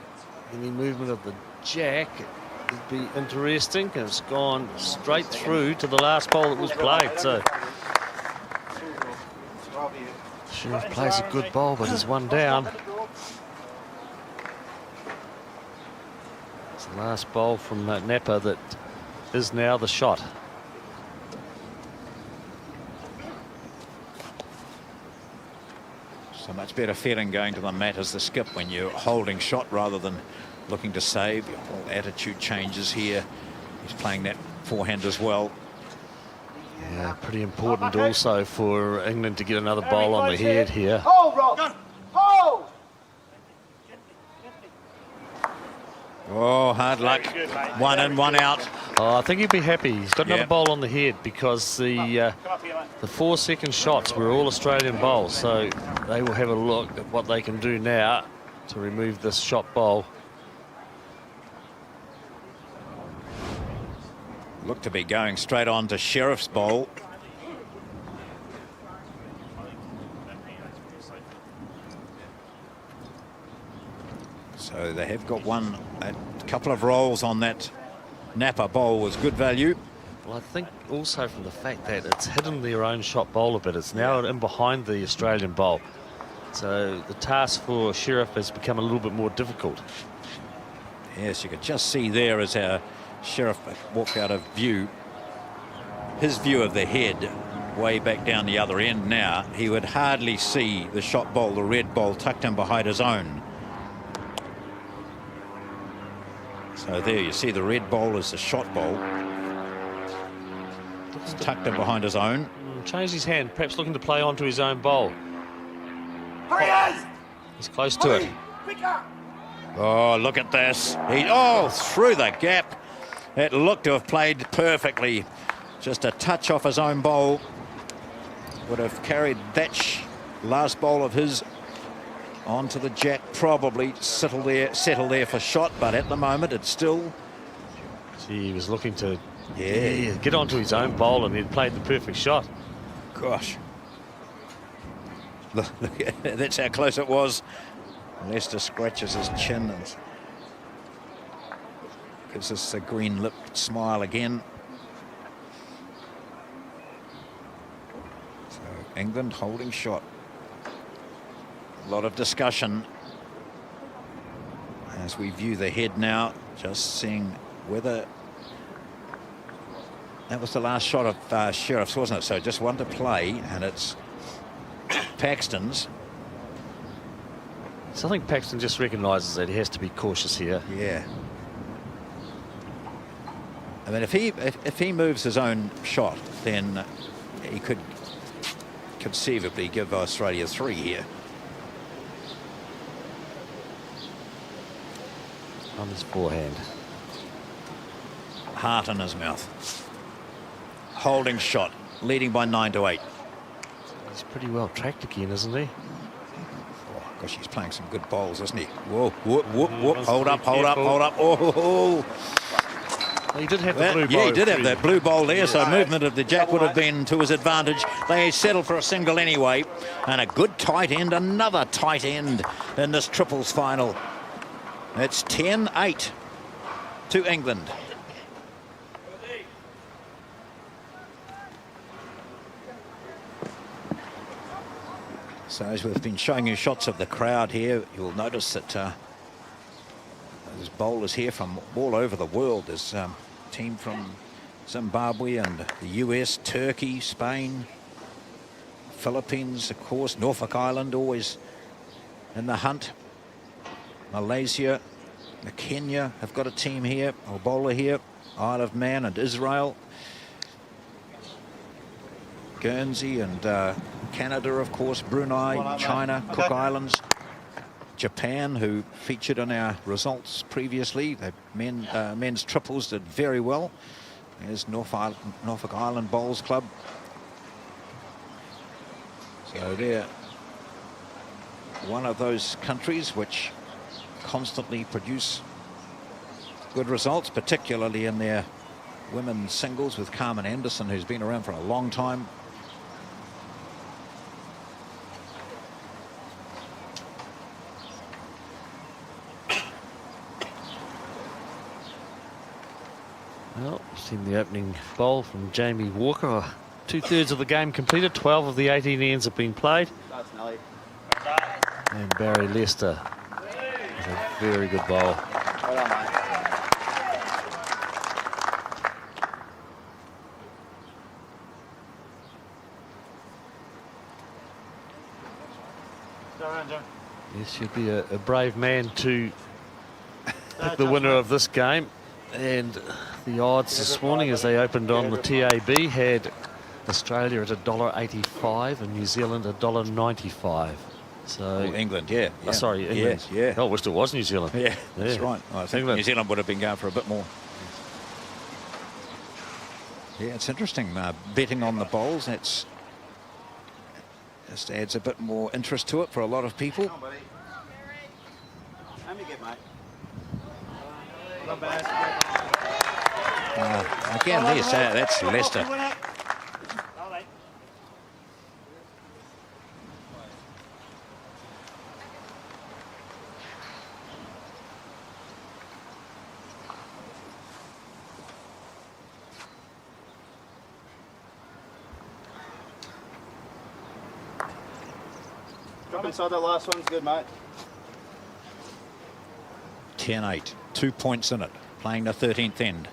Any movement of the jack would be interesting. It's gone straight through to the last bowl that was played. So Sherriff plays a good bowl, but is one down. It's the last bowl from Knapper that is now the shot. So much better feeling going to the mat as the skip when you're holding shot rather than looking to save. Your whole attitude changes here. He's playing that forehand as well. Yeah, pretty important also for England to get another bowl on the head here. Hold, Rob. Hold. Oh, hard luck. One in, one out. Oh, I think he'd be happy. He's got another bowl on the head because the 4 second shots were all Australian bowls. So they will have a look at what they can do now to remove this shot bowl. Look to be going straight on to Sherriff's bowl. So they have got one couple of rolls on that Knapper bowl was good value. Well, I think also from the fact that it's hidden their own shot bowl a bit. It's now in behind the Australian bowl. So the task for Sherriff has become a little bit more difficult. Yes, you could just see there as our Sherriff walked out of view. His view of the head way back down the other end now. He would hardly see the shot bowl, the red bowl, tucked in behind his own. So there you see the red bowl is the shot bowl. It's tucked in behind his own. Changed his hand, perhaps looking to play onto his own bowl. He's close to it. Oh, look at this. Through the gap. It looked to have played perfectly. Just a touch off his own bowl. Would have carried that last bowl of his onto the jack, probably settle there for shot, but at the moment it's still... See, he was looking to get onto his own bowl and he'd played the perfect shot. Gosh. Look, that's how close it was. Lester scratches his chin and gives us a green-lipped smile again. So England holding shot. A lot of discussion as we view the head now, just seeing whether that was the last shot of Sherriff's, wasn't it? So just one to play, and it's Paxton's. So I think Paxton just recognises that he has to be cautious here. Yeah. I mean, if he moves his own shot, then he could conceivably give Australia 3 here. On his forehand. Heart in his mouth. Holding shot, leading by 9-8. He's pretty well tracked again, isn't he? Oh, gosh, he's playing some good bowls, isn't he? Whoa, whoop, whoop, whoop. Hold up. Oh. He did have the blue bowl. Yeah, he did have that blue bowl there, so movement of the jack would have been to his advantage. They settled for a single anyway, and a good tight end, another tight end in this triples final. It's 10-8 to England. So as we've been showing you shots of the crowd here, you'll notice that there's bowlers here from all over the world. There's a team from Zimbabwe and the US, Turkey, Spain, Philippines, of course, Norfolk Island always in the hunt. Malaysia, Kenya have got a team here, a bowler here, Isle of Man and Israel. Guernsey and Canada, of course, Brunei, China, Cook Islands, Japan, who featured in our results previously. The men's triples did very well. There's Norfolk Island Bowls Club. So they're one of those countries which constantly produce good results, particularly in their women's singles with Carmen Anderson, who's been around for a long time. Well, seen the opening bowl from Jamie Walker. 2/3 of the game completed. 12 of the 18 ends have been played. And Barrie Lester with a very good bowl. Well done, mate. Yes, you'd be a brave man to pick the winner of this game. And the odds this morning as they opened on the TAB had Australia at $1.85 and New Zealand at $1.95. So England, yeah. Sorry, England. Yeah. Oh, I wished it was New Zealand. Yeah, that's right. I think England. New Zealand would have been going for a bit more. Yeah, it's interesting. Betting on the bowls, that's just adds a bit more interest to it for a lot of people. Come on, buddy. How many get, mate? Again, that's Leicester. Up inside that last one's good, mate. 10-8, 2 points in it, playing the 13th end.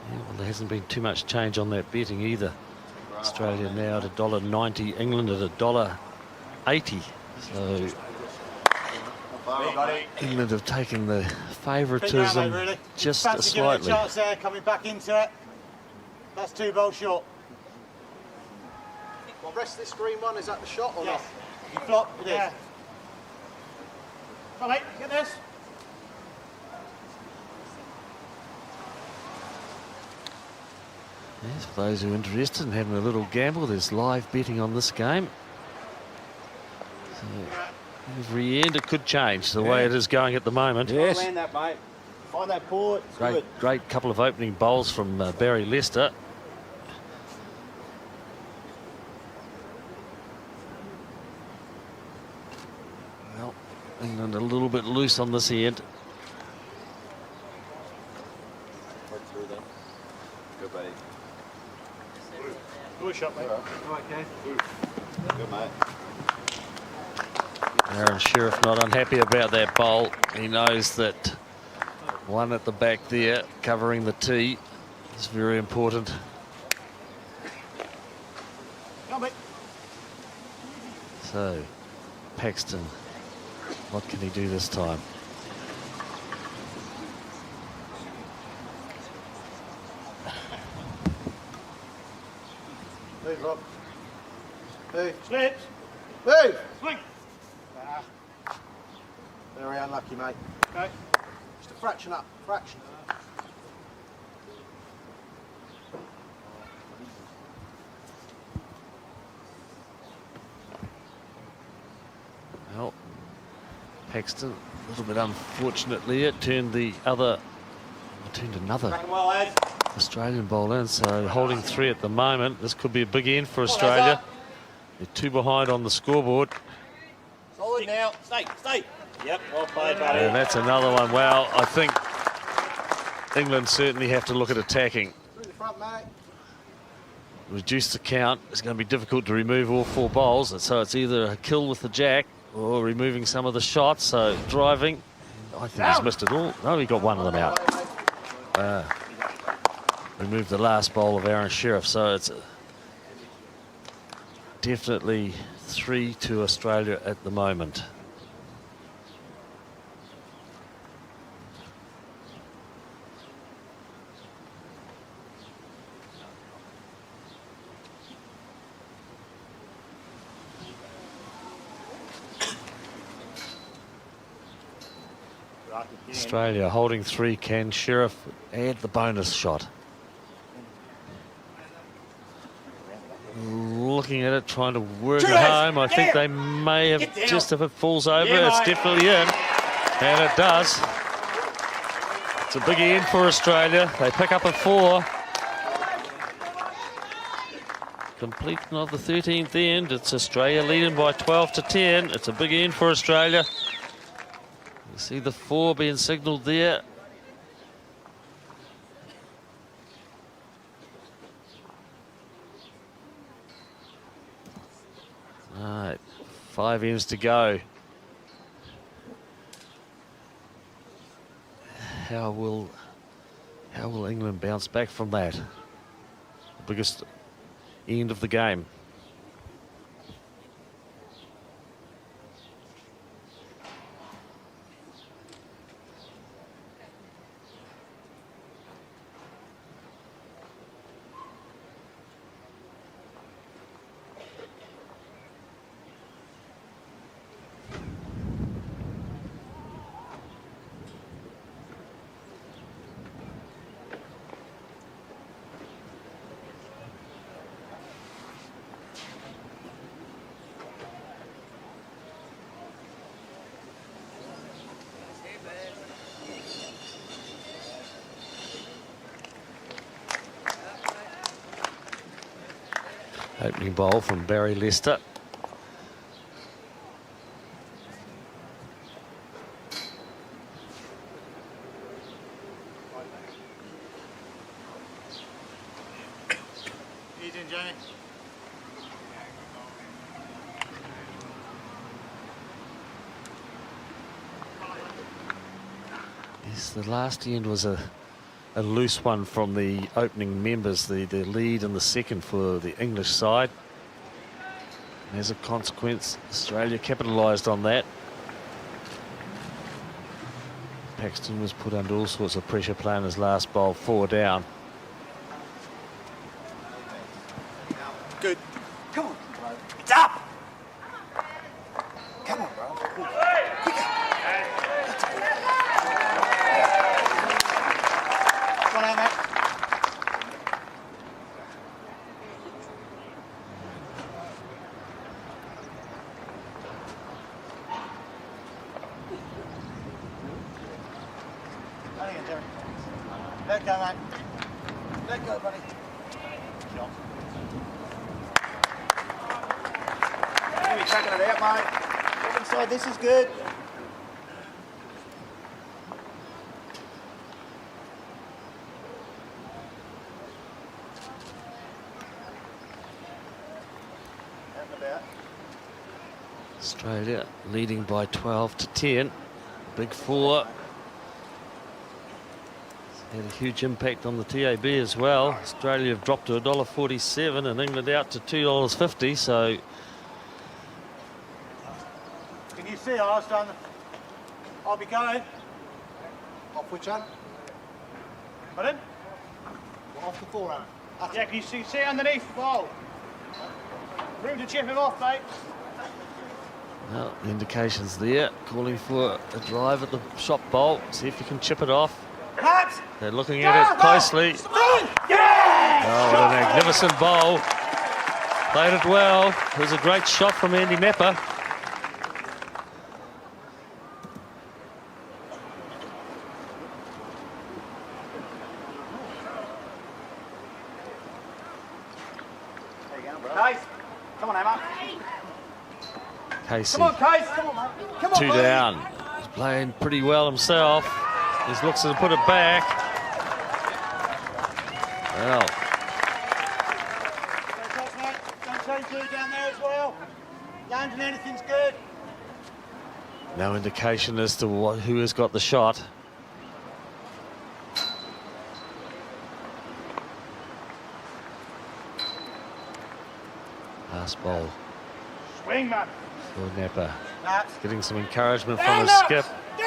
Yeah, well, there hasn't been too much change on that betting either. Australia now at $1.90, England at $1.80. So England have taken the favouritism just slightly. Chance there, coming back into it. That's 2 bowls short. Well, rest this green one, is that the shot or not? You flop, it is. Come on, mate, get this. Yes, for those who are interested in having a little gamble, there's live betting on this game. So every end it could change the way it is going at the moment. Yes. Land that, mate. Find that port. Great couple of opening bowls from Barrie Leicester. Well, England a little bit loose on this end. Good, buddy. Good shot, mate. Okay. Good, mate. Aron Sherriff not unhappy about that bowl. He knows that one at the back there covering the tee is very important. Come, mate. So, Paxton, what can he do this time? Move, Rob. Move. Slips. Move. Swing. Very unlucky, mate. Okay. Just a fraction up. Fraction. Well, Paxton, a little bit unfortunately, it turned another Well, Ed. Australian bowler in, so holding 3 at the moment. This could be a big end for Australia. They're 2 behind on the scoreboard. Solid now. Stay. Yep, well played, buddy. And that's another one. Well, I think England certainly have to look at attacking. Through the front, mate. Reduce the count. It's going to be difficult to remove all 4 bowls, so it's either a kill with the jack or removing some of the shots. So driving, I think he's missed it all. No, he got one of them out. Removed the last bowl of Aron Sherriff, so it's definitely 3 to Australia at the moment. Australia holding 3. Can Sherriff add the bonus shot? Looking at it, trying to work it home. I think they may have, just if it falls over, it's definitely in. And it does. It's a big end for Australia. They pick up a 4. Completion of the 13th end. It's Australia leading by 12 to 10. It's a big end for Australia. You see the 4 being signalled there. All right, 5 ends to go. How will England bounce back from that? The biggest end of the game. Opening bowl from Barrie Leicester. Easy. in, Jamie. Yes, the last end was a loose one from the opening members, the lead and the second for the English side. And as a consequence, Australia capitalised on that. Paxton was put under all sorts of pressure playing his last bowl, 4 down. Good. Come on, bro. It's up! Come on, bro. Quicker. Come on out, mate. Out again, Jerry. Let go, mate. Let go, buddy. Shot. You're chucking it out, mate. Look inside, this is good. Out and about. Australia leading by 12 to 10. Big 4. Had a huge impact on the TAB as well. Australia have dropped to $1.47 and England out to $2.50. So Can you see I was done? I'll be going. Off which one? Pardon? Well, off the forearm. Yeah, can you see underneath the ball? Room to chip him off, mate. well, the indications there, calling for a drive at the shot bowl. See if you can chip it off. Matt! They're looking at it closely. Yeah! Oh, what a magnificent bowl. Played it well. It was a great shot from Andy Knapper. Case, come on, Emma. Casey, Come on, Case. Come on, mate. Come on, 2 buddy. down. He's playing pretty well himself. He looks to put it back. Well, Don't touch, mate. Don't change you down there as well. London, anything's good. no indication as to who has got the shot. Last ball Swing, man. for Knapper. Matt. Getting some encouragement from Stand his up. skip. Go, go.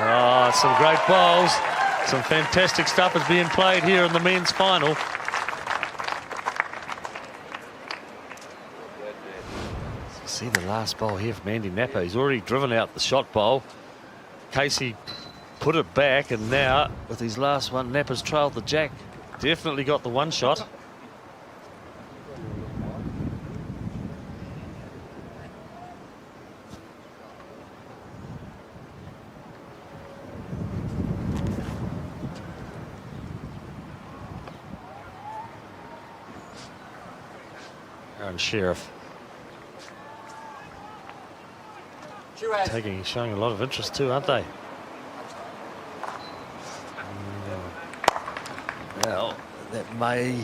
Oh, some great bowls. Some fantastic stuff is being played here in the men's final. See the last bowl here from Andy Knapper. He's already driven out the shot bowl. Casey put it back, and now with his last one, Knapper's trailed the jack. Definitely got the one shot. Aron Sherriff showing a lot of interest too, aren't they? Well, that may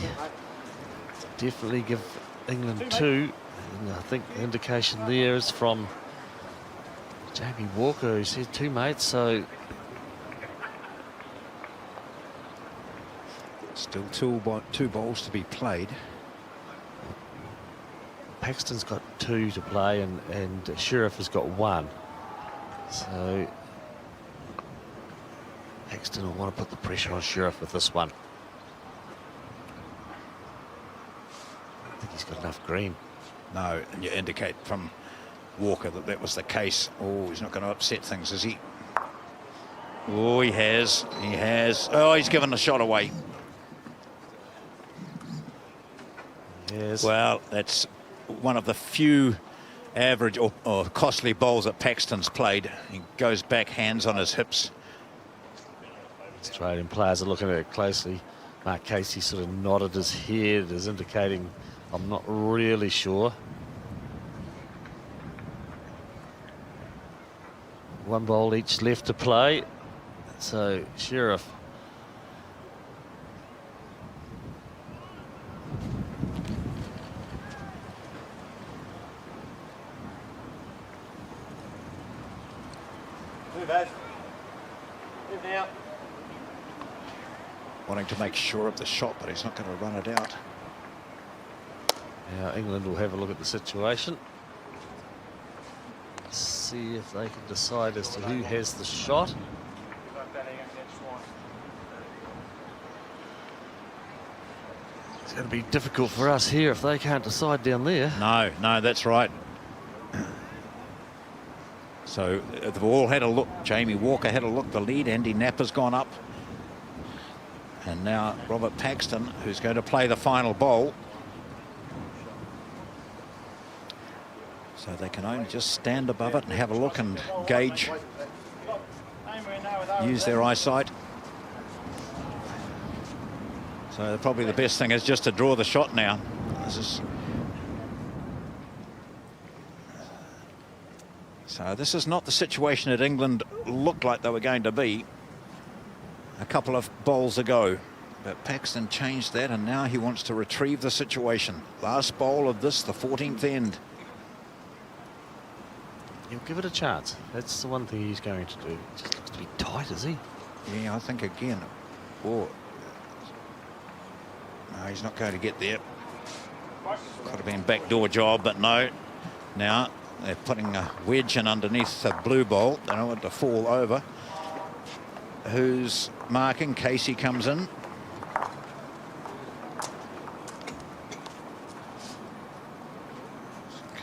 definitely give England 2. And I think the indication there is from Jamie Walker, who said 2 mates, so Still two balls to be played. Paxton's got 2 to play and Sherriff has got 1. So Paxton will want to put the pressure on Sherriff with this one. I think he's got enough green. No, and you indicate from Walker that that was the case. Oh, he's not going to upset things, is he? Oh, he has. He has. Oh, he's given the shot away. Yes. Well, that's one of the few average or costly bowls that Paxton's played. He goes back, hands on his hips. Australian players are looking at it closely. Mark Casey sort of nodded his head as indicating, I'm not really sure. One bowl each left to play. So Sherriff Move, Az. Move now. Wanting to make sure of the shot, but he's not going to run it out. Now England will have a look at the situation. See if they can decide as to who has the shot. It's going to be difficult for us here if they can't decide down there. No, that's right. So they've all had a look. Jamie Walker had a look. The lead. Andy Knapper's gone up. And now Robert Paxton, who's going to play the final bowl. So they can only just stand above it and have a look and gauge, use their eyesight. So probably the best thing is just to draw the shot now. This is not the situation that England looked like they were going to be a couple of bowls ago. But Paxton changed that, and now he wants to retrieve the situation. Last bowl of this, the 14th end. He'll give it a chance. That's the one thing he's going to do. It just looks to be tight, is he? Yeah, I think again. Oh, no, he's not going to get there. Could have been backdoor job, but no. Now they're putting a wedge in underneath the blue bowl. They don't want it to fall over. Who's marking? Casey comes in.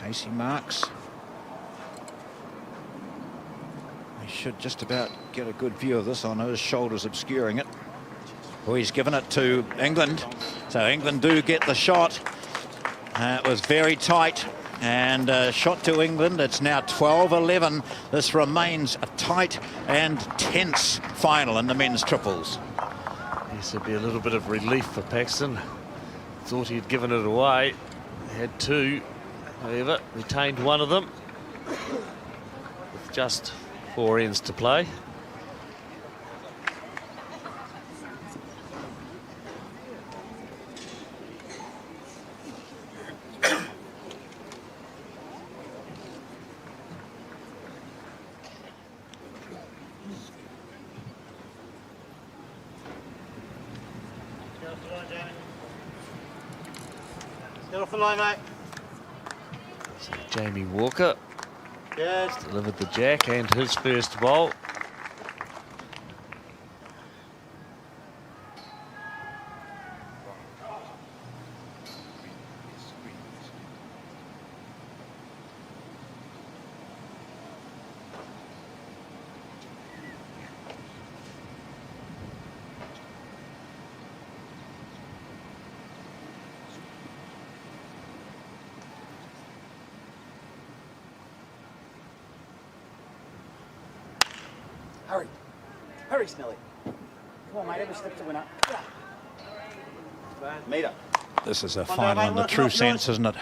Casey marks. He should just about get a good view of this. I know his shoulder's obscuring it. Oh, he's given it to England. So England do get the shot. It was very tight. And shot to England. It's now 12-11. This remains a tight and tense final in the men's triples. This would be a little bit of relief for Paxton. Thought he'd given it away. He had two. However, retained one of them. With just 4 ends to play. Get off the line, mate. So Jamie Walker Yes. delivered the jack and his first bowl. Hurry. Hurry, Snelly. Come on, mate. Every step to winner. Meter. This is a final in the true sense, isn't it?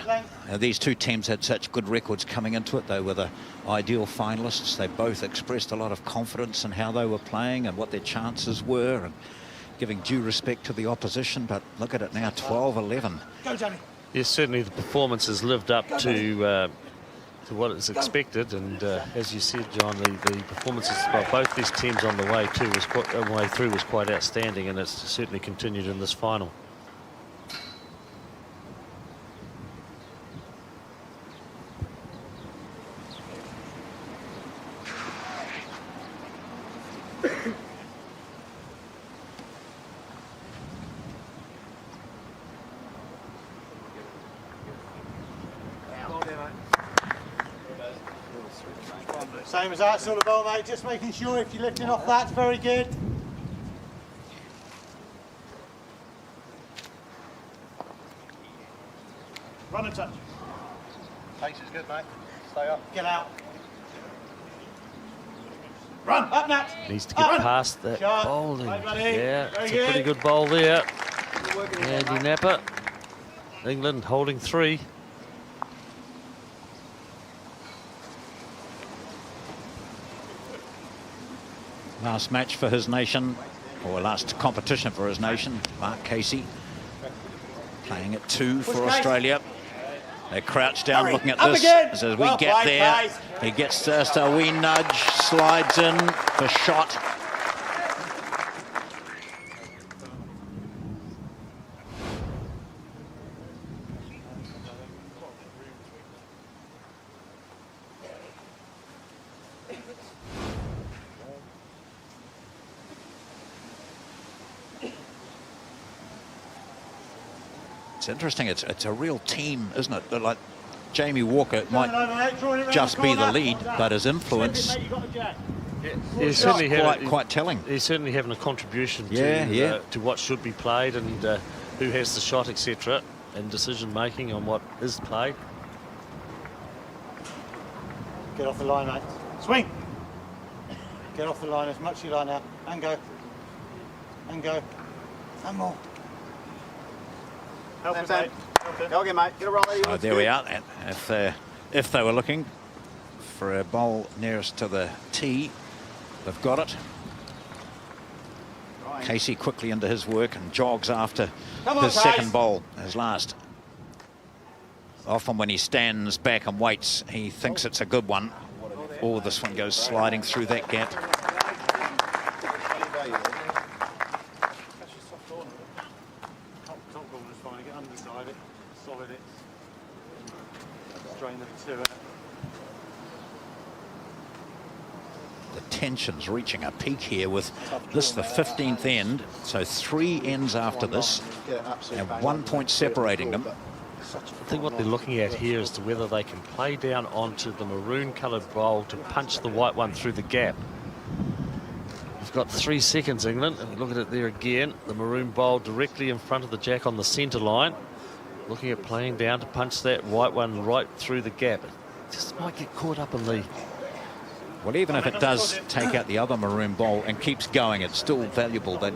These two teams had such good records coming into it. They were the ideal finalists. They both expressed a lot of confidence in how they were playing and what their chances were, and giving due respect to the opposition. But look at it now, 12-11. Go, Johnny. Yes, certainly the performance has lived up to what is expected, and as you said, John, the performances by both these teams on the way through was quite outstanding, and it's certainly continued in this final. Same as that sort of ball, mate. Just making sure if you're lifting off that's very good. Run and touch. Pace is good, mate. Stay up. Get out. Run. Up, Nat. Needs to get past that bowling. Yeah, it's a pretty good bowl there. Andy Knapper. England holding 3. Last match for his nation, or last competition for his nation, Mark Casey playing at 2 for Australia. They crouch down Hurry, looking at up this again. as we Well get played, there. guys. He gets just a wee nudge, slides in for shot. It's interesting. It's a real team, isn't it? Like Jamie Walker might just be the lead, but his influence He's is certainly quite telling. He's certainly having a contribution to to what should be played and who has the shot, etc., and decision making on what is played. Get off the line, mate. Swing. Get off the line as much as you like now. And go. And go. And more. Help him, mate. Go again, mate. Get a roll. Oh, there we are. And if they were looking for a bowl nearest to the tee, they've got it. Casey quickly into his work and jogs after his second bowl, his last. Often when he stands back and waits, he thinks it's a good one. Or this one goes sliding through that gap. Top corner's fine. Get underside it. Solid it. Strain it to it. The tension's reaching a peak here with this the 15th end, so 3 ends after this, and 1 point separating them. I think what they're looking at here is to whether they can play down onto the maroon coloured bowl to punch the white one through the gap. We've got 3 seconds, England, and look at it there again. The maroon bowl directly in front of the jack on the centre line. Looking at playing down to punch that white one right through the gap. It just might get caught up in the... Well, even if it does take out the other maroon bowl and keeps going, it's still valuable. They'd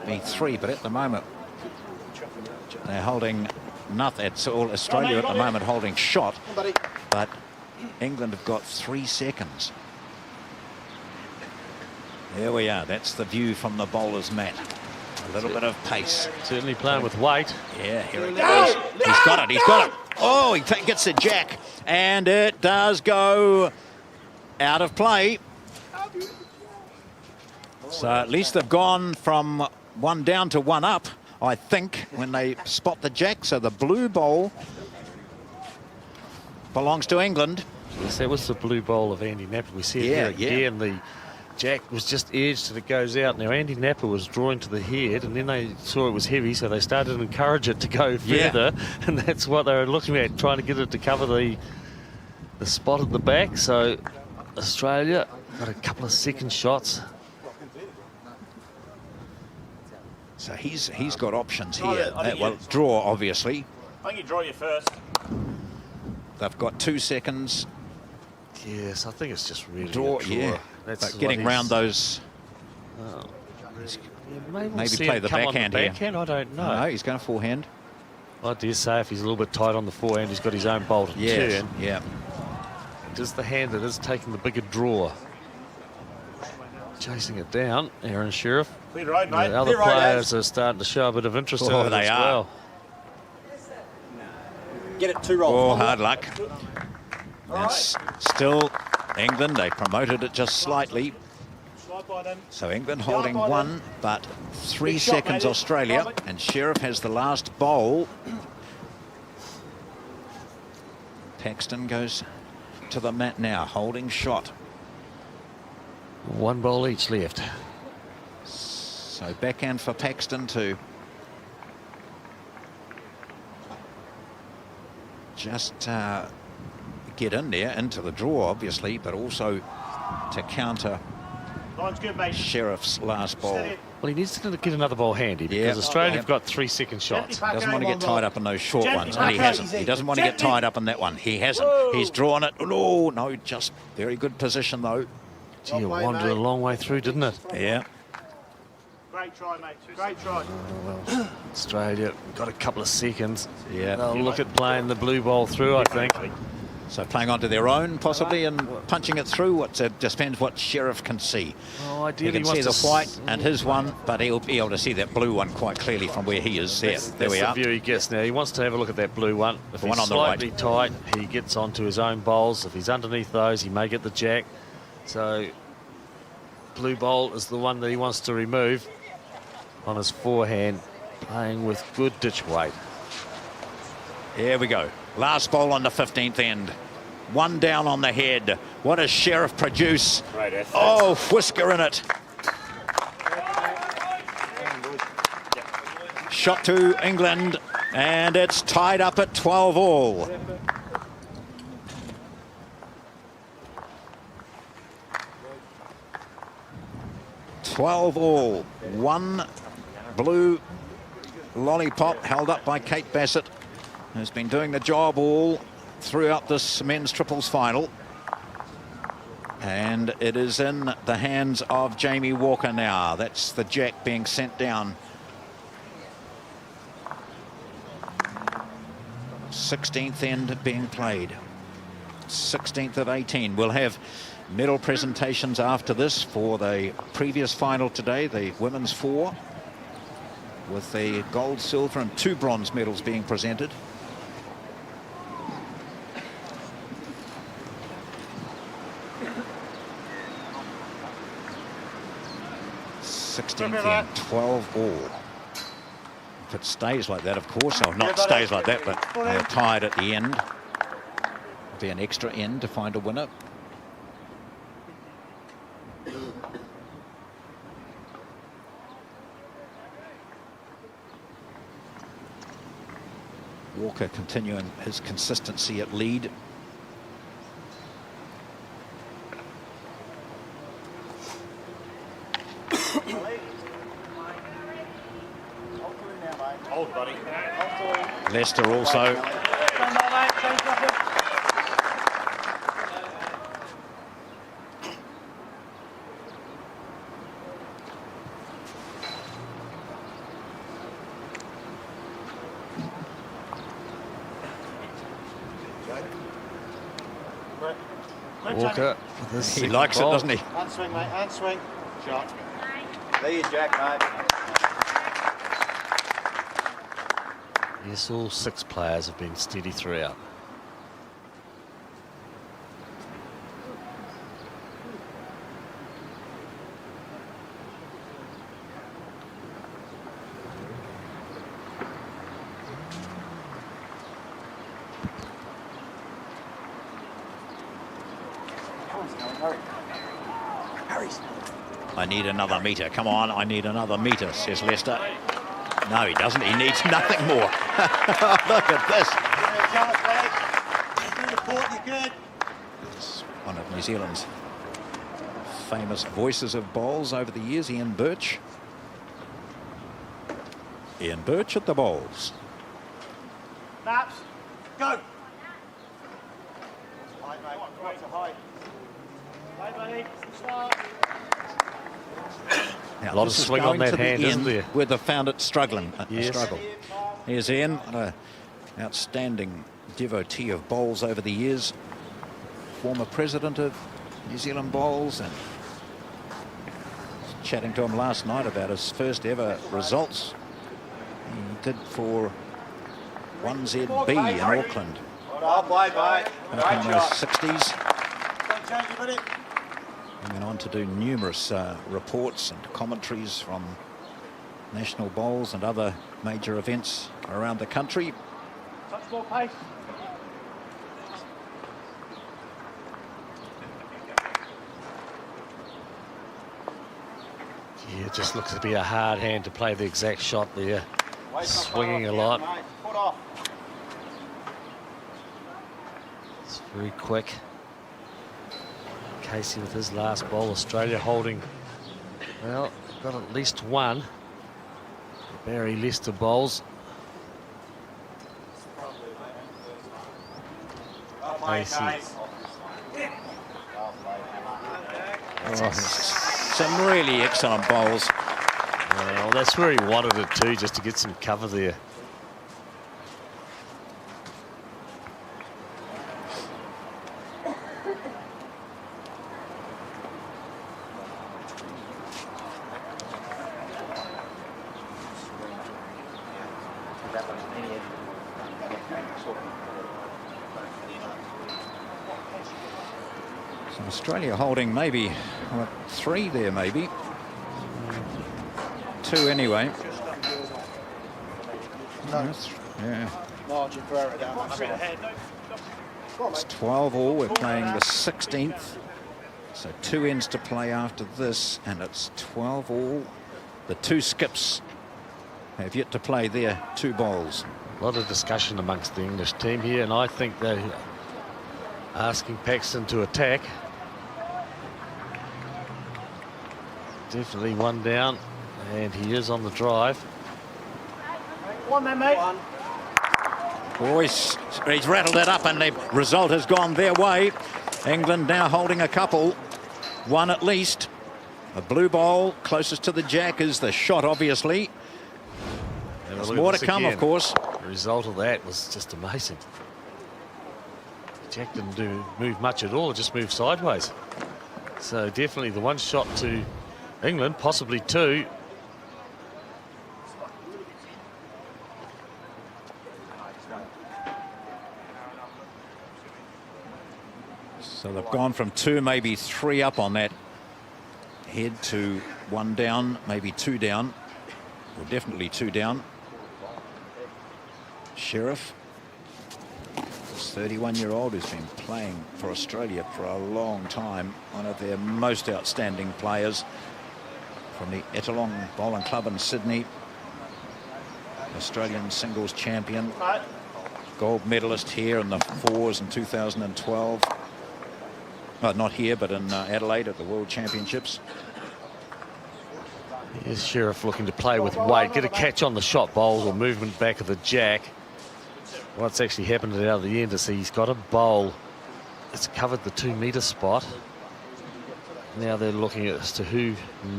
be 3, but at the moment they're holding nothing. It's all Australia at the moment holding shot, but England have got 3 seconds. There we are. That's the view from the bowler's mat. A little bit of pace. Certainly playing with weight. Yeah, here it goes. He's got it. He's got it. Oh, he gets the jack, and it does go out of play. So at least they've gone from 1 down to 1 up, I think, when they spot the jack. So the blue bowl belongs to England. Yes, that was the blue bowl of Andy Knapper. We see it here again. The jack was just edged and it goes out. Now Andy Knapper was drawing to the head, and then they saw it was heavy, so they started to encourage it to go further, and that's what they were looking at, trying to get it to cover the spot at the back. So Australia got a couple of second shots. So he's got options here. Well, draw, obviously. I think you draw you first. They've got 2 seconds. Yes, I think it's just really Draw, a draw. yeah. That's but getting round those. Maybe play the backhand here. I don't know. No, he's going forehand. I dare say if he's a little bit tight on the forehand, he's got his own bowl to turn. Yeah. Just the hand that is taking the bigger draw. Chasing it down, Aron Sherriff. Clear the road, mate. The other players are starting to show a bit of interest in it as well. Get it 2 rolls. Oh, hard luck. That's still England. They promoted it just slightly. So England holding 1, but 3 seconds Australia, and Sherriff has the last bowl. Paxton goes to the mat now, holding shot. 1 bowl each left. So backhand for Paxton to just get in there into the draw, obviously, but also to counter Sherriff's last ball. Well, he needs to get another ball handy because Australia have got 3 second shots. Doesn't want to get tied up in those short ones, and he hasn't. He doesn't want to get tied up in that one. He hasn't. He's drawn it. Oh, no, just very good position, though. Gee, it wandered a long way through, didn't it? Yeah. Great try, mate. Great try. Well, Australia got a couple of seconds. Yeah. They'll look at playing the blue ball through, I think. So playing onto their own, possibly, and punching it through. It just depends what Sherriff can see. Oh, He ideally can see the white and his one, but he'll be able to see that blue one quite clearly from where he is. There we are. That's the view he gets now. He wants to have a look at that blue one. If The one he's on the right. slightly tight, he gets onto his own bowls. If he's underneath those, he may get the jack. So blue bowl is the one that he wants to remove on his forehand, playing with good ditch weight. Here we go. Last bowl on the 15th end. One down on the head. What does Sherriff produce? Oh, whisker in it. Shot to England, and it's tied up at 12 all. One blue lollipop held up by Kate Bassett, who's been doing the job all throughout this men's triples final. And it is in the hands of Jamie Walker now. That's the jack being sent down. 16th end being played. 16th of 18. We'll have medal presentations after this for the previous final today, the women's 4, with the gold, silver and 2 bronze medals being presented. And 12 all. If it stays like that, of course, or not stays like that, but they're tied at the end. It'll be an extra end to find a winner. Walker continuing his consistency at lead. Hold, buddy. Leicester also. Walker. He likes it, doesn't he? Hand swing, mate. Hand swing. Shot. There you jack, mate. Yes, all 6 players have been steady throughout. I need another metre. Come on, I need another metre, says Leicester. No, he doesn't. He needs nothing more. Look at this. It's one of New Zealand's famous voices of bowls over the years, Ian Birch. Ian Birch at the bowls. Naps, go. High, mate. What's a high? High, buddy. Start. Now, A lot of swing on that hand, isn't there? Where they found it struggling. Yes. Struggle. Here's Ian, an outstanding devotee of bowls over the years. Former president of New Zealand Bowls, and chatting to him last night about his first ever results. He did for 1ZB in Auckland. Well played, mate. Back in the Great shot. 60s. Don't change it, buddy. He went on to do numerous reports and commentaries from national bowls and other major events around the country. Touch ball pace. Yeah, it just looks to be a hard hand to play the exact shot there. Swinging a lot. Foot off. It's very quick. Casey with his last ball. Australia holding, well, got at least one. Barrie Leicester bowls. Casey. Oh, some really excellent bowls. Well, that's where he wanted it too, just to get some cover there. So Australia holding maybe what, 3 there, maybe 2 anyway. No. Yeah. Margin for error down that side. It's 12 all. We're playing the 16th. So 2 ends to play after this, and it's 12 all. The 2 skips have yet to play their 2 bowls. A lot of discussion amongst the English team here, and I think they're asking Paxton to attack. Definitely one down, and he is on the drive. One man, mate. Oh, he's rattled it up, and the result has gone their way. England now holding a couple, 1 at least. A blue ball closest to the jack is the shot, obviously. There's more to come, of course. The result of that was just amazing. Jack didn't move much at all, just moved sideways. So definitely the 1 shot to England, possibly 2. So they've gone from 2, maybe 3 up on that head to 1 down, maybe 2 down, or definitely 2 down. Sherriff, this 31-year-old who's been playing for Australia for a long time, one of their most outstanding players from the Ettalong Bowling Club in Sydney, Australian singles champion, gold medalist here in the 4s in 2012. Not here, but in Adelaide at the World Championships. Here's Sherriff looking to play with weight, get a catch on the shot bowls or movement back of the jack. What's actually happened at the other end is he's got a bowl that's covered the 2-metre spot. Now they're looking as to who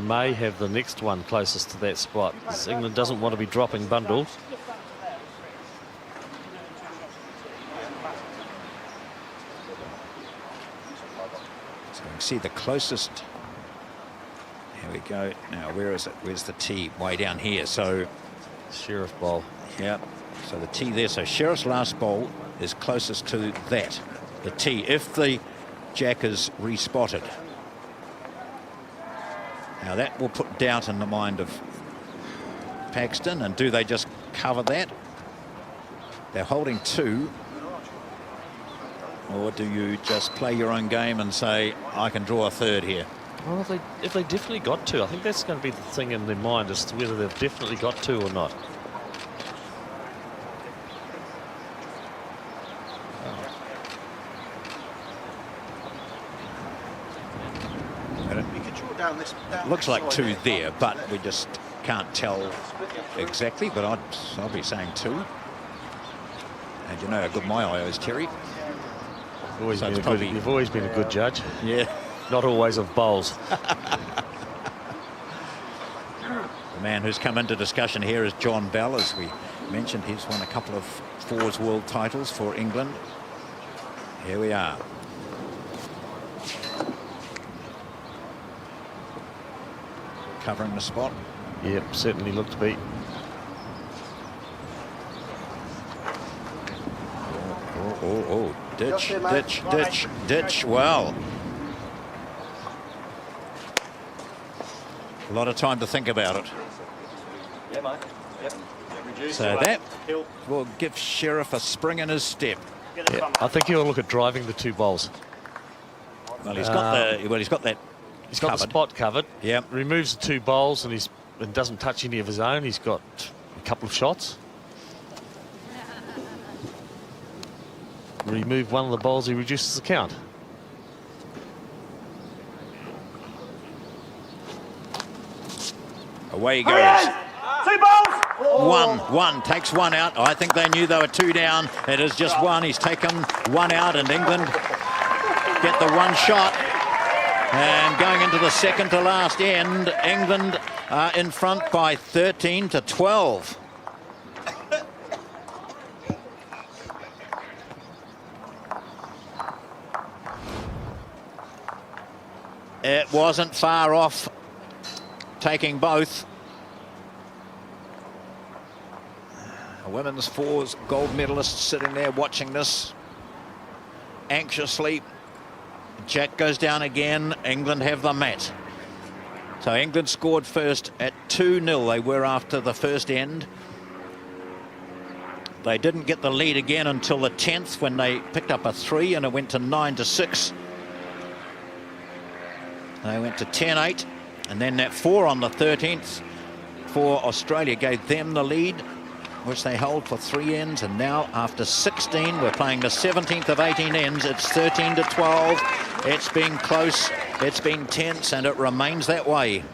may have the next one closest to that spot. England doesn't want to be dropping bundles. So you can see the closest. Here we go. Now, where is it? Where's the tee? Way down here. So Sherriff bowl. Yeah. So the tee there. So Sherriff's last bowl is closest to that, the tee, if the jack is respotted. Now that will put doubt in the mind of Paxton, and do they just cover that? They're holding 2. Or do you just play your own game and say, I can draw a 3rd here? Well, if they definitely got 2, I think that's going to be the thing in their mind as to whether they've definitely got 2 or not. Looks like 2 there, but we just can't tell exactly. But I'll be saying 2. And you know how good my eye is, Terry. You've always been a good judge. Yeah. Not always of bowls. The man who's come into discussion here is John Bell. As we mentioned, he's won a couple of 4s world titles for England. Here we are. Covering the spot. Yep, certainly looked to be. Oh, ditch. Well, a lot of time to think about it. Yeah, mate. Yep. So that will give Sherriff a spring in his step. Yeah, I think he'll look at driving the 2 bowls. Well, he's got that. He's got the spot covered. Yeah. Removes the 2 bowls and doesn't touch any of his own. He's got a couple of shots. Remove one of the bowls, he reduces the count. Away he goes. 2 balls. One takes 1 out. I think they knew they were 2 down. It is just 1. He's taken 1 out, and England get the 1 shot. And going into the second to last end, England are in front by 13-12. It wasn't far off taking both. women's fours gold medalists sitting there watching this anxiously. Jack goes down again. England have the mat. So England scored first at 2-0. They were after the first end. They didn't get the lead again until the 10th when they picked up a 3 and it went to 9-6. They went to 10-8 and then that 4 on the 13th for Australia gave them the lead, which they hold for 3 ends. And now after 16, we're playing the 17th of 18 ends. It's 13-12. It's been close, it's been tense, and it remains that way.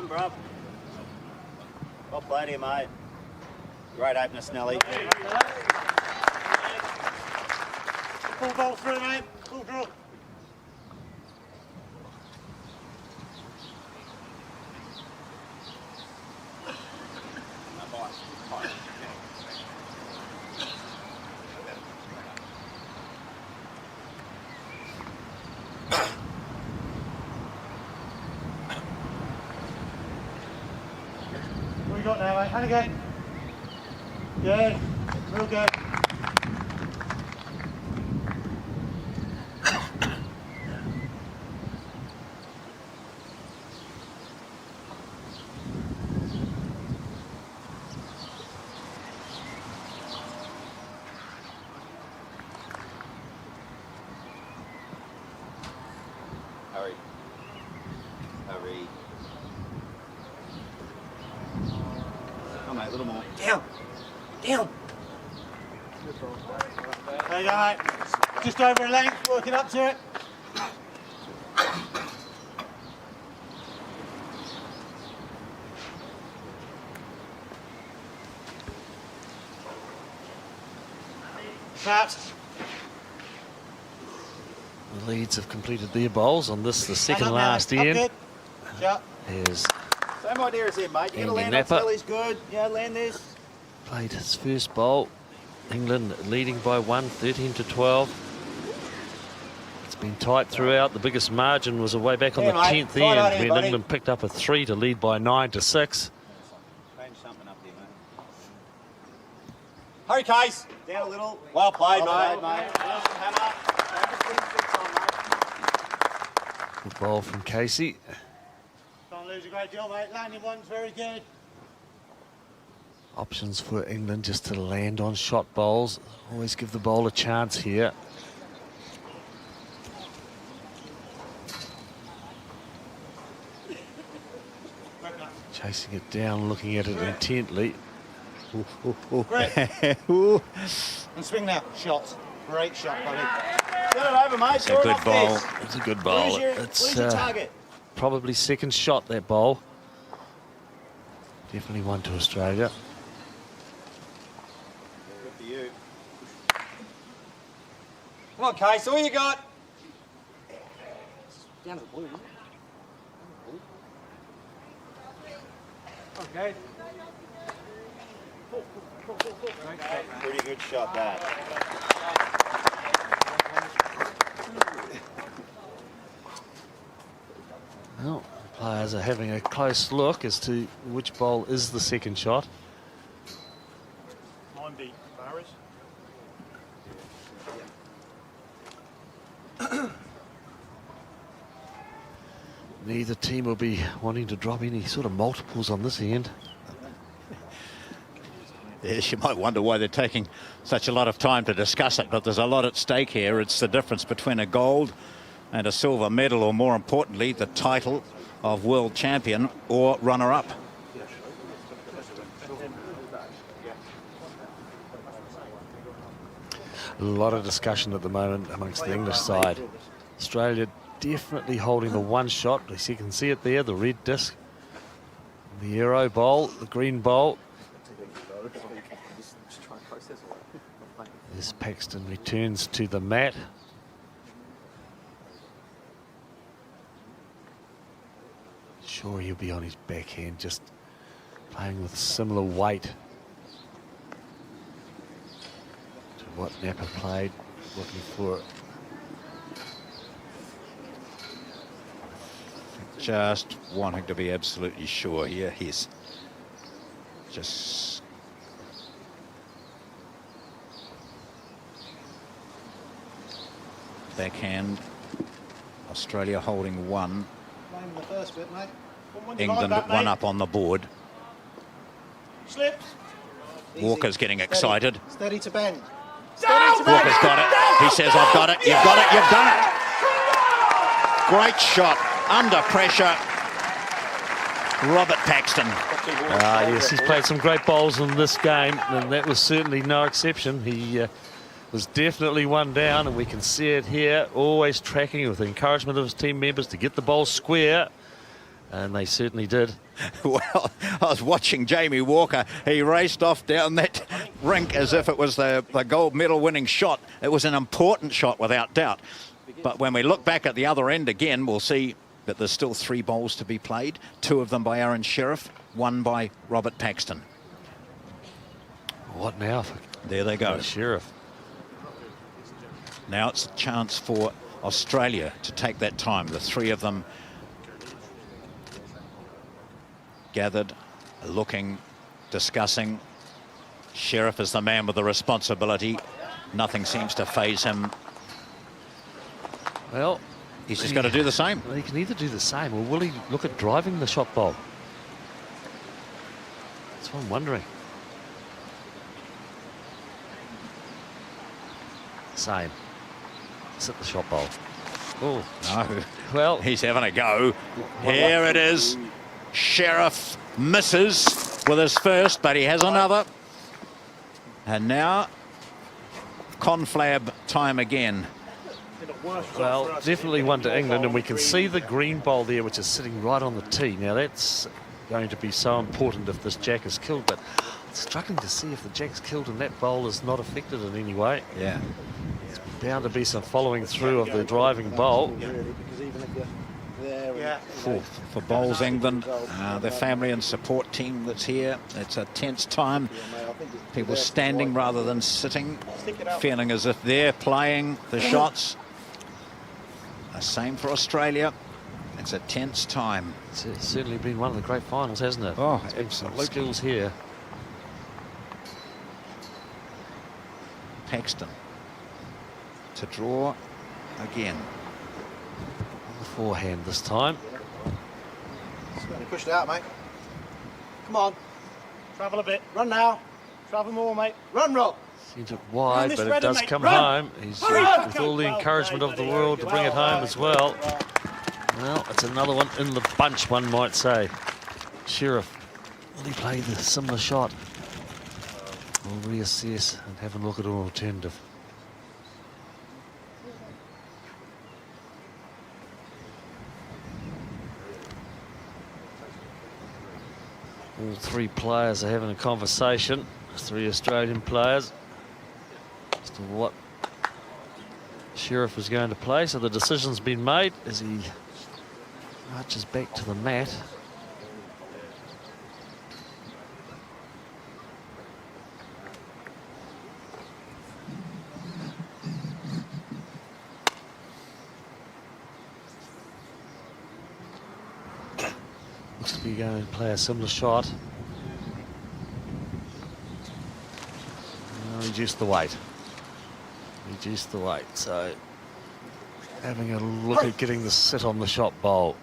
Bruv. Well played here, mate. Great opener, Snelly. Full ball through, mate. Full draw. What you got now, mate? And again. Good. Real good. Hurry. Hurry. Come on, mate, a little more. Down. Down. There you go, mate. Just over a length, working up to it. Shout. The Leeds have completed their bowls on this, the second Up last now, mate. end. Up good. Shout. Has Same idea as him, mate. You got to Andy land on Knapper. Snelly's good. Yeah, land this. played his first bowl. England leading by 1, 13-12. It's been tight throughout. The biggest margin was away back on the 10th end when England picked up a 3 to lead by 9-6. Change something up here, mate. Hurry, Case. Down a little. Well played, Well mate. played, mate. Hammer. Good ball from Casey. Don't lose a great deal, mate. Landing one's very good. Options for England just to land on shot bowls. Always give the bowler a chance here. Chasing it down, looking at it intently. Great. And swing now. Shots. Great shot, buddy. Get it over, mate. It's a good ball. It's a good bowl. It's Lose your target. probably second shot, that bowl. Definitely one to Australia. Good for you. Come on, Case. All you got. Down to the blue, isn't it? Okay. Pretty good shot, that. Well, the players are having a close look as to which bowl is the second shot. Mine beat Barrie's. Neither team will be wanting to drop any sort of multiples on this end. Yes, you might wonder why they're taking such a lot of time to discuss it, but there's a lot at stake here. It's the difference between a gold and a silver medal, or more importantly, the title of world champion or runner-up. A lot of discussion at the moment amongst the English side. Australia definitely holding the one shot. As you can see it there, the red disc. The arrow bowl, the green bowl. As Paxton returns to the mat. sure he'll be on his backhand, just playing with similar weight to what Knapper played, looking for. Just wanting to be absolutely sure here. He's just backhand. Australia holding one. Blame the first bit, mate. England one up on the board. Slips. Walker's getting excited. Steady to bend. Walker's got it. He says, I've got it. You've got it. You've done it. Great shot. Under pressure. Robert Paxton. Yes, he's played some great bowls in this game, and that was certainly no exception. He was definitely one down, and we can see it here, always tracking with the encouragement of his team members to get the bowl square, and they certainly did. Well, I was watching Jamie Walker. He raced off down that rink as if it was the gold medal winning shot. It was an important shot without doubt. But when we look back at the other end again, we'll see that there's still 3 bowls to be played. 2 of them by Aron Sherriff, 1 by Robert Paxton. What now? There they go. Sherriff. Now it's a chance for Australia to take that time. The 3 of them gathered, looking, discussing. Sherriff is the man with the responsibility. Nothing seems to faze him. Well, he's just got to do the same. Well, he can either do the same, or will he look at driving the shot bowl? That's what I'm wondering. Same. Sit the shot bowl. Oh no! Well, he's having a go. Here it is. Sherriff misses with his first, but he has another. And now conflab time again. Well, definitely one to England, and we can see the green bowl there, which is sitting right on the tee. Now that's going to be so important if this jack is killed, but I'm struggling to see if the jack's killed and that bowl is not affected in any way. Yeah. It's bound to be some following through of the driving bowl. For Bowls England, the family and support team that's here. It's a tense time. People standing rather than sitting, feeling as if they're playing the shots. The same for Australia. It's a tense time. It's certainly been one of the great finals, hasn't it? Oh, absolutely. Skills here. Paxton to draw again. On the forehand this time. Push it out, mate. Come on. Travel a bit. Run now. Travel more, mate. Run, Rob. Seems it wide, but it does come home. He's with all the encouragement of the world to bring it home as well. Well, it's another one in the bunch, one might say. Sherriff, will he play the similar shot? We'll reassess and have a look at an alternative. All 3 players are having a conversation. 3 Australian players as to what Sherriff is going to play. So the decision's been made as he marches back to the mat. Looks to be going to play a similar shot. Reduce the weight. Reduce the weight. So having a look at getting the sit on the shot bowl.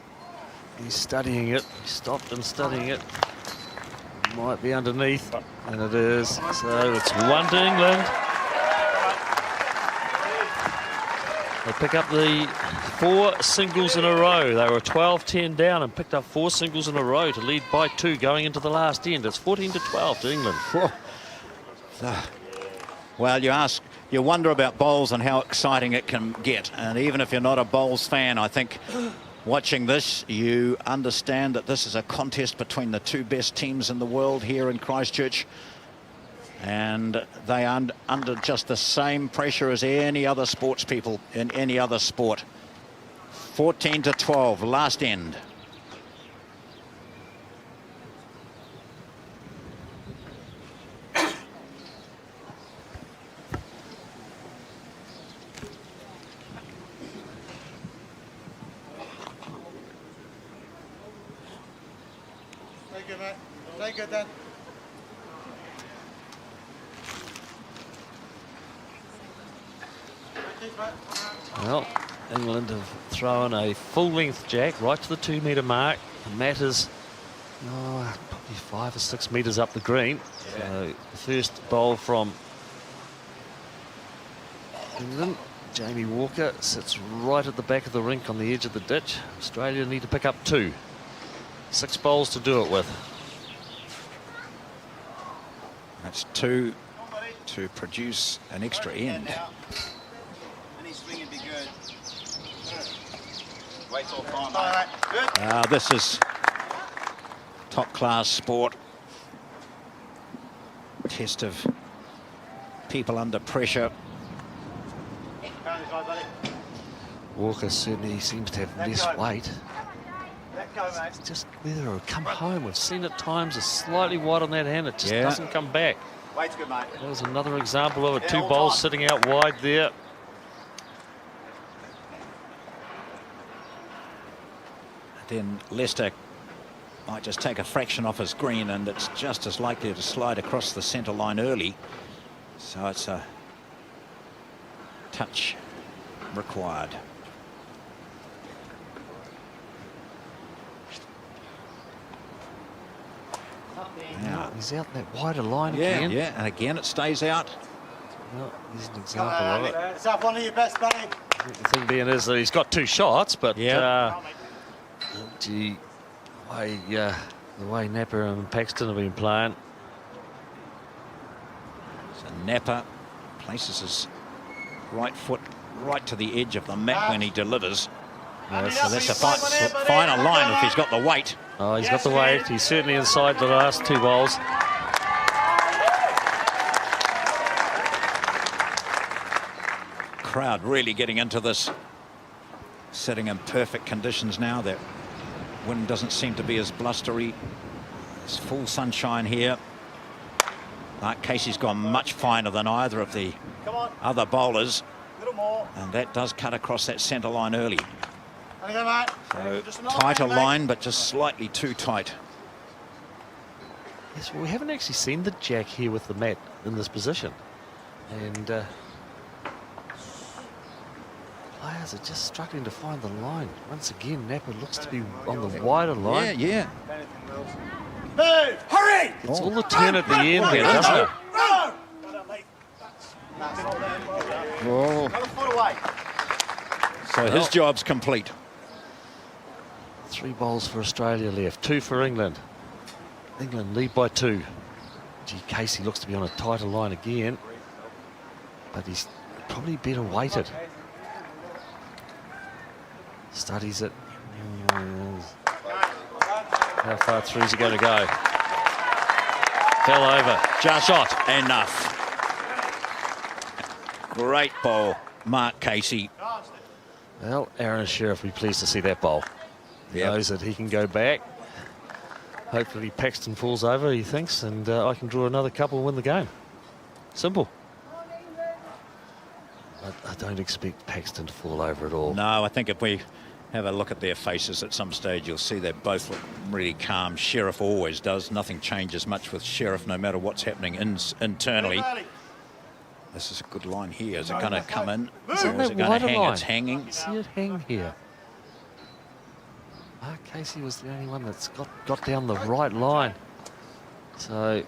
He's studying it. He stopped and studying it. Might be underneath, and it is. So it's 1 to England. They pick up the 4 singles in a row. They were 12-10 down and picked up 4 singles in a row to lead by 2 going into the last end. It's 14-12 to England. Well, you wonder about bowls and how exciting it can get. And even if you're not a bowls fan, I think watching this, you understand that this is a contest between the 2 best teams in the world here in Christchurch. And they are under just the same pressure as any other sports people in any other sport. 14-12, last end. Very good, mate. Very good, then. Well, England have thrown a full-length jack right to the 2-metre mark. And Matt is probably 5 or 6 metres up the green. So the first bowl from England. Jamie Walker sits right at the back of the rink on the edge of the ditch. Australia need to pick up 2. 6 bowls to do it with. That's 2 to produce an extra end. Any swing would be good. Wait's all fine, mate. Good. This is top-class sport. Test of people under pressure. Walker certainly seems to have less weight. It's just whether it'll come home. We've seen at times a slightly wide on that hand. It just doesn't come back. Wait's good, mate. That was another example of it. 2 bowls sitting out wide there. Then Leicester might just take a fraction off his green, and it's just as likely to slide across the centre line early. So it's a touch required. Now, he's out in that wider line Yeah, again. yeah, and again it stays out. Well, here's an example of it. Let's have one of your best, buddy. The thing being is that he's got 2 shots, but gee, the way Knapper and Paxton have been playing. So Knapper places his right foot right to the edge of the mat when he delivers. So that's a finer line if he's got the weight. Oh, he's got the weight. He's certainly inside the last 2 bowls. Crowd really getting into this, sitting in perfect conditions now. That wind doesn't seem to be as blustery. It's full sunshine here. Mark Casey's gone much finer than either of the other bowlers, and that does cut across that centre line early. So tighter line, but just slightly too tight. Yes, well, we haven't actually seen the jack here with the mat in this position, and players are just struggling to find the line. Once again, Knapper looks to be on the wider line. Yeah. Move! Hurry! It's all the turn at the end there, doesn't it? Oh. Another foot away. So his job's complete. 3 bowls for Australia left, 2 for England. England lead by 2. Gee, Casey looks to be on a tighter line again, but he's probably better weighted. Studies it. How far through is he going to go? Fell over. Just shot. Enough. Great ball, Mark Casey. Well, Aron and Sherriff will be pleased to see that bowl. He knows that he can go back. Hopefully Paxton falls over, he thinks, and I can draw another couple and win the game. Simple. I don't expect Paxton to fall over at all. No, I think if we have a look at their faces at some stage, you'll see they both look really calm. Sherriff always does. Nothing changes much with Sherriff, no matter what's happening internally. This is a good line here. Is it going to come in? Or is it going to hang? Line? It's hanging. See it hang here. Mark Casey was the only one that's got down the right line. So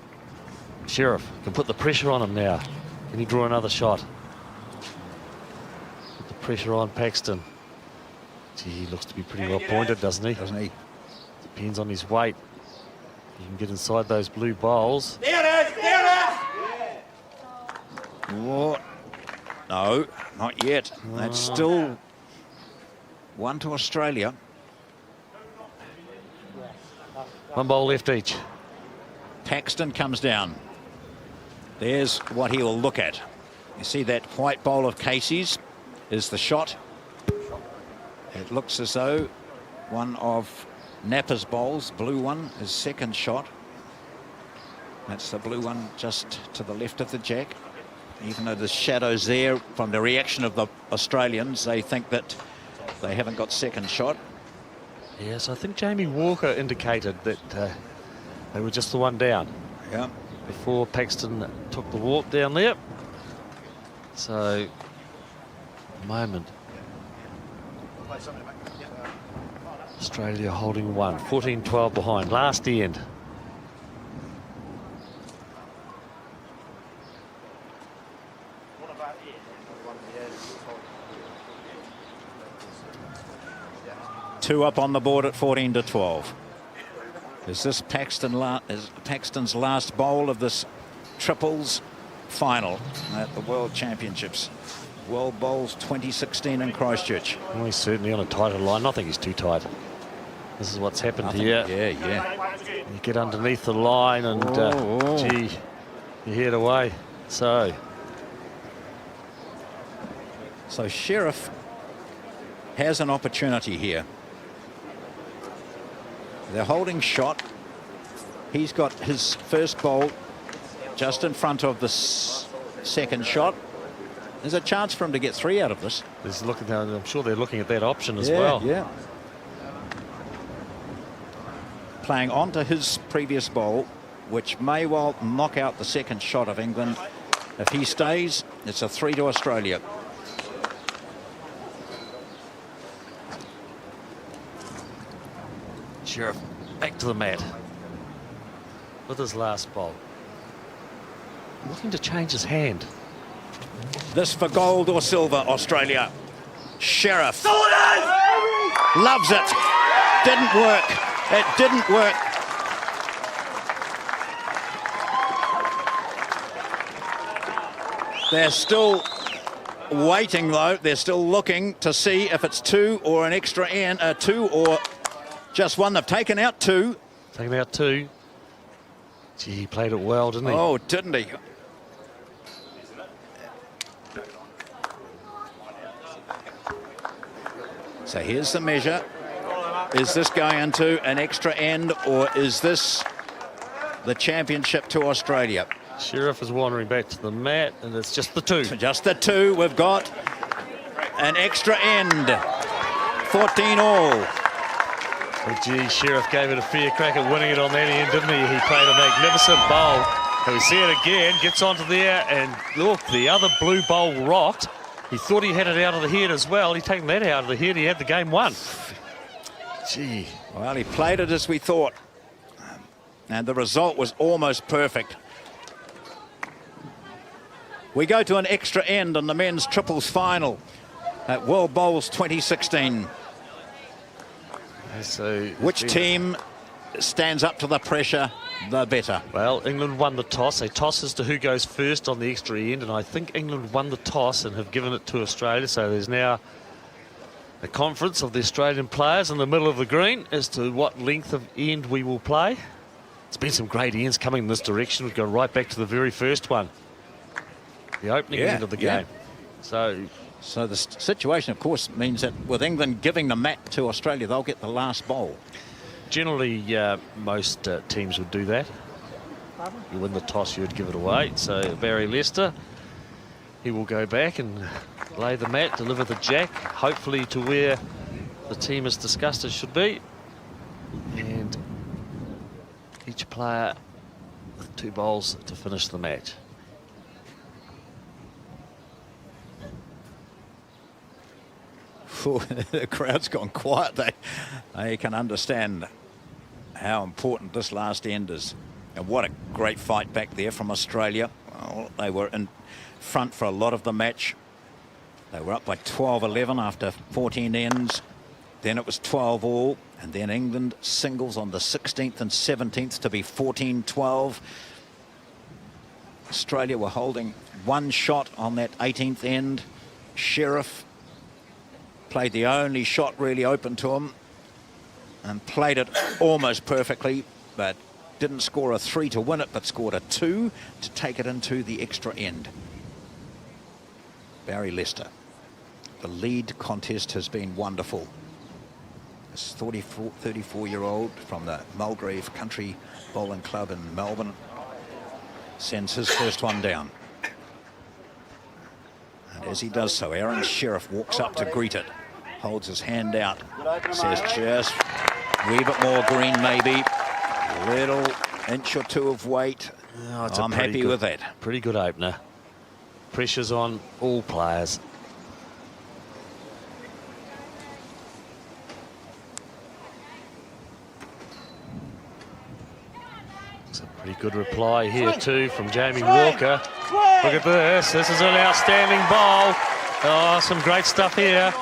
Sherriff can put the pressure on him now. Can he draw another shot? Put the pressure on Paxton. Gee, he looks to be pretty well pointed, doesn't he? Doesn't he? Depends on his weight. He can get inside those blue bowls. What? No, not yet. That's still 1 to Australia. 1 bowl left each. Paxton comes down. There's what he will look at. You see that white bowl of Casey's is the shot. It looks as though one of Knapper's bowls, blue one, is second shot. That's the blue one just to the left of the jack. Even though the shadow's there, from the reaction of the Australians, they think that they haven't got second shot. Yes, I think Jamie Walker indicated that They were just the one down. Yeah. Before Paxton took the walk down there. So, moment. Australia holding one, 14-12 behind, last end. Two up on the board at 14-12. Is this Paxton's last bowl of this triples final at the World Championships? World Bowls 2016 in Christchurch. Well, he's certainly on a tighter line. I think he's too tight. This is what's happened here. Yeah. You get underneath the line and, gee, you head away. So Sherriff has an opportunity here. They're holding shot. He's got his first bowl just in front of the second shot. There's a chance for him to get 3 out of this. I'm sure they're looking at that option as well. Yeah. Playing onto his previous bowl, which may well knock out the second shot of England. If he stays, it's a 3 to Australia. Sherriff back to the mat with his last bowl. Looking to change his hand. This for gold or silver, Australia. Sherriff loves it. Didn't work. It didn't work. They're still waiting, though. They're still looking to see if it's 2 or an extra end, 2 or just 1. They've taken out 2. Taken out 2. Gee, he played it well, didn't he? Oh, didn't he? So here's the measure. Is this going into an extra end, or is this the championship to Australia? Sherriff is wandering back to the mat, and it's just the 2. Just the 2. We've got an extra end. 14 all. Well, gee, Sherriff gave it a fair crack at winning it on that end, didn't he? He played a magnificent bowl. And we see it again, gets onto there, and look, the other blue bowl rocked. He thought he had it out of the head as well. He'd taken that out of the head. He had the game won. Gee. Well, he played it as we thought. And the result was almost perfect. We go to an extra end in the men's triples final at World Bowls 2016. So which team stands up to the pressure the better? Well, England won the toss. They toss as to who goes first on the extra end, and I think England won the toss and have given it to Australia. So there's now a conference of the Australian players in the middle of the green as to what length of end we will play. It's been some great ends coming in this direction. We go right back to the very first one, the opening end of the game. So the situation, of course, means that with England giving the mat to Australia, they'll get the last bowl. Generally, most teams would do that. You win the toss, you would give it away. So Barrie Leicester, he will go back and lay the mat, deliver the jack, hopefully to where the team has discussed it should be. And each player with 2 bowls to finish the match. The crowd's gone quiet. They can understand how important this last end is. And what a great fight back there from Australia. Well, they were in front for a lot of the match. They were up by 12-11 after 14 ends. Then it was 12 all. And then England singles on the 16th and 17th to be 14-12. Australia were holding 1 shot on that 18th end. Sherriff played the only shot really open to him and played it almost perfectly, but didn't score a 3 to win it, but scored a 2 to take it into the extra end. Barrie Leicester. The lead contest has been wonderful. This 34-year-old from the Mulgrave Country Bowling Club in Melbourne sends his first one down. And as he does so, Aron Sherriff walks up to greet it, holds his hand out, says just a wee bit more green maybe, little inch or two of weight. Oh, I'm happy with that. Pretty good opener. Pressure's on all players. It's a pretty good reply here too from Jamie Walker. Look at this. This is an outstanding bowl. Oh, some great stuff here.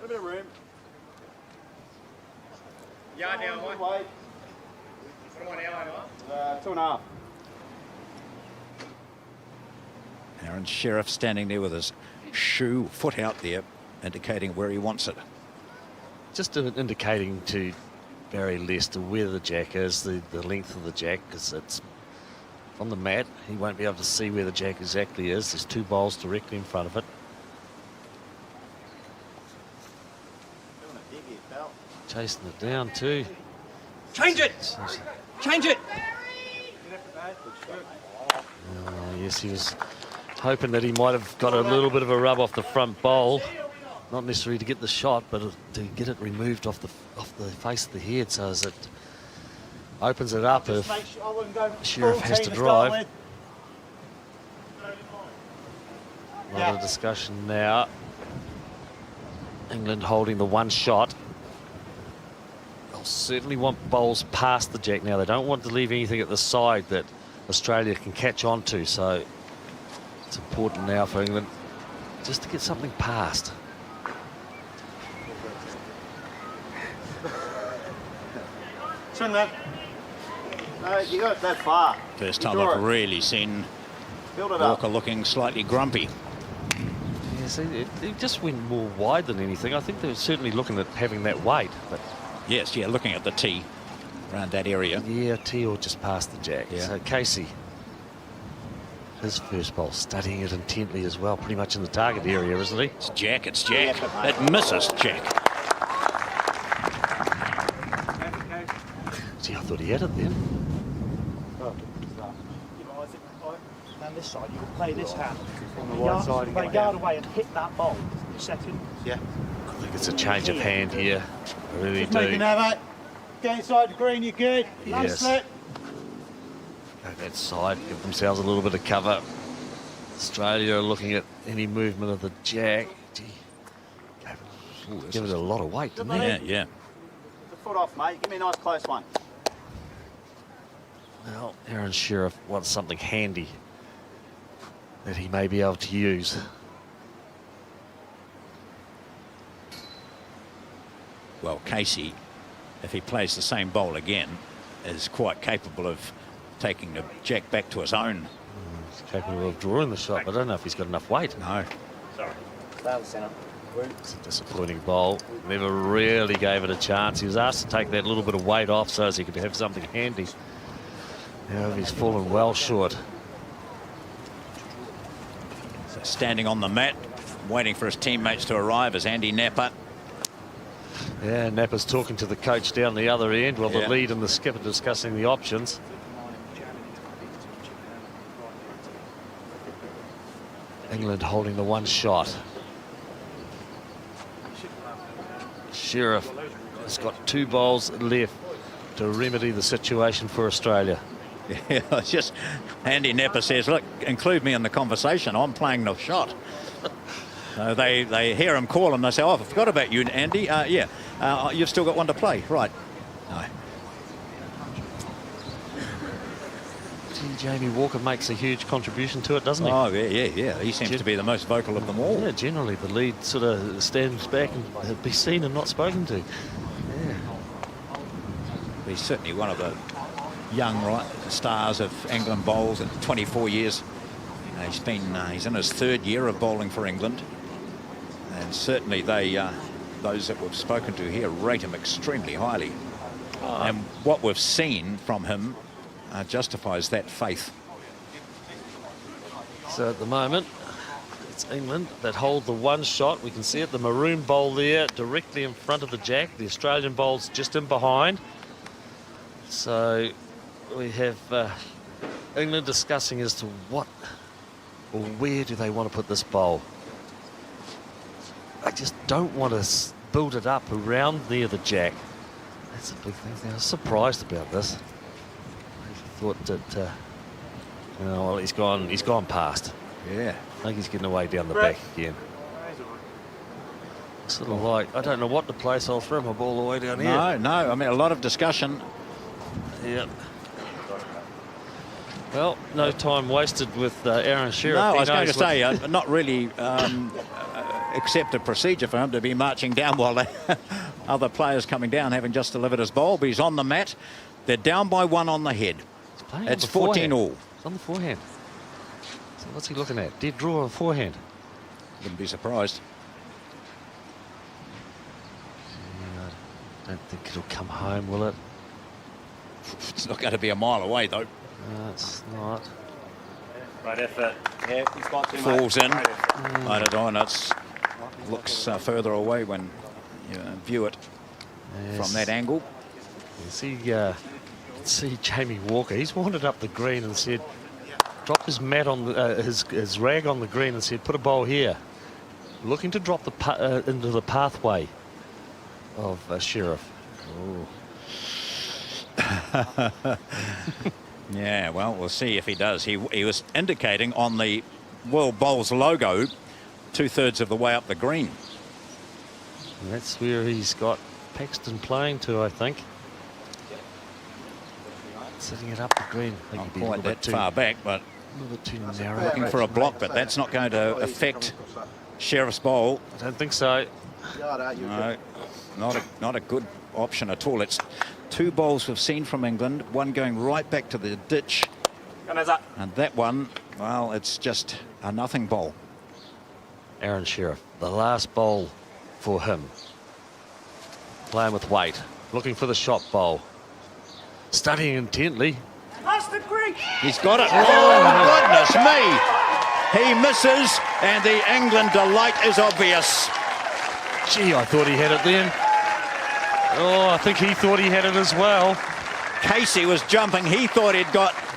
A bit of room. Yeah, now what? Wait. What do I now? 2.5. Aron Sherriff standing there with his foot out there, indicating where he wants it. Just indicating to Barrie Lester where the jack is, the length of the jack, because it's on the mat. He won't be able to see where the jack exactly is. There's 2 bowls directly in front of it. Chasing it down too. Change it! Change it! Yes, he was hoping that he might have got a little bit of a rub off the front bowl. Not necessarily to get the shot, but to get it removed off the face of the head, so as it opens it up if Sherriff has to drive. A lot of discussion now. England holding the 1 shot. They'll certainly want bowls past the jack now. They don't want to leave anything at the side that Australia can catch on to, so it's important now for England just to get something past. Swing that. No, you got it that far. First time I've really seen Build it Walker up. looking slightly grumpy. Yeah, see, it just went more wide than anything. I think they were certainly looking at having that weight, but Yes, yeah, looking at the tee around that area. yeah, tee or just past the jack. Yeah. So Casey, his first bowl, studying it intently as well, pretty much in the target area, isn't he? It's jack, it's jack. It misses jack. Gee, I thought he had it then. Down this side, you will play this hand. On the right side and Play get guard out. away and hit that ball. Second. Yeah. I think it's a change of hand here. I really Just making do. that, mate. Get inside the green, you're good. Not a Yes. slip. Go that side, give themselves a little bit of cover. Australia are looking at any movement of the jack. Gee, give it a lot of weight, didn't they? Yeah, yeah. The foot off, mate. Give me a nice close one. Well, Aron Sherriff wants something handy that he may be able to use. Well, Casey, if he plays the same bowl again, is quite capable of taking the jack back to his own. He's capable of drawing the shot, but I don't know if he's got enough weight. No. It's a disappointing bowl. Never really gave it a chance. He was asked to take that little bit of weight off so as he could have something handy. Now he's fallen well short. So standing on the mat, waiting for his teammates to arrive, is Andy Knapper. Yeah, Knapper's talking to the coach down the other end while Yeah. the lead and the skipper discussing the options. England holding the 1 shot. Sherriff has got 2 bowls left to remedy the situation for Australia. Yeah, it's just Andy Knapper says, look, include me in the conversation. I'm playing the shot. So they hear him call and they say, oh, I forgot about you, Andy. You've still got 1 to play. Right. No. Jamie Walker makes a huge contribution to it, doesn't he? Oh, yeah. He seems to be the most vocal of them all. Yeah, generally the lead sort of stands back and be seen and not spoken to. Yeah. He's certainly one of the young stars of England bowls at 24 years. He's in his 3rd year of bowling for England. And certainly those that we've spoken to here rate him extremely highly. And what we've seen from him justifies that faith. So at the moment, it's England that hold the 1 shot. We can see it, the maroon bowl there directly in front of the jack. The Australian bowl's just in behind. So we have England discussing as to what or where do they want to put this bowl. They just don't want to build it up around near the jack. That's a big thing. I was surprised about this. I thought that, well, he's gone past. Yeah. I think he's getting away down the back again. Sort of like, I don't know what to place. I'll throw my ball away down here. No. I mean, a lot of discussion. Yeah. Well, no time wasted with Aron Sherriff. No, He I was going to knows what- say, not really accepted procedure for him to be marching down while other players coming down having just delivered his ball, but he's on the mat. They're down by 1 on the head. He's playing It's on the 14 forehand. all. It's on the forehand. So what's he looking at? Dead draw on forehand. Wouldn't be surprised. I don't think it'll come home, will it? It's not going to be a mile away, though. No, it's not. Right effort. Yeah, he's got too Falls much. in. I don't know. It looks further away when you view it from that angle. You see Jamie Walker. He's wandered up the green and said, drop his mat on the, his rag on the green and said, put a bowl here. Looking to drop the into the pathway of Sherriff. Yeah, well, we'll see if he does. He was indicating on the World Bowls logo 2/3 of the way up the green. And that's where he's got Paxton playing to, I think. Sitting it up the green. I think Not he'd be a quite little that bit too, far back, but a little bit too narrow. looking for a block, but that's not going to affect Sherriff's bowl. I don't think so. No, not a good option at all. It's 2 bowls we've seen from England, one going right back to the ditch, and that one, well, it's just a nothing bowl. Aron Sherriff, the last bowl for him. Playing with weight, looking for the shot bowl. Studying intently. He's got it. Oh, goodness me. He misses, and the England delight is obvious. Gee, I thought he had it then. Oh, I think he thought he had it as well. Casey was jumping. He thought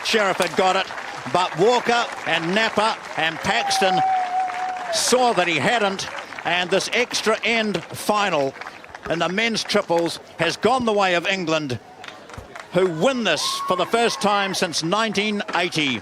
Sherriff had got it, but Walker and Knapper and Paxton saw that he hadn't, and this extra end final in the men's triples has gone the way of England, who win this for the first time since 1980.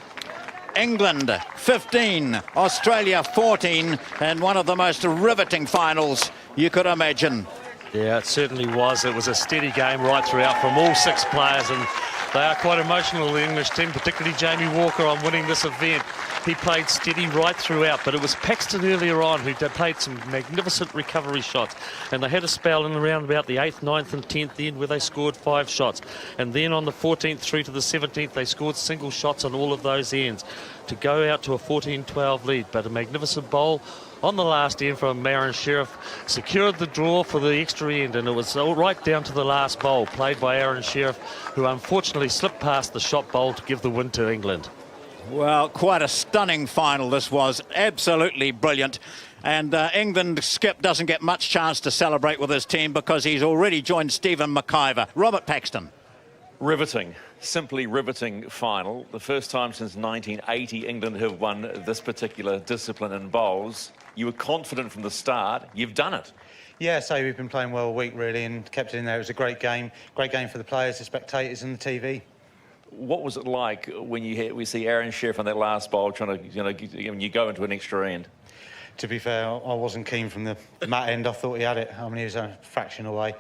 England 15, Australia 14, and one of the most riveting finals you could imagine. Yeah, it certainly was. It was a steady game right throughout from all 6 players, and they are quite emotional, the English team, particularly Jamie Walker, on winning this event. He played steady right throughout, but it was Paxton earlier on who played some magnificent recovery shots, and they had a spell in around about the 8th, 9th and 10th end where they scored 5 shots, and then on the 14th through to the 17th they scored single shots on all of those ends to go out to a 14-12 lead. But a magnificent bowl on the last end from Aron Sherriff secured the draw for the extra end, and it was all right down to the last bowl played by Aron Sherriff, who unfortunately slipped past the shot bowl to give the win to England. Well, quite a stunning final this was. Absolutely brilliant. And England skip doesn't get much chance to celebrate with his team because he's already joined Stephen McIver. Robert Paxton. Riveting, simply riveting final. The first time since 1980 England have won this particular discipline in bowls. You were confident from the start. You've done it. Yeah, so we've been playing well all week, really, and kept it in there. It was a great game for the players, the spectators and the TV. What was it like when we see Aron Sherriff on that last bowl trying to, when you go into an extra end? To be fair, I wasn't keen from the mat end. I thought he had it. I mean, he was a fraction away.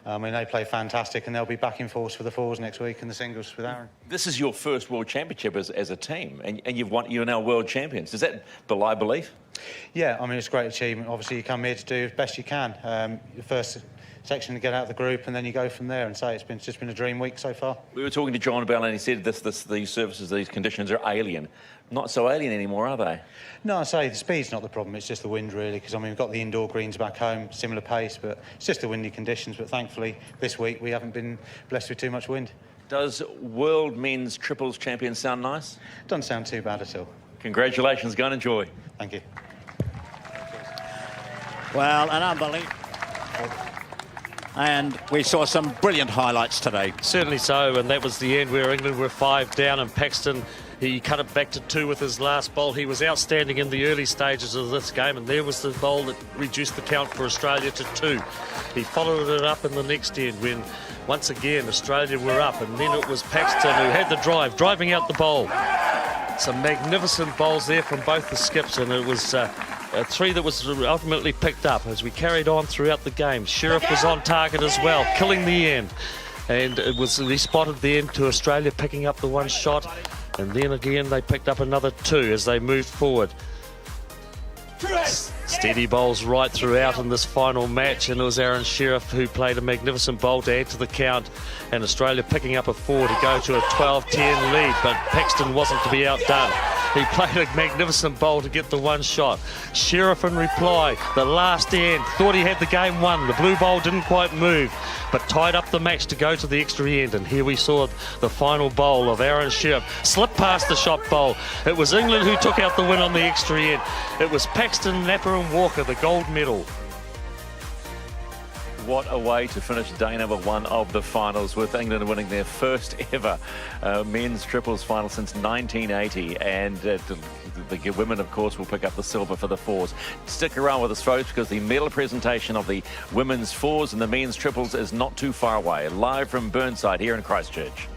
I mean, they play fantastic, and they'll be back in force for the fours next week and the singles with Aron. This is your first World Championship as a team, and you're now world champions. Does that belie belief? Yeah, I mean, it's a great achievement. Obviously, you come here to do the best you can. The first section to get out of the group, and then you go from there. And say it's just been a dream week so far. We were talking to John Bell, and he said these surfaces, these conditions are alien. Not so alien anymore, are they? No, I say the speed's not the problem. It's just the wind, really. Because I mean, we've got the indoor greens back home, similar pace, but it's just the windy conditions. But thankfully, this week we haven't been blessed with too much wind. Does World Men's Triples Champion sound nice? Doesn't sound too bad at all. Congratulations. Go and enjoy. Thank you. Well, an unbelievable. And we saw some brilliant highlights today. Certainly so, and that was the end where England were 5 down, and Paxton He cut it back to 2 with his last bowl. He was outstanding in the early stages of this game, and there was the bowl that reduced the count for Australia to 2. He followed it up in the next end when, once again, Australia were up, and then it was Paxton who had the drive, driving out the bowl. Some magnificent bowls there from both the skips, and it was 3 that was ultimately picked up as we carried on throughout the game. Sherriff was on target as well, killing the end. And it was respotted then to Australia picking up the 1 shot. And then again, they picked up another 2 as they moved forward. Steady bowls right throughout in this final match, and it was Aron Sherriff who played a magnificent bowl to add to the count, and Australia picking up a 4 to go to a 12-10 lead, but Paxton wasn't to be outdone. He played a magnificent bowl to get the 1 shot. Sherriff in reply, the last end, thought he had the game won. The blue bowl didn't quite move, but tied up the match to go to the extra end. And here we saw the final bowl of Aron Sherriff slip past the shot bowl. It was England who took out the win on the extra end. It was Paxton, Knapper and Walker, the gold medal. What a way to finish day number 1 of the finals, with England winning their first ever men's triples final since 1980. And the women, of course, will pick up the silver for the 4s. Stick around with us, folks, because the medal presentation of the women's 4s and the men's triples is not too far away. Live from Burnside here in Christchurch.